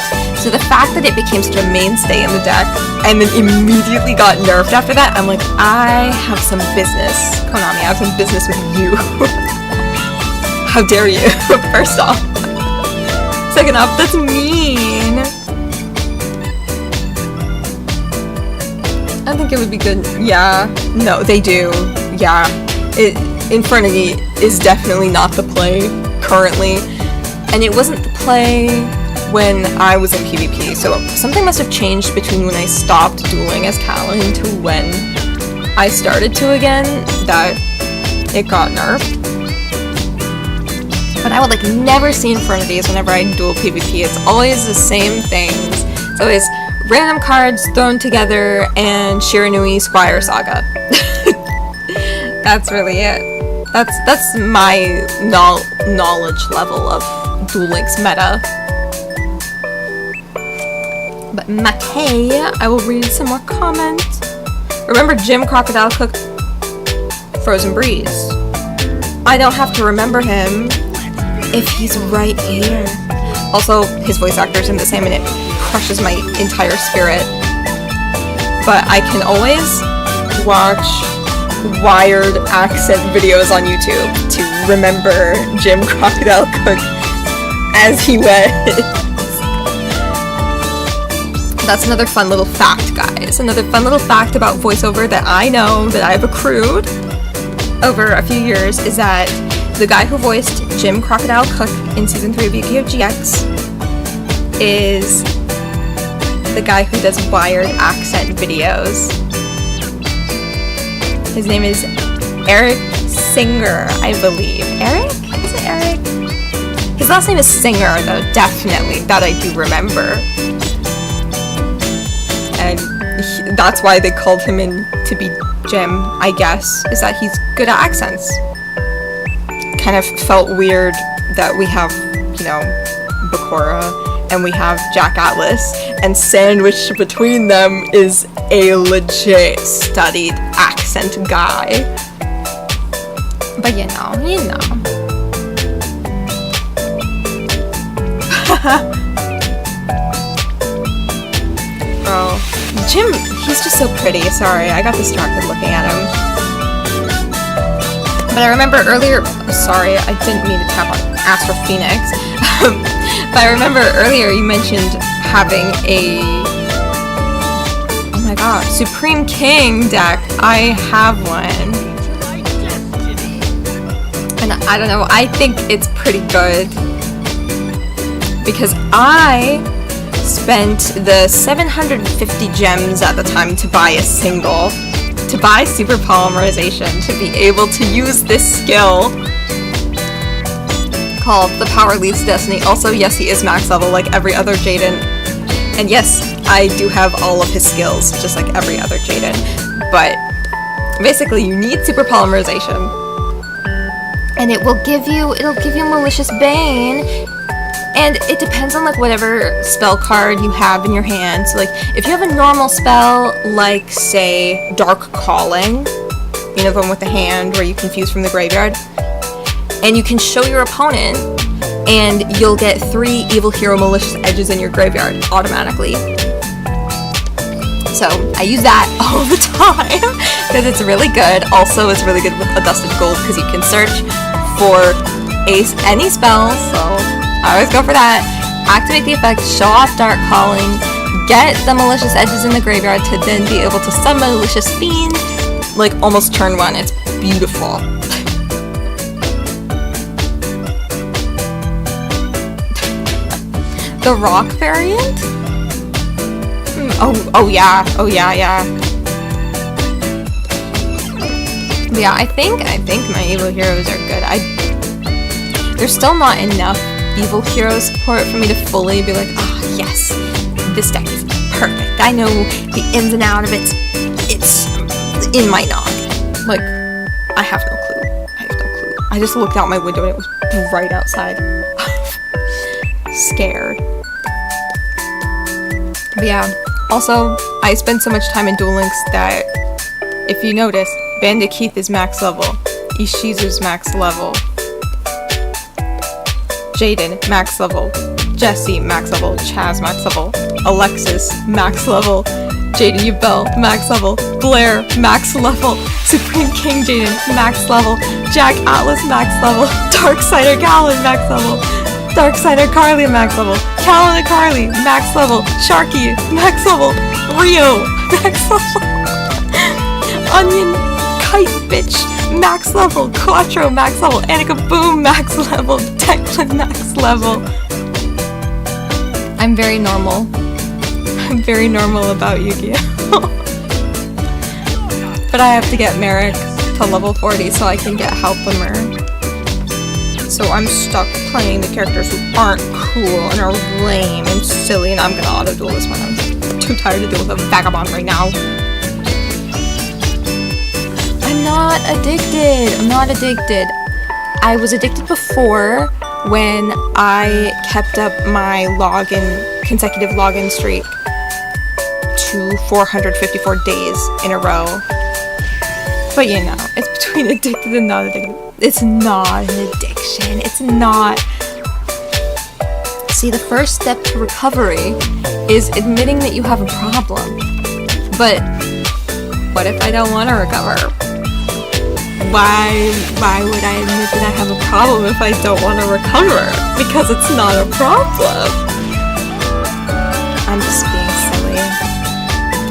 S1: So the fact that it became such a mainstay in the deck and then immediately got nerfed after that, I'm like, I have some business, Konami, I have some business with you. How dare you, first off. Second off, that's mean. I think it would be good. Yeah, no, they do. Yeah, Infernity is definitely not the play currently, and it wasn't the play when I was in PvP, so something must have changed between when I stopped dueling as Callan to when I started to again, that it got nerfed. But I would like never see Infernities whenever I duel PvP. It's always the same things. It's always random cards thrown together and Shiranui Squire Saga. That's really it. That's my knowledge level of Duel Links meta. But Mackay, I will read some more comments. Remember Jim Crocodile Cook Frozen Breeze? I don't have to remember him if he's right here. Also, his voice actor's in the same and it crushes my entire spirit. But I can always watch wired accent videos on YouTube to remember Jim Crocodile Cook as he was. That's another fun little fact, guys. Another fun little fact about voiceover that I know, that I've accrued over a few years, is that the guy who voiced Jim Crocodile Cook in Season 3 of Yu-Gi-Oh! GX is the guy who does wired accent videos. His name is Eric Singer, I believe. Eric? Is it Eric? His last name is Singer, though, definitely. That I do remember. And that's why they called him in to be Jim, I guess, is that he's good at accents. Kind of felt weird that we have, you know, Bakura and we have Jack Atlas, and sandwiched between them is a legit studied accent guy. But you know. Oh, Jim, he's just so pretty. Sorry, I got distracted looking at him. But I remember earlier, sorry, I didn't mean to tap on Astro Phoenix. But I remember earlier you mentioned having a, oh my god, Supreme King deck. I have one. And I don't know, I think it's pretty good. Because I spent the 750 gems at the time to buy a single, to buy Super Polymerization, to be able to use this skill called The Power Leads Destiny. Also, yes, he is max level like every other Jaden. And yes, I do have all of his skills, just like every other Jaden. But basically, you need Super Polymerization. And it'll give you Malicious Bane. And it depends on like whatever spell card you have in your hand. So like if you have a normal spell like say Dark Calling, you know, the one with the hand where you can fuse from the graveyard, and you can show your opponent and you'll get 3 Evil Hero Malicious Edges in your graveyard automatically. So I use that all the time because it's really good. Also, it's really good with a Dusted Gold because you can search for any spell, so I always go for that. Activate the effect, show off Dark Calling, get the Malicious Edges in the graveyard to then be able to summon Malicious Fiend, like almost turn 1. It's beautiful. The rock variant? Oh yeah. But yeah, I think my Evil Heroes are good. There's still not enough Evil Hero support for me to fully be like, ah, yes, this deck is perfect. I know the ins and outs of it. It's in my nog. Like, I have no clue. I have no clue. I just looked out my window and it was right outside. Scared. But yeah. Also, I spend so much time in Duel Links that, if you notice, Bandit Keith is max level. Ishizu's max level. Jaden, max level. Jesse, max level. Chaz, max level. Alexis, max level. Jaden Yubel, max level. Blair, max level. Supreme King Jaden, max level. Jack Atlas, max level. Darksider Gallon, max level. Darksider Carly, max level. Callan Carly, max level. Sharky, max level. Rio, max level. Onion Kite Bitch, max level. Quattro, max level. Annika Boom, max level. Declan, max level. I'm very normal. I'm very normal about Yu-Gi-Oh! But I have to get Merrick to level 40 so I can get Halpimer. So I'm stuck playing the characters who aren't cool and are lame and silly, and I'm gonna auto-duel this one. I'm too tired to deal with a vagabond right now. I'm not addicted. I'm not addicted. I was addicted before when I kept up my consecutive login streak to 454 days in a row. But you know, it's between addicted and not addicted. It's not an addiction. It's not. See, the first step to recovery is admitting that you have a problem. But what if I don't want to recover? Why would I admit that I have a problem if I don't want to recover? Because it's not a problem. I'm just being silly.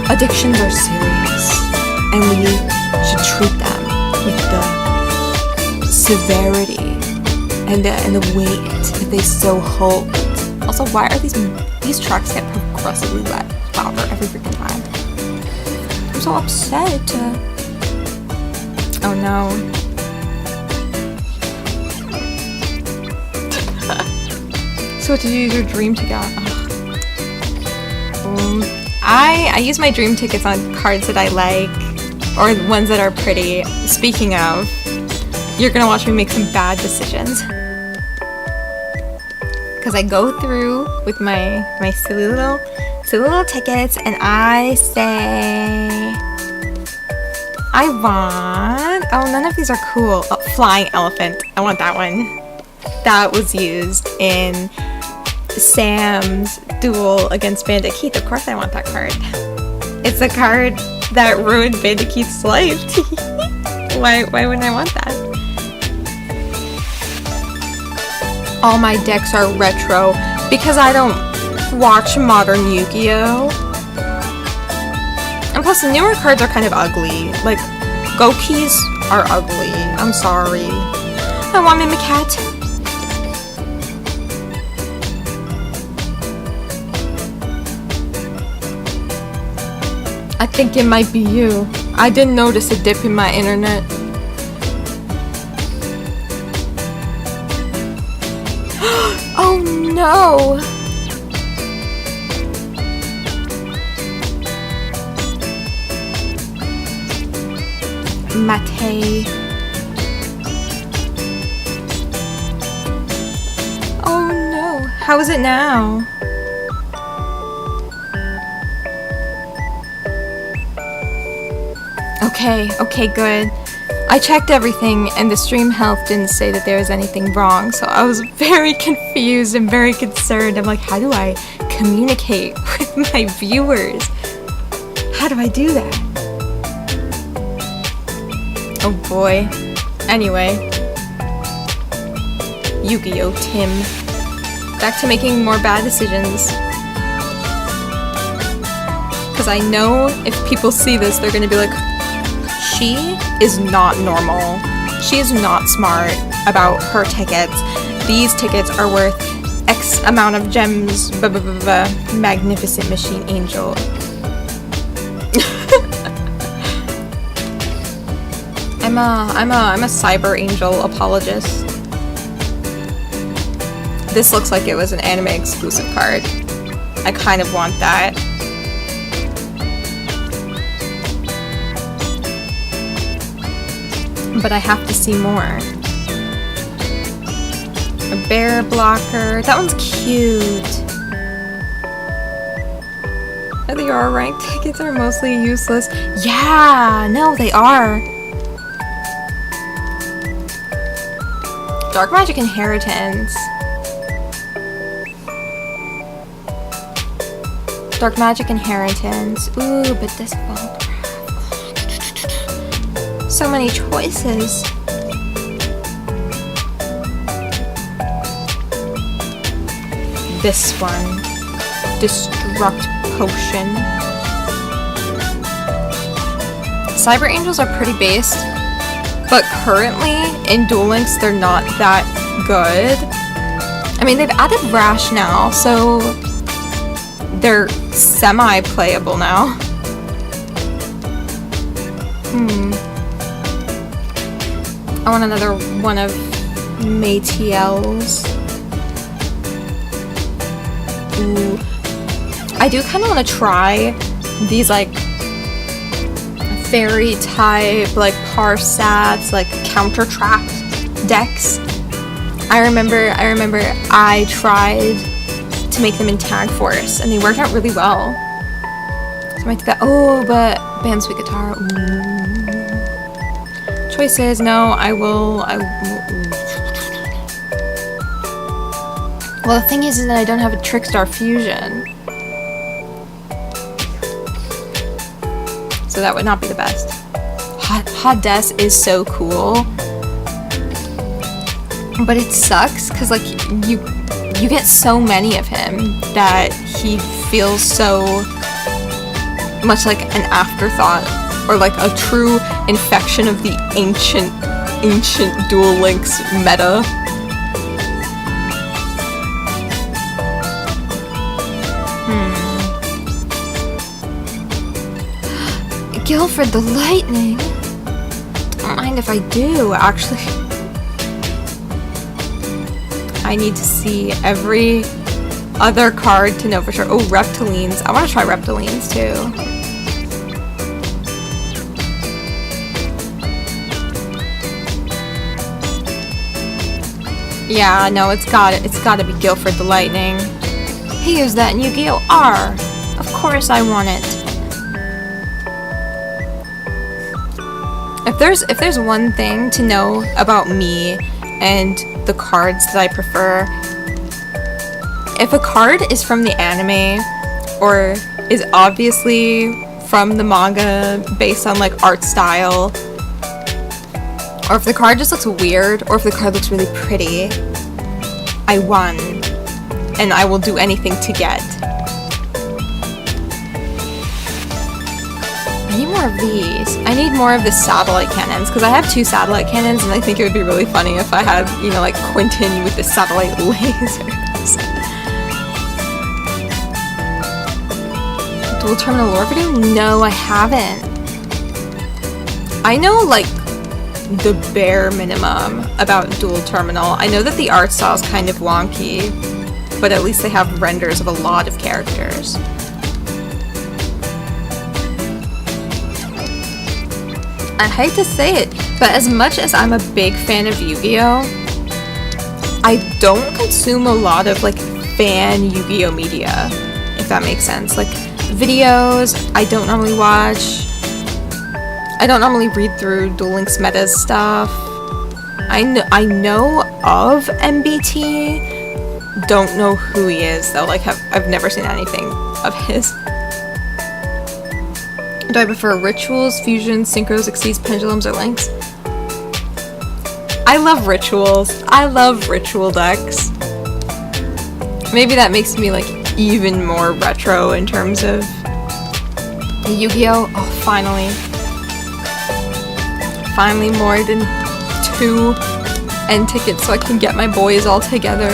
S1: Addictions are serious, and we should treat them with the severity and the weight that they so hold. Also, why are these tracks get progressively louder every freaking time? I'm so upset. Oh no. So what did you use your dream ticket on? I use my dream tickets on cards that I like, or ones that are pretty. Speaking of, you're gonna watch me make some bad decisions. Because I go through with my silly little tickets and I say, I want, oh, none of these are cool. Oh, Flying Elephant, I want that one. That was used in Sam's duel against Bandit Keith. Of course I want that card. It's a card that ruined Bandit Keith's life. Why wouldn't I want that? All my decks are retro because I don't watch modern Yu-Gi-Oh! And plus the newer cards are kind of ugly. Like, Gokis are ugly. I'm sorry. I want Mimicat. I think it might be you. I didn't notice a dip in my internet. Oh no! Mate. Oh no. How is it now? Okay, good. I checked everything and the stream health didn't say that there was anything wrong, so I was very confused and very concerned. I'm like, how do I communicate with my viewers? How do I do that? Oh boy. Anyway. Yu-Gi-Oh! Tim. Back to making more bad decisions. Because I know if people see this, they're gonna be like, she is not normal. She is not smart about her tickets. These tickets are worth X amount of gems. Magnificent Machine Angel. I'm a Cyber Angel apologist. This looks like it was an anime exclusive card. I kind of want that. But I have to see more. A bear blocker. That one's cute. They are ranked tickets are mostly useless. Yeah, no, they are. Dark Magic Inheritance. Dark Magic Inheritance. Ooh, but this one. So many choices. This one. Destruct Potion. Cyber Angels are pretty based, but currently in Duel Links they're not that good. I mean, they've added Rash now, so they're semi-playable now. I want another one of Maytiel's. Ooh. I do kind of want to try these like fairy type, like Parsats, like counter tracked decks. I remember I tried to make them in Tag Force and they worked out really well. So I might do that. Oh, but Band Sweet Guitar. Ooh. Choices, no, I will. Well, the thing is that I don't have a Trickstar Fusion. So that would not be the best. Hades is so cool. But it sucks because like you get so many of him that he feels so much like an afterthought or like a true infection of the ancient Duel Links meta. Guilford the Lightning? Don't mind if I do, actually. I need to see every other card to know for sure. Oh, Reptilines. I want to try Reptilines too. Yeah, no, it's gotta be Guilford the Lightning. He used that in Yu-Gi-Oh! R. Of course I want it. If there's one thing to know about me and the cards that I prefer, if a card is from the anime or is obviously from the manga based on like art style, or if the card just looks weird, or if the card looks really pretty, I won, and I will do anything to get. I need more of these. I need more of the satellite cannons, because I have 2 satellite cannons, and I think it would be really funny if I had, you know, like Quentin with the satellite lasers. Dual Terminal lore video? No, I haven't. I know, like, the bare minimum about Dual Terminal. I know that the art style is kind of wonky, but at least they have renders of a lot of characters. I hate to say it, but as much as I'm a big fan of Yu-Gi-Oh!, I don't consume a lot of, like, fan Yu-Gi-Oh! Media, if that makes sense. Like, videos, I don't normally watch. I don't normally read through Duel Links meta stuff. I know of MBT, don't know who he is, though. Like, I've never seen anything of his. Do I prefer rituals, fusions, synchros, exceeds, pendulums, or links? I love rituals. I love ritual decks. Maybe that makes me like even more retro in terms of Yu-Gi-Oh! Oh, finally. Finally more than 2 end tickets so I can get my boys all together.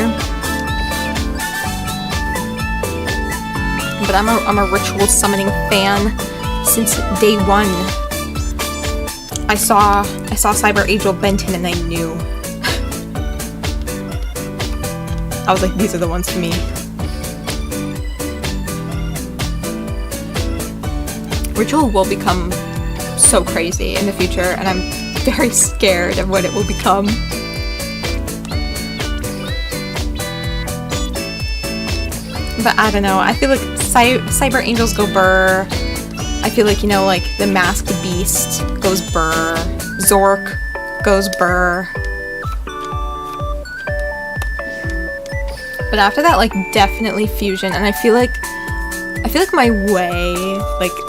S1: But I'm a ritual summoning fan. Since day 1, I saw Cyber Angel Benton and I knew. I was like, these are the ones for me. Ritual will become so crazy in the future, and I'm very scared of what it will become. But I don't know, I feel like Cyber Angels go burr. I feel like, you know, like the Masked Beast goes burr. Zork goes burr. But after that, like, definitely Fusion, and I feel like my way,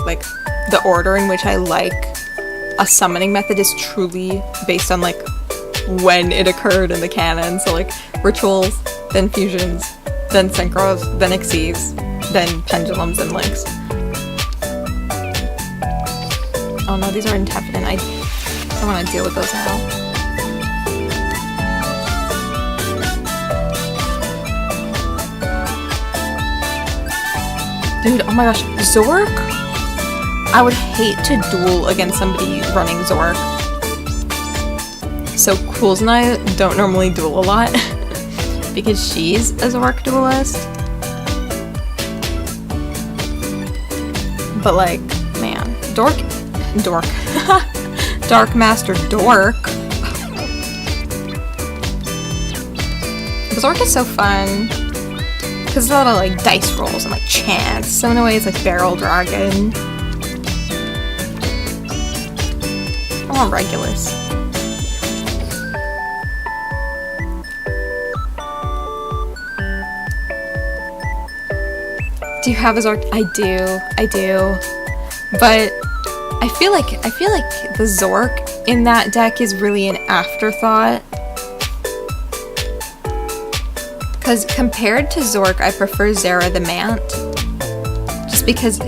S1: like the order in which I like a summoning method is truly based on, like, when it occurred in the canon. So, like, Rituals, then Fusions, then Synchros, then Exceeds, then Pendulums and Links. Oh no, these are Intepid, and I don't want to deal with those now. Dude, oh my gosh, Zork? I would hate to duel against somebody running Zork. So Cools and I don't normally duel a lot because she's a Zork duelist. But like, man, Dark Master Dork. Zork is so fun. Because it's a lot of like dice rolls and like chance. So in a way it's like Barrel Dragon. I want Regulus. Do you have a Zork? I do. But I feel like the Zork in that deck is really an afterthought. Because compared to Zork, I prefer Zera the Mant. Just because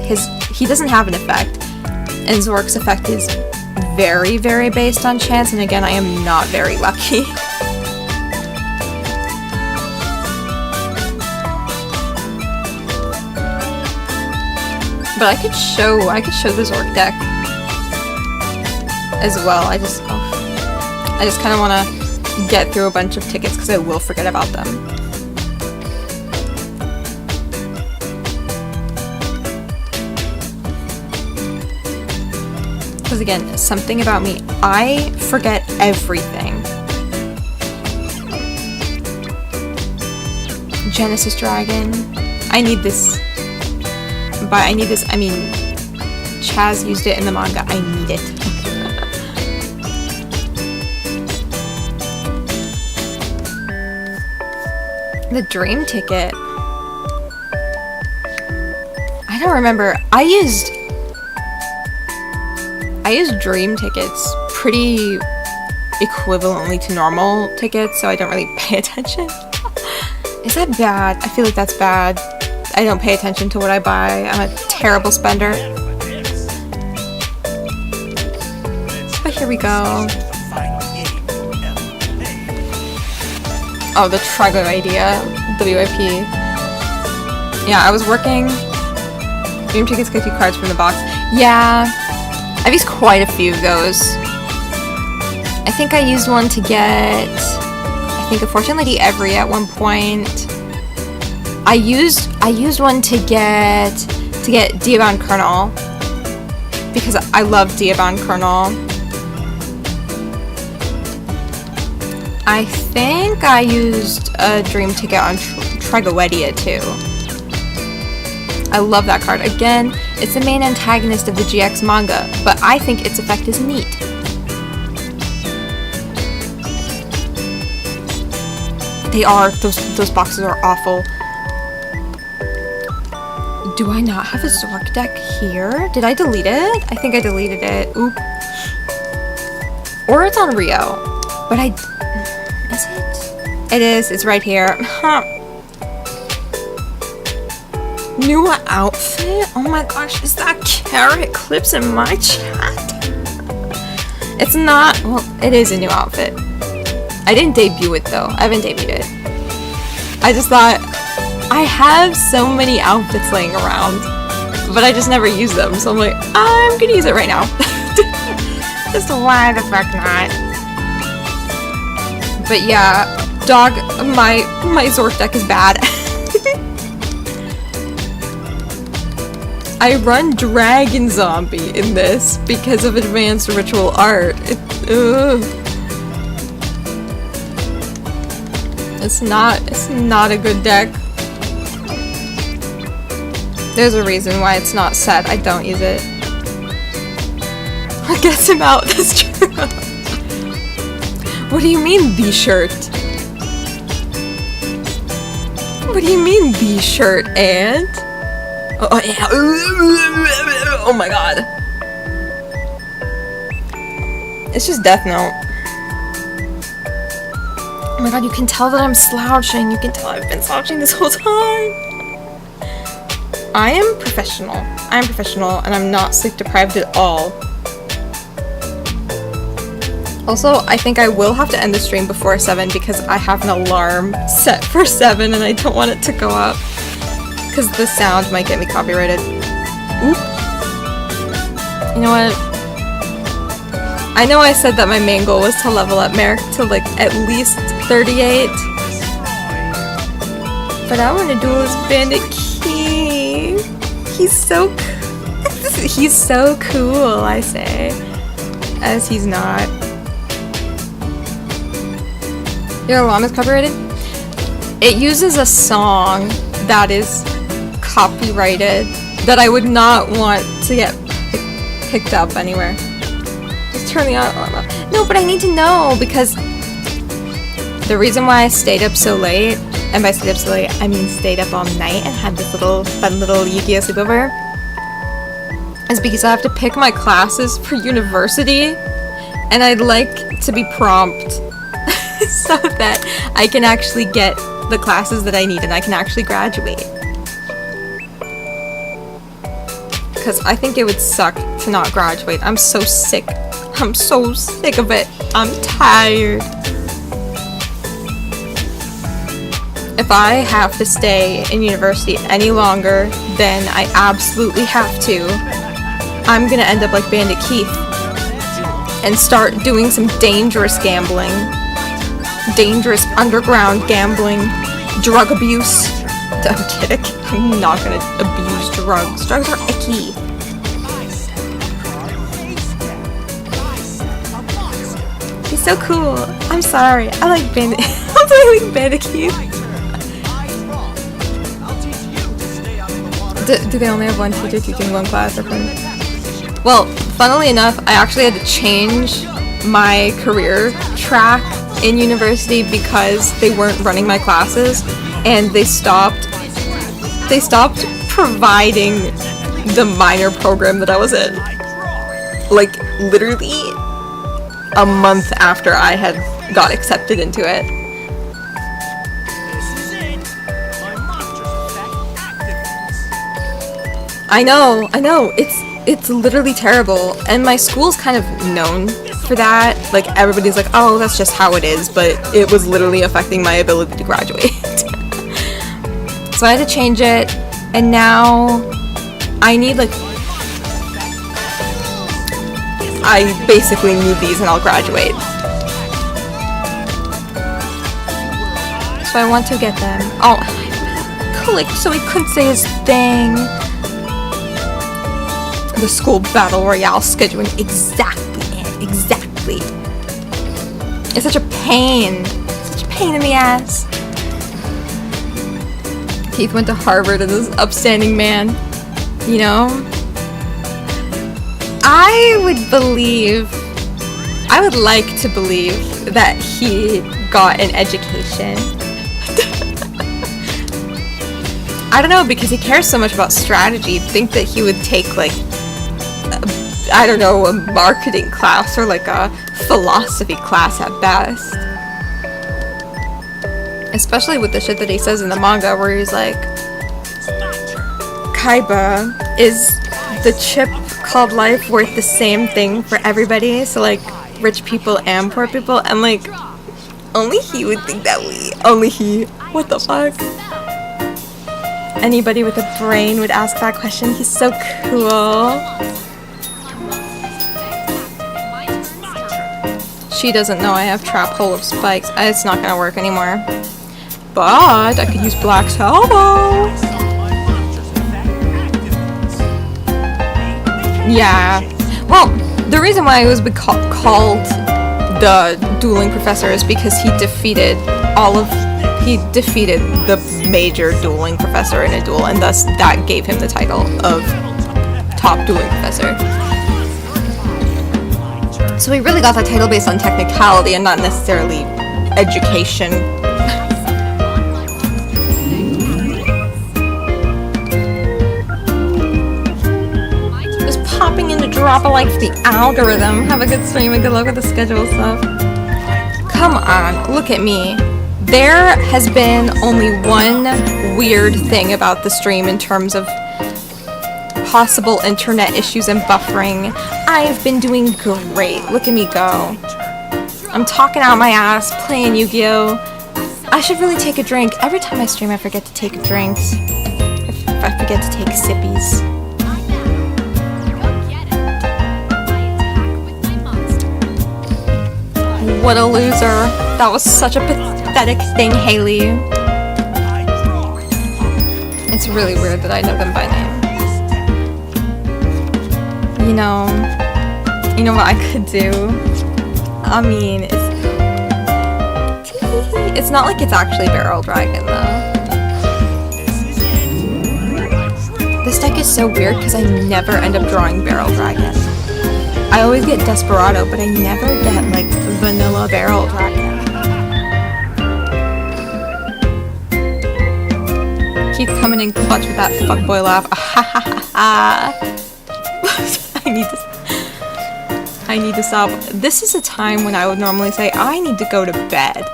S1: he doesn't have an effect. And Zork's effect is very, very based on chance, and again, I am not very lucky. But I could show the Zork deck as well. I just kind of want to get through a bunch of tickets because I will forget about them. Because again, something about me, I forget everything. Genesis Dragon. I need this. By I need this, I mean Chaz used it in the manga. I need it. The Dream Ticket. I don't remember. I used Dream Tickets pretty equivalently to normal tickets, so I don't really pay attention. Is that bad? I feel like that's bad. I don't pay attention to what I buy. I'm a terrible spender. But here we go. Oh, the Trigo idea. WIP. Yeah, I was working. Dream Tickets get you cards from the box. Yeah. I've used quite a few of those. I think I used one to get, a Fortune Lady Every at one point. I used one to get Diabound Colonel because I love Diabound Colonel. I think I used a Dream Ticket on Trigoedia too. I love that card. Again, it's the main antagonist of the GX manga, but I think its effect is neat. They are. Those boxes are awful. Do I not have a Zork deck here? Did I delete it? I think I deleted it. Oop. Or it's on Rio. But is it? It is. It's right here. Huh. New outfit? Oh my gosh, is that Carrot Clips in my chat? It's not. Well, it is a new outfit. I didn't debut it though. I haven't debuted it. I just thought, I have so many outfits laying around, but I just never use them. So I'm like, I'm gonna use it right now. Just why the fuck not? But yeah, dog, my Zork deck is bad. I run Dragon Zombie in this because of advanced ritual art. It's not a good deck. There's a reason why it's not set. I don't use it. What gets him out? That's true. What do you mean, the shirt? What do you mean, the shirt, and? Oh, yeah. Oh my god. It's just Death Note. Oh my god, you can tell that I'm slouching. You can tell I've been slouching this whole time. I am professional. I'm professional, and I'm not sleep deprived at all. Also, I think I will have to end the stream before 7 because I have an alarm set for 7 and I don't want it to go up. Because the sound might get me copyrighted. Oop. You know what? I know I said that my main goal was to level up Merrick to like at least 38. But I want to do is Bandit Key. He's so cool, I say. As he's not. Your alarm is copyrighted? It uses a song that is copyrighted that I would not want to get picked up anywhere. Just turn the alarm off. No, but I need to know because the reason why I stayed up so late, and by stayed up so late, I mean stayed up all night and had this fun little Yu-Gi-Oh sleepover, is because I have to pick my classes for university, and I'd like to be prompt so that I can actually get the classes that I need and I can actually graduate. Because I think it would suck to not graduate. I'm so sick. I'm so sick of it. I'm tired. If I have to stay in university any longer than I absolutely have to, I'm gonna end up like Bandit Keith and start doing some dangerous gambling. Dangerous underground gambling, drug abuse. I'm kidding. I'm not gonna abuse drugs. Drugs are icky. He's so cool. I'm sorry. I like Bandit. I like Bandit Keith. Do they only have one teacher teaching one class or something? Well, funnily enough, I actually had to change my career track in university because they weren't running my classes and they stopped providing the minor program that I was in. Like literally a month after I had got accepted into it. I know, it's literally terrible, and my school's kind of known for that. Like, everybody's like, oh, that's just how it is, but it was literally affecting my ability to graduate. So I had to change it, and now I need, like, I basically need these and I'll graduate. So I want to get them. Oh, clicked so he couldn't say his thing. The school battle royale scheduling exactly. It's such a pain. Such a pain in the ass. Keith went to Harvard and is an upstanding man. You know? I would like to believe that he got an education. I don't know, because he cares so much about strategy. You'd think that he would take, like, I don't know, a marketing class or like a philosophy class at best. Especially with the shit that he says in the manga where he's like, Kaiba, is the chip called life worth the same thing for everybody? So like rich people and poor people, and like only he would think that way. Only he. What the fuck? Anybody with a brain would ask that question. He's so cool. She doesn't know I have Trap Hole of Spikes. It's not gonna work anymore. But I could use Black Salvo. Yeah. Well, the reason why it was called the dueling professor is because he defeated the major dueling professor in a duel, and thus that gave him the title of top dueling professor. So he really got that title based on technicality and not necessarily education. Just popping in to drop a like for the algorithm. Have a good stream and good luck with the schedule stuff. Come on, look at me. There has been only one weird thing about the stream in terms of possible internet issues and buffering. I've been doing great. Look at me go. I'm talking out my ass, playing Yu-Gi-Oh! I should really take a drink. Every time I stream, I forget to take drinks. I forget to take sippies. What a loser. That was such a pathetic thing, Haley. It's really weird that I know them by name. You know what I could do? I mean, it's not like it's actually Barrel Dragon, though. This deck is so weird because I never end up drawing Barrel Dragon. I always get Desperado, but I never get, like, vanilla Barrel Dragon. Keep coming in clutch with that fuckboy laugh. I need to stop. This is a time when I would normally say, I need to go to bed.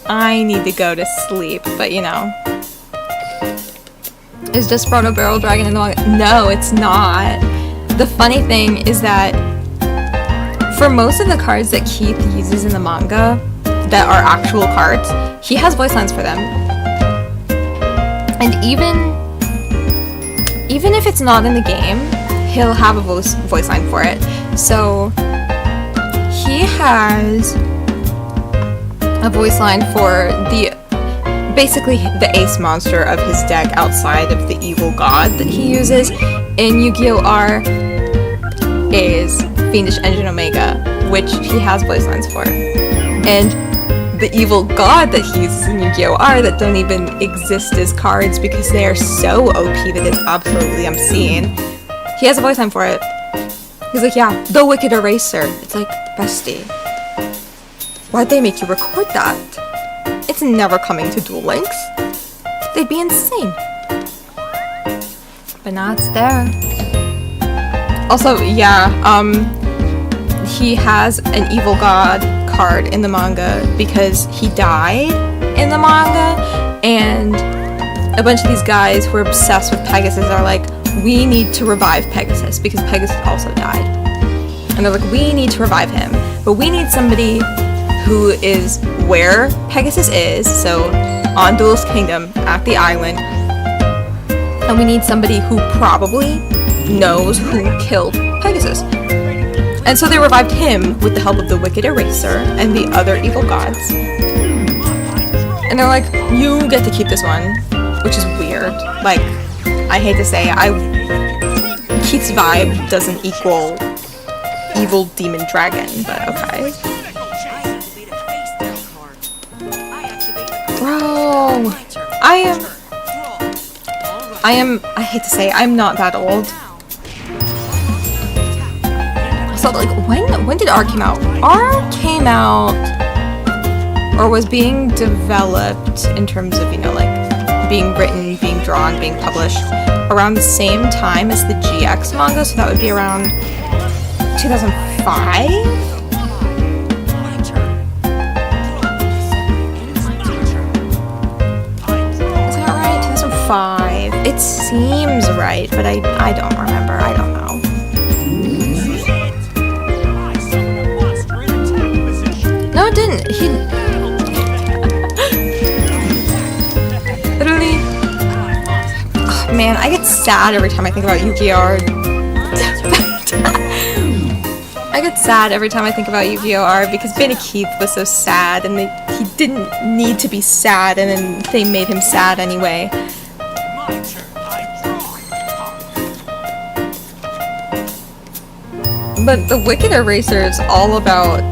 S1: I need to go to sleep, but you know. Is Desperado Barrel Dragon in the manga? No, it's not. The funny thing is that for most of the cards that Keith uses in the manga that are actual cards, he has voice lines for them. And even if it's not in the game, he'll have a voice line for it. So he has a voice line for basically the ace monster of his deck outside of the evil god that he uses in Yu-Gi-Oh! R is Fiendish Engine Omega, which he has voice lines for. And the evil god that he uses in Yu-Gi-Oh! R that don't even exist as cards because they are so OP that it's absolutely obscene. He has a voice line for it. He's like, yeah, the Wicked Eraser. It's like, bestie, why'd they make you record that? It's never coming to Duel Links. They'd be insane. But now it's there. Also, yeah, he has an evil god card in the manga because he died in the manga, and a bunch of these guys who are obsessed with Pegasus are like, we need to revive Pegasus because Pegasus also died. And they're like, we need to revive him, but we need somebody who is where Pegasus is, so on Duelist Kingdom, at the island, and we need somebody who probably knows who killed Pegasus. And so they revived him with the help of the Wicked Eraser and the other evil gods. And they're like, you get to keep this one, which is weird. Like, I hate to say, Keith's vibe doesn't equal evil demon dragon, but okay. Bro, I hate to say, I'm not that old. So, like, when did R came out? R came out, or was being developed in terms of, you know, like, being written, being drawn, being published around the same time as the GX manga, so that would be around 2005? Is that right? 2005. It seems right, but I don't remember. I don't know. No, it didn't. He literally. Oh, man, I get sad every time I think about Yu-Gi-Oh! I get sad every time I think about Yu-Gi-Oh! R because Benny Keith was so sad, and he didn't need to be sad, and then they made him sad anyway. But the Wicked Eraser is all about,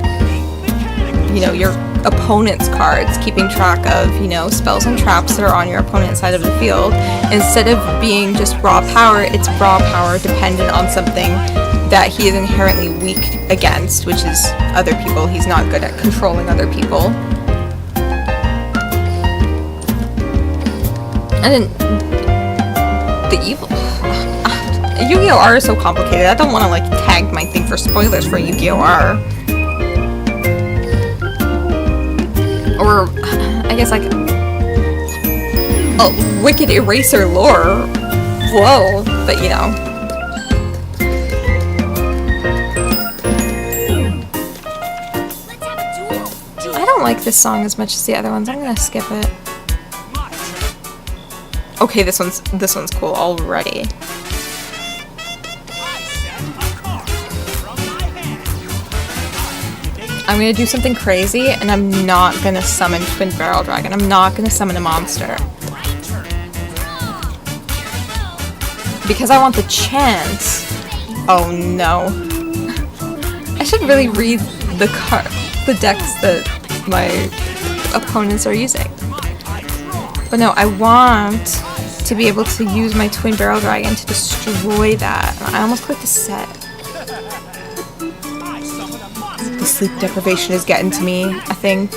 S1: you know, your opponent's cards, keeping track of, you know, spells and traps that are on your opponent's side of the field. Instead of being just raw power, it's raw power dependent on something that he is inherently weak against, which is other people. He's not good at controlling other people. And then the evil... Yu-Gi-Oh! R is so complicated. I don't want to, like, tag my thing for spoilers for Yu-Gi-Oh! R. Or, I guess, like... Oh, Wicked Eraser lore. Whoa. But, you know. I don't like this song as much as the other ones. I'm gonna skip it. Okay, this one's cool already. I'm gonna do something crazy, and I'm not gonna summon Twin Barrel Dragon. I'm not gonna summon a monster. Because I want the chance. Oh no. I should really read the decks that my opponents are using. But no, I want to be able to use my Twin Barrel Dragon to destroy that. I almost clicked the set. The sleep deprivation is getting to me, I think.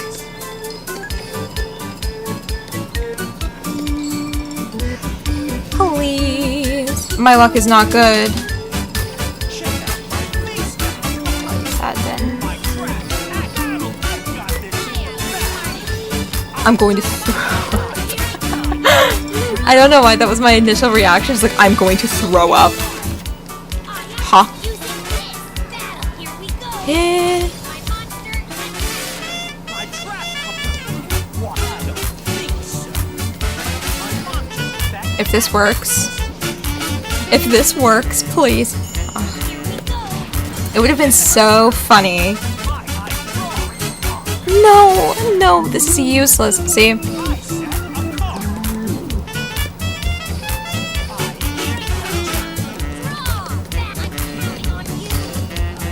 S1: Please. My luck is not good. Sad then. I'm going to throw up. I don't know why that was my initial reaction. It's like, I'm going to throw up. Huh? Yeah. If this works, please. Oh. It would have been so funny. No, this is useless. See?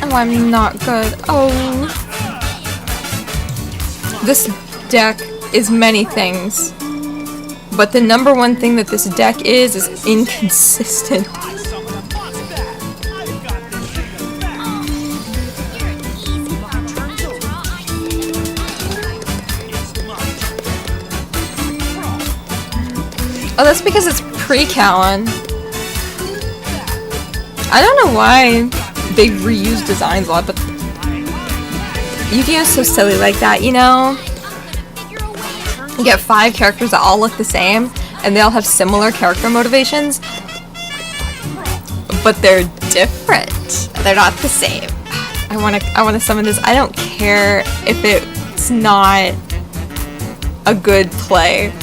S1: Oh, I'm not good. Oh. This deck is many things. But the number one thing that this deck is inconsistent. Oh, that's because it's pre-Callan. I don't know why they reuse designs a lot, but Yu-Gi-Oh! Is so silly like that, you know? You get 5 characters that all look the same, and they all have similar character motivations, but they're different. They're not the same. I wanna summon this. I don't care if it's not a good play.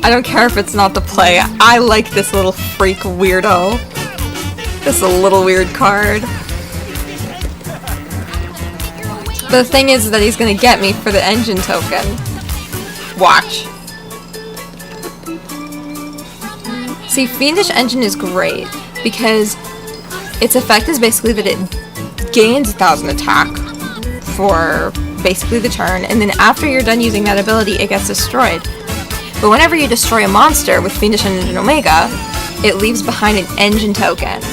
S1: I don't care if it's not the play. I like this little freak weirdo. This is a little weird card. The thing is that he's gonna get me for the engine token. Watch. See, Fiendish Engine is great because its effect is basically that it gains 1,000 attack for basically the turn, and then after you're done using that ability, it gets destroyed. But whenever you destroy a monster with Fiendish Engine Omega, it leaves behind an engine token.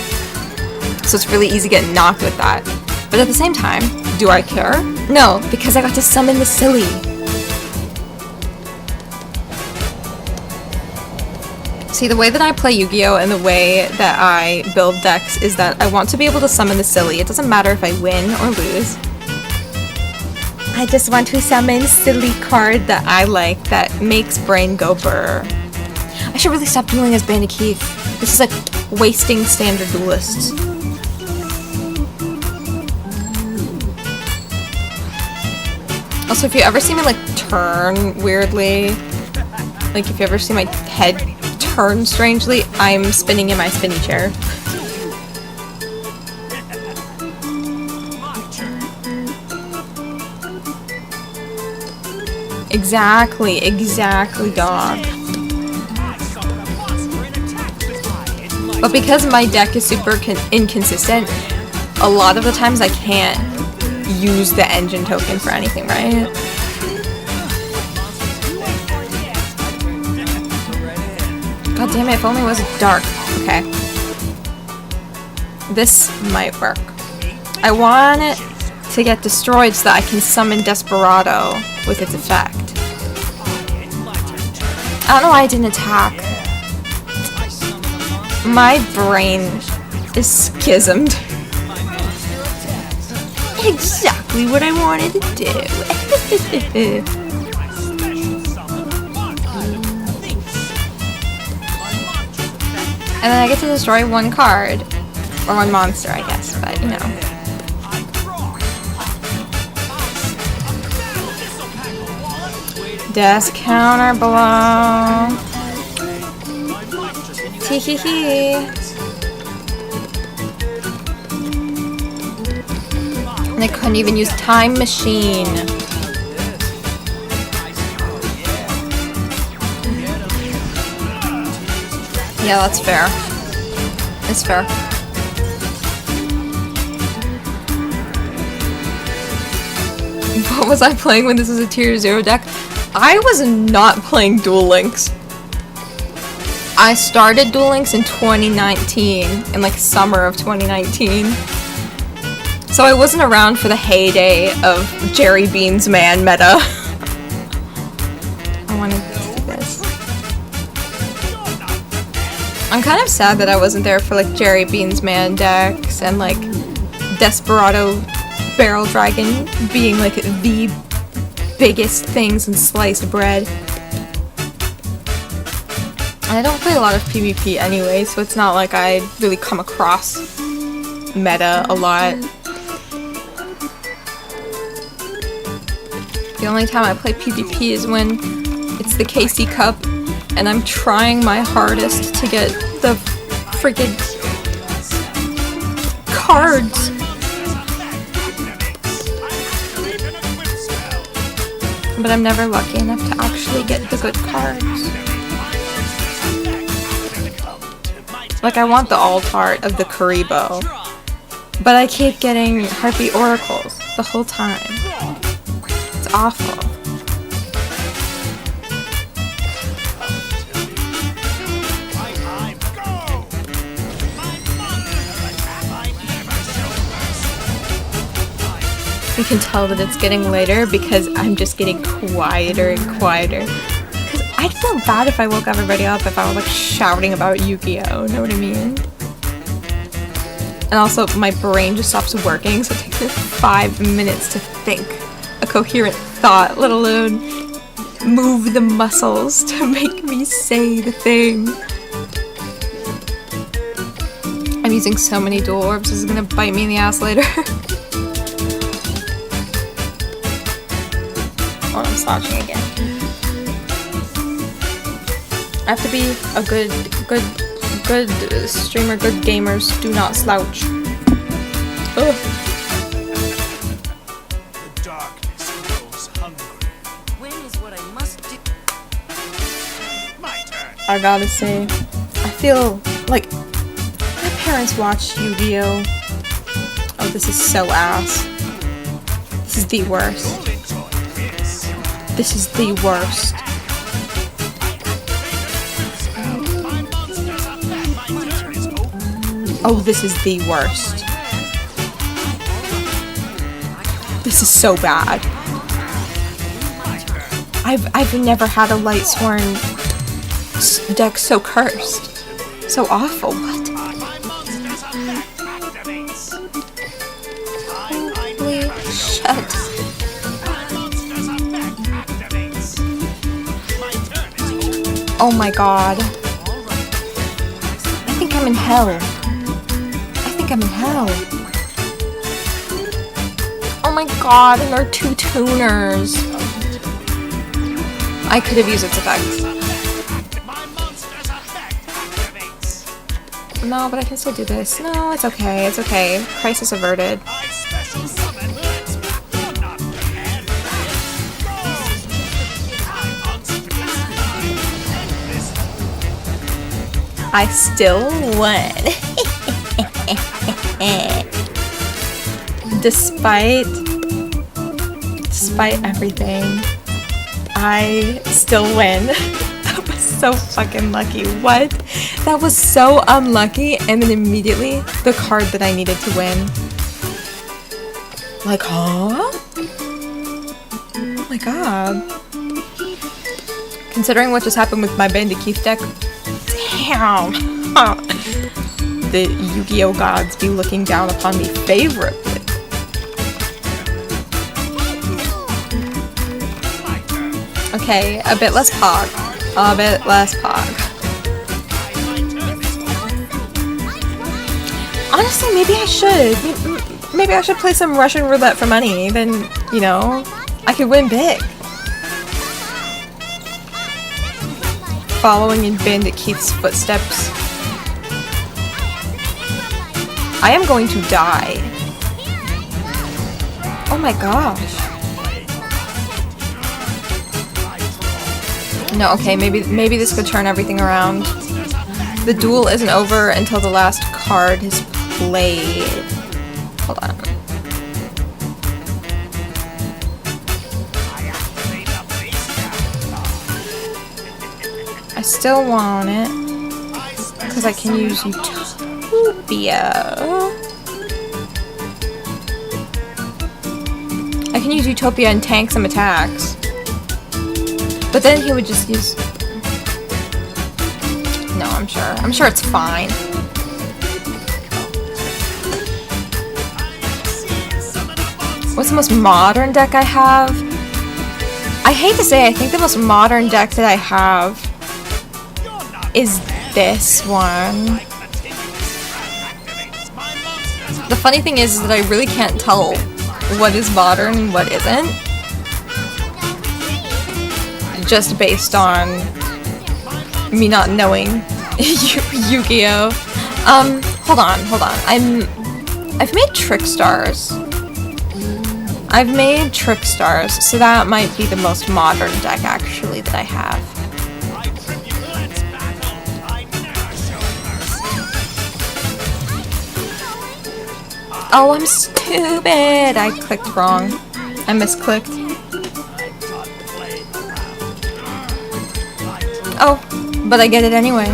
S1: So it's really easy to get knocked with that. But at the same time, do I care? No, because I got to summon the silly. See, the way that I play Yu-Gi-Oh! And the way that I build decks is that I want to be able to summon the silly. It doesn't matter if I win or lose. I just want to summon silly card that I like that makes brain go brr. I should really stop dueling as Bandit Keith. This is like wasting standard duelists. Also, if you ever see me like turn weirdly, like if you ever see my head turn strangely, I'm spinning in my spinny chair. Exactly, dog. But because my deck is super inconsistent, a lot of the times I can't use the engine token for anything, right? God damn it, if only it was dark. Okay. This might work. I want it to get destroyed so that I can summon Desperado with its effect. I don't know why I didn't attack. My brain is schismed. Exactly what I wanted to do. And then I get to destroy one card. Or one monster, I guess, but you know. Desk counter below. Tee hee hee. And I couldn't even use Time Machine. Yeah, that's fair. It's fair. What was I playing when this was a tier 0 deck? I was not playing Duel Links. I started Duel Links in 2019, in like summer of 2019. So I wasn't around for the heyday of Jerry Bean's Man meta. I wanted to do this. I'm kind of sad that I wasn't there for like Jerry Bean's Man decks and like Desperado Barrel Dragon being like the biggest things in sliced bread. I don't play a lot of PvP anyway, so it's not like I really come across meta a lot. The only time I play PvP is when it's the KC Cup and I'm trying my hardest to get the freaking cards. But I'm never lucky enough to actually get the good cards. Like, I want the alt art of the Karibo, but I keep getting Harpy Oracles the whole time. It's awful. You can tell that it's getting later because I'm just getting quieter and quieter. Because I'd feel bad if I woke everybody up if I was like shouting about Yu-Gi-Oh! Know what I mean? And also, my brain just stops working, so it takes me 5 minutes to think a coherent thought, let alone move the muscles to make me say the thing. I'm using so many dual orbs, this is gonna bite me in the ass later. Oh, I'm slouching again. I have to be a good streamer, good gamers. Do not slouch. Ugh.
S2: The darkness grows hungry. When is what I must do? My turn.
S1: I gotta say, I feel like my parents watched Yu-Gi-Oh! Oh, this is so ass. This is the worst. This is the worst. Oh, this is the worst. This is so bad. I've never had a Lightsworn deck so cursed. So awful. What? Holy shit. Oh my god. I think I'm in hell. I think I'm in hell. Oh my god, and there are 2 tuners. I could have used its effects. No, but I can still do this. No, it's okay, it's okay. Crisis averted. I still won. Despite everything, I still win. That was so fucking lucky. What? That was so unlucky, and then immediately the card that I needed to win. Like, huh? Oh my god. Considering what just happened with my Bandit Keith deck, damn. The Yu-Gi-Oh gods be looking down upon me favorably. Okay, a bit less pog. A bit less pog. Honestly, maybe I should. Maybe I should play some Russian roulette for money. Then, you know, I could win big. Following in Bandit Keith's footsteps. I am going to die. Oh my gosh. No, okay, maybe this could turn everything around. The duel isn't over until the last card is played. Hold on. I still want it because I can use Utopia. I can use Utopia and tank some attacks. But then he would just use... No, I'm sure it's fine. What's the most modern deck I have? I hate to say, I think the most modern deck that I have is this one. The funny thing is that I really can't tell what is modern and what isn't. Just based on me not knowing Yu-Gi-Oh. Hold on. I've made Trick Stars. So that might be the most modern deck actually that I have. Oh, I'm stupid! I clicked wrong. I misclicked. Oh, but I get it anyway.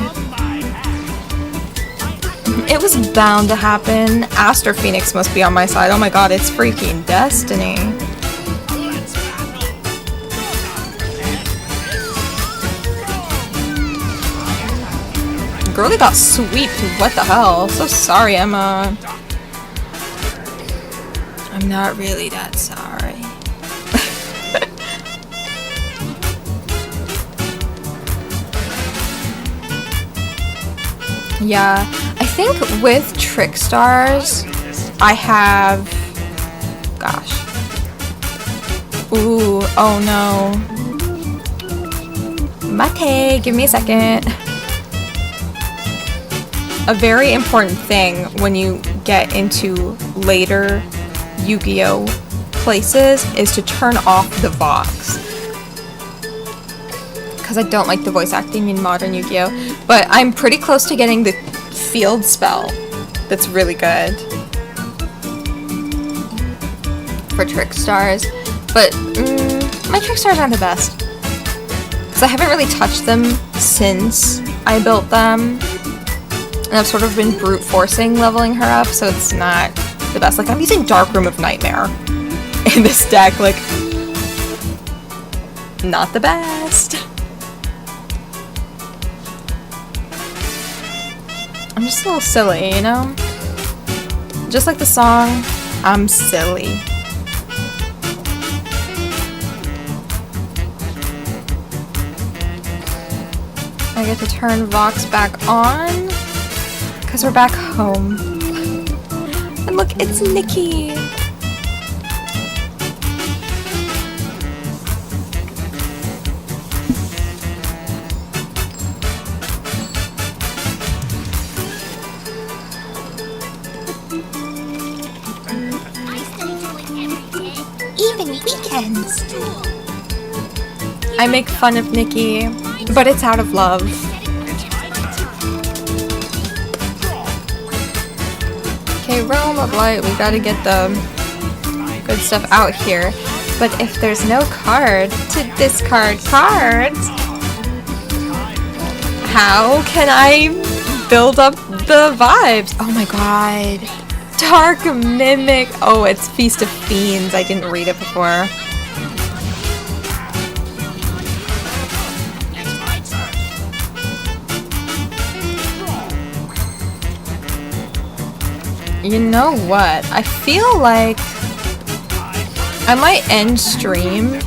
S1: It was bound to happen. Aster Phoenix must be on my side. Oh my god, it's freaking destiny. Girlie got sweeped. What the hell? So sorry, Emma. I'm not really that sorry. Yeah, I think with Trick Stars, I have... Gosh. Ooh, oh no. Mate, give me a second. A very important thing when you get into later Yu-Gi-Oh places is to turn off the Vox. Because I don't like the voice acting in modern Yu-Gi-Oh! But I'm pretty close to getting the field spell that's really good for Trick Stars. But my Trick Stars aren't the best. Because I haven't really touched them since I built them. And I've sort of been brute forcing leveling her up, so it's not the best. Like, I'm using Dark Room of Nightmare in this deck, like, not the best. I'm just a little silly, you know? Just like the song, I'm silly. I get to turn Vox back on, because we're back home. And look, it's Nikki! Even weekends! I make fun of Nikki, but it's out of love. Okay, realm of light, we gotta get the good stuff out here. But if there's no card to discard cards, how can I build up the vibes? Oh my god. Dark Mimic. Oh, it's Feast of Fiends. I didn't read it before. You know what? I feel like I might end stream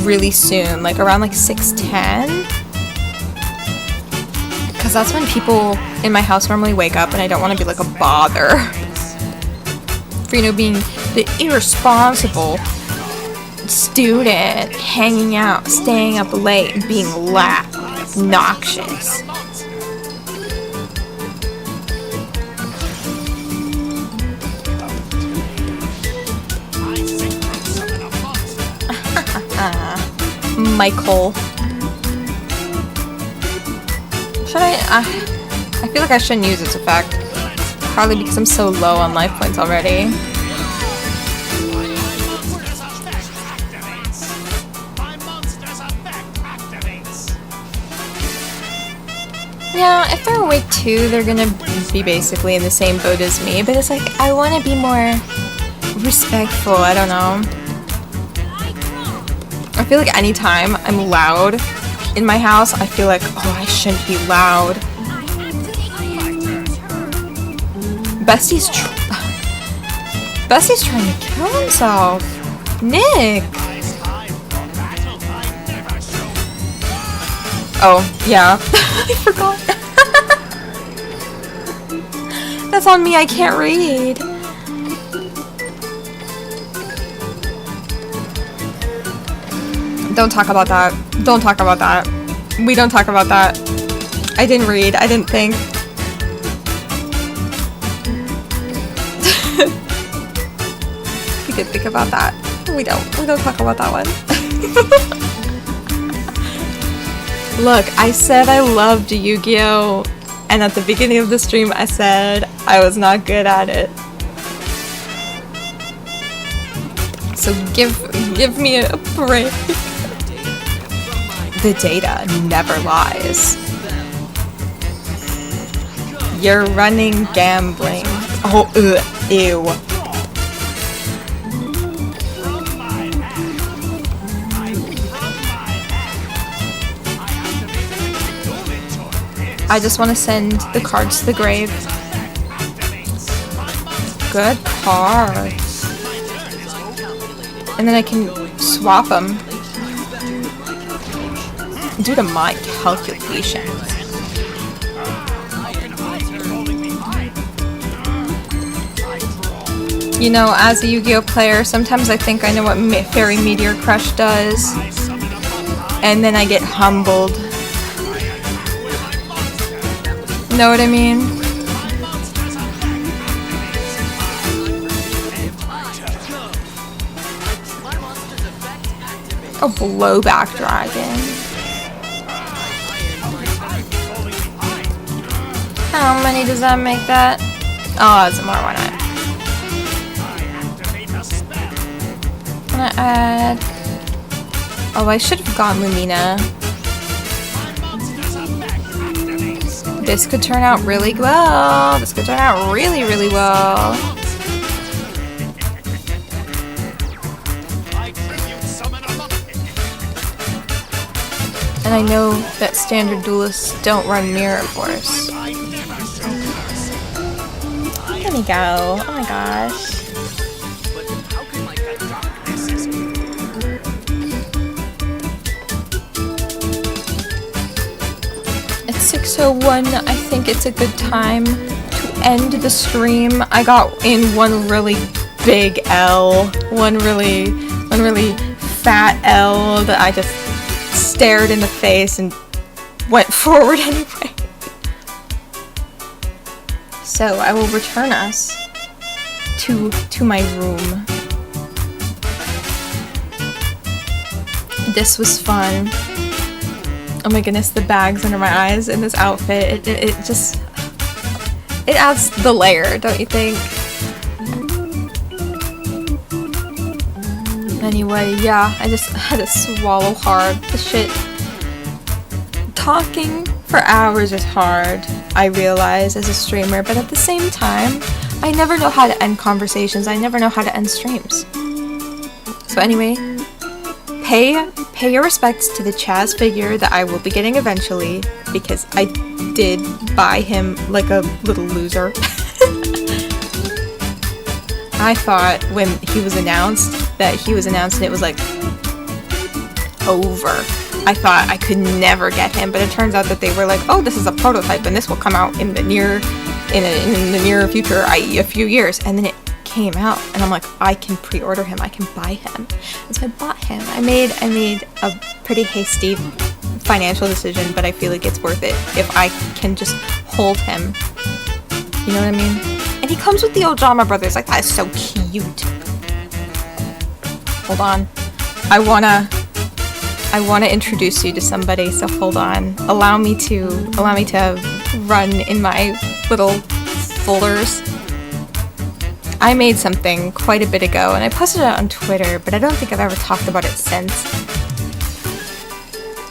S1: really soon, like around like 6:10. Because that's when people in my house normally wake up and I don't want to be like a bother. For, you know, being the irresponsible student, hanging out, staying up late, and being loud, obnoxious. Michael. Should I feel like I shouldn't use its effect. Probably because I'm so low on life points already. Yeah, if they're awake too, they're gonna be basically in the same boat as me, but it's like, I want to be more respectful, I don't know. I feel like anytime I'm loud in my house, I feel like, oh, I shouldn't be loud. Bestie's trying to kill himself. Nick! Oh, yeah. I forgot. That's on me, I can't read. Don't talk about that. Don't talk about that. We don't talk about that. I didn't read. I didn't think. We did think about that. We don't talk about that one. Look, I said I loved Yu-Gi-Oh! And at the beginning of the stream I said I was not good at it. So give me a break. The data never lies. You're running gambling. Oh, ew. I just want to send the cards to the grave. Good cards. And then I can swap them. Due to my calculations. You know, as a Yu-Gi-Oh player, sometimes I think I know what Fairy Meteor Crush does. And then I get humbled. Know what I mean? A blowback dragon. How many does that make that? Oh, that's more, why not? I'm gonna add... Oh, I should have gone Lumina. This could turn out really well. This could turn out really, really well. And I know that standard duelists don't run Mirror Force. There we go. Oh my gosh. It's 6:01. I think it's a good time to end the stream. I got in one really big L. One really fat L that I just stared in the face and went forward anyway. So I will return us to my room. This was fun. Oh my goodness, the bags under my eyes in this outfit, it just, it adds the layer, don't you think? Anyway, yeah, I just had to swallow hard the shit. Talking for hours is hard, I realize, as a streamer, but at the same time, I never know how to end conversations. I never know how to end streams. So anyway, pay your respects to the Chaz figure that I will be getting eventually, because I did buy him like a little loser. I thought when he was announced that he was announced and it was like over. I thought I could never get him, but it turns out that they were like, oh, this is a prototype and this will come out in the near future, i.e. a few years. And then it came out and I'm like, I can pre-order him, I can buy him. And so I bought him. I made a pretty hasty financial decision, but I feel like it's worth it if I can just hold him. You know what I mean? And he comes with the Ojama brothers. Like, that is so cute. Hold on. I wanna introduce you to somebody, so hold on. Allow me to run in my little folders. I made something quite a bit ago, and I posted it on Twitter, but I don't think I've ever talked about it since.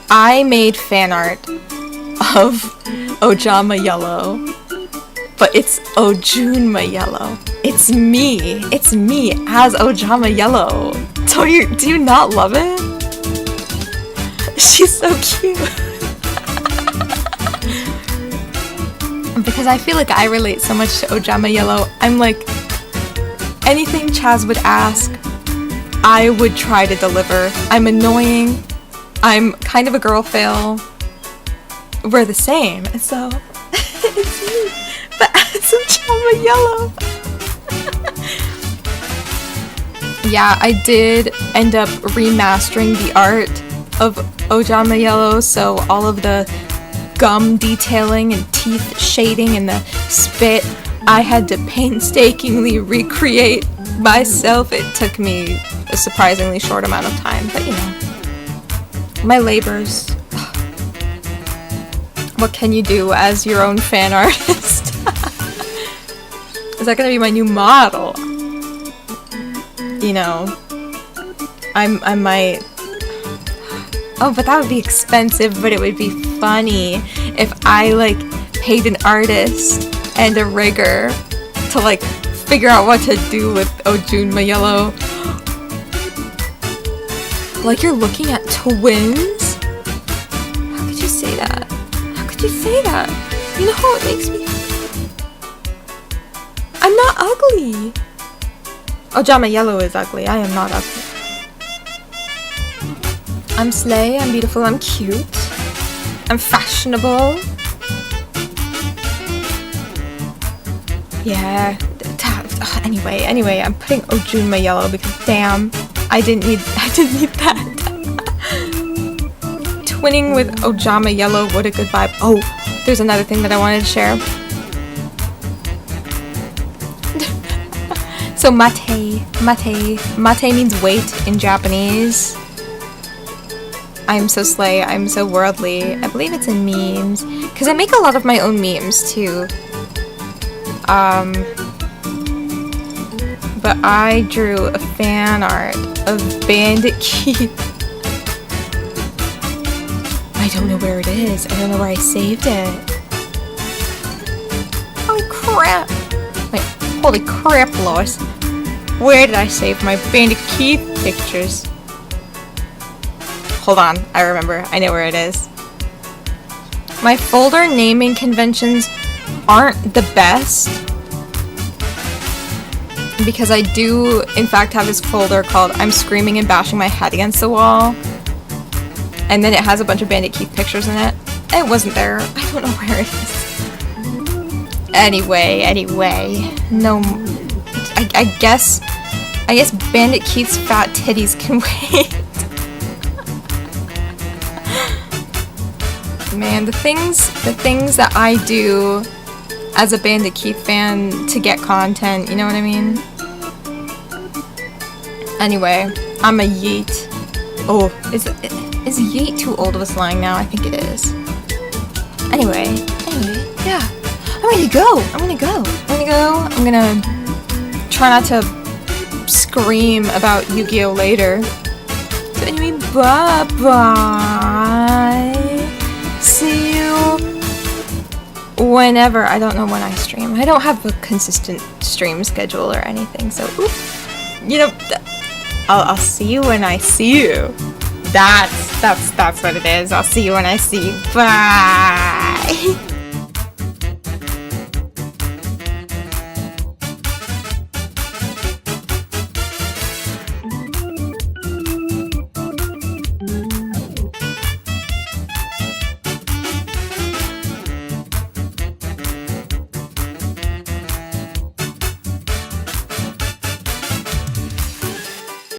S1: I made fan art of Ojama Yellow, but it's Ojunma Yellow. It's me as Ojama Yellow. Do you not love it? She's so cute. Because I feel like I relate so much to Ojama Yellow. I'm like, anything Chaz would ask, I would try to deliver. I'm annoying. I'm kind of a girl fail. We're the same. And so, it's me. But as Ojama Yellow. Yeah, I did end up remastering the art of Ojama Yellow, so all of the gum detailing and teeth shading and the spit, I had to painstakingly recreate myself. It took me a surprisingly short amount of time, but you know, my labors. What can you do as your own fan artist? Is that gonna be my new model? You know, I might. Oh, but that would be expensive, but it would be funny if I, like, paid an artist and a rigger to, like, figure out what to do with Ojunma Yellow. Like, you're looking at twins? How could you say that? How could you say that? You know how it makes me feel? I'm not ugly! Ojama Yellow is ugly. I am not ugly. I'm slay, I'm beautiful, I'm cute. I'm fashionable. Yeah. Anyway, I'm putting Ojunma Yellow because damn, I didn't need that. Twinning with Ojama Yellow, what a good vibe. Oh, there's another thing that I wanted to share. So mate means wait in Japanese. I'm so slay, I'm so worldly. I believe it's in memes. Because I make a lot of my own memes too. But I drew a fan art of Bandit Keith. I don't know where it is. I don't know where I saved it. Holy crap. Wait, holy crap, Lois. Where did I save my Bandit Keith pictures? Hold on, I remember. I know where it is. My folder naming conventions aren't the best. Because I do, in fact, have this folder called I'm Screaming and Bashing My Head Against the Wall. And then it has a bunch of Bandit Keith pictures in it. It wasn't there. I don't know where it is. Anyway. No. I guess Bandit Keith's fat titties can wait. Man, the things that I do as a Bandit Keith fan to get content, you know what I mean? Anyway, I'm a yeet. Oh, is yeet too old of a slang now? I think it is. Anyway, yeah. I'm gonna go. I'm gonna try not to scream about Yu-Gi-Oh later. So anyway, bye-bye. See you whenever. I don't know when I stream. I don't have a consistent stream schedule or anything, so you know, I'll see you when I see you. That's what it is. I'll see you when I see you. Bye.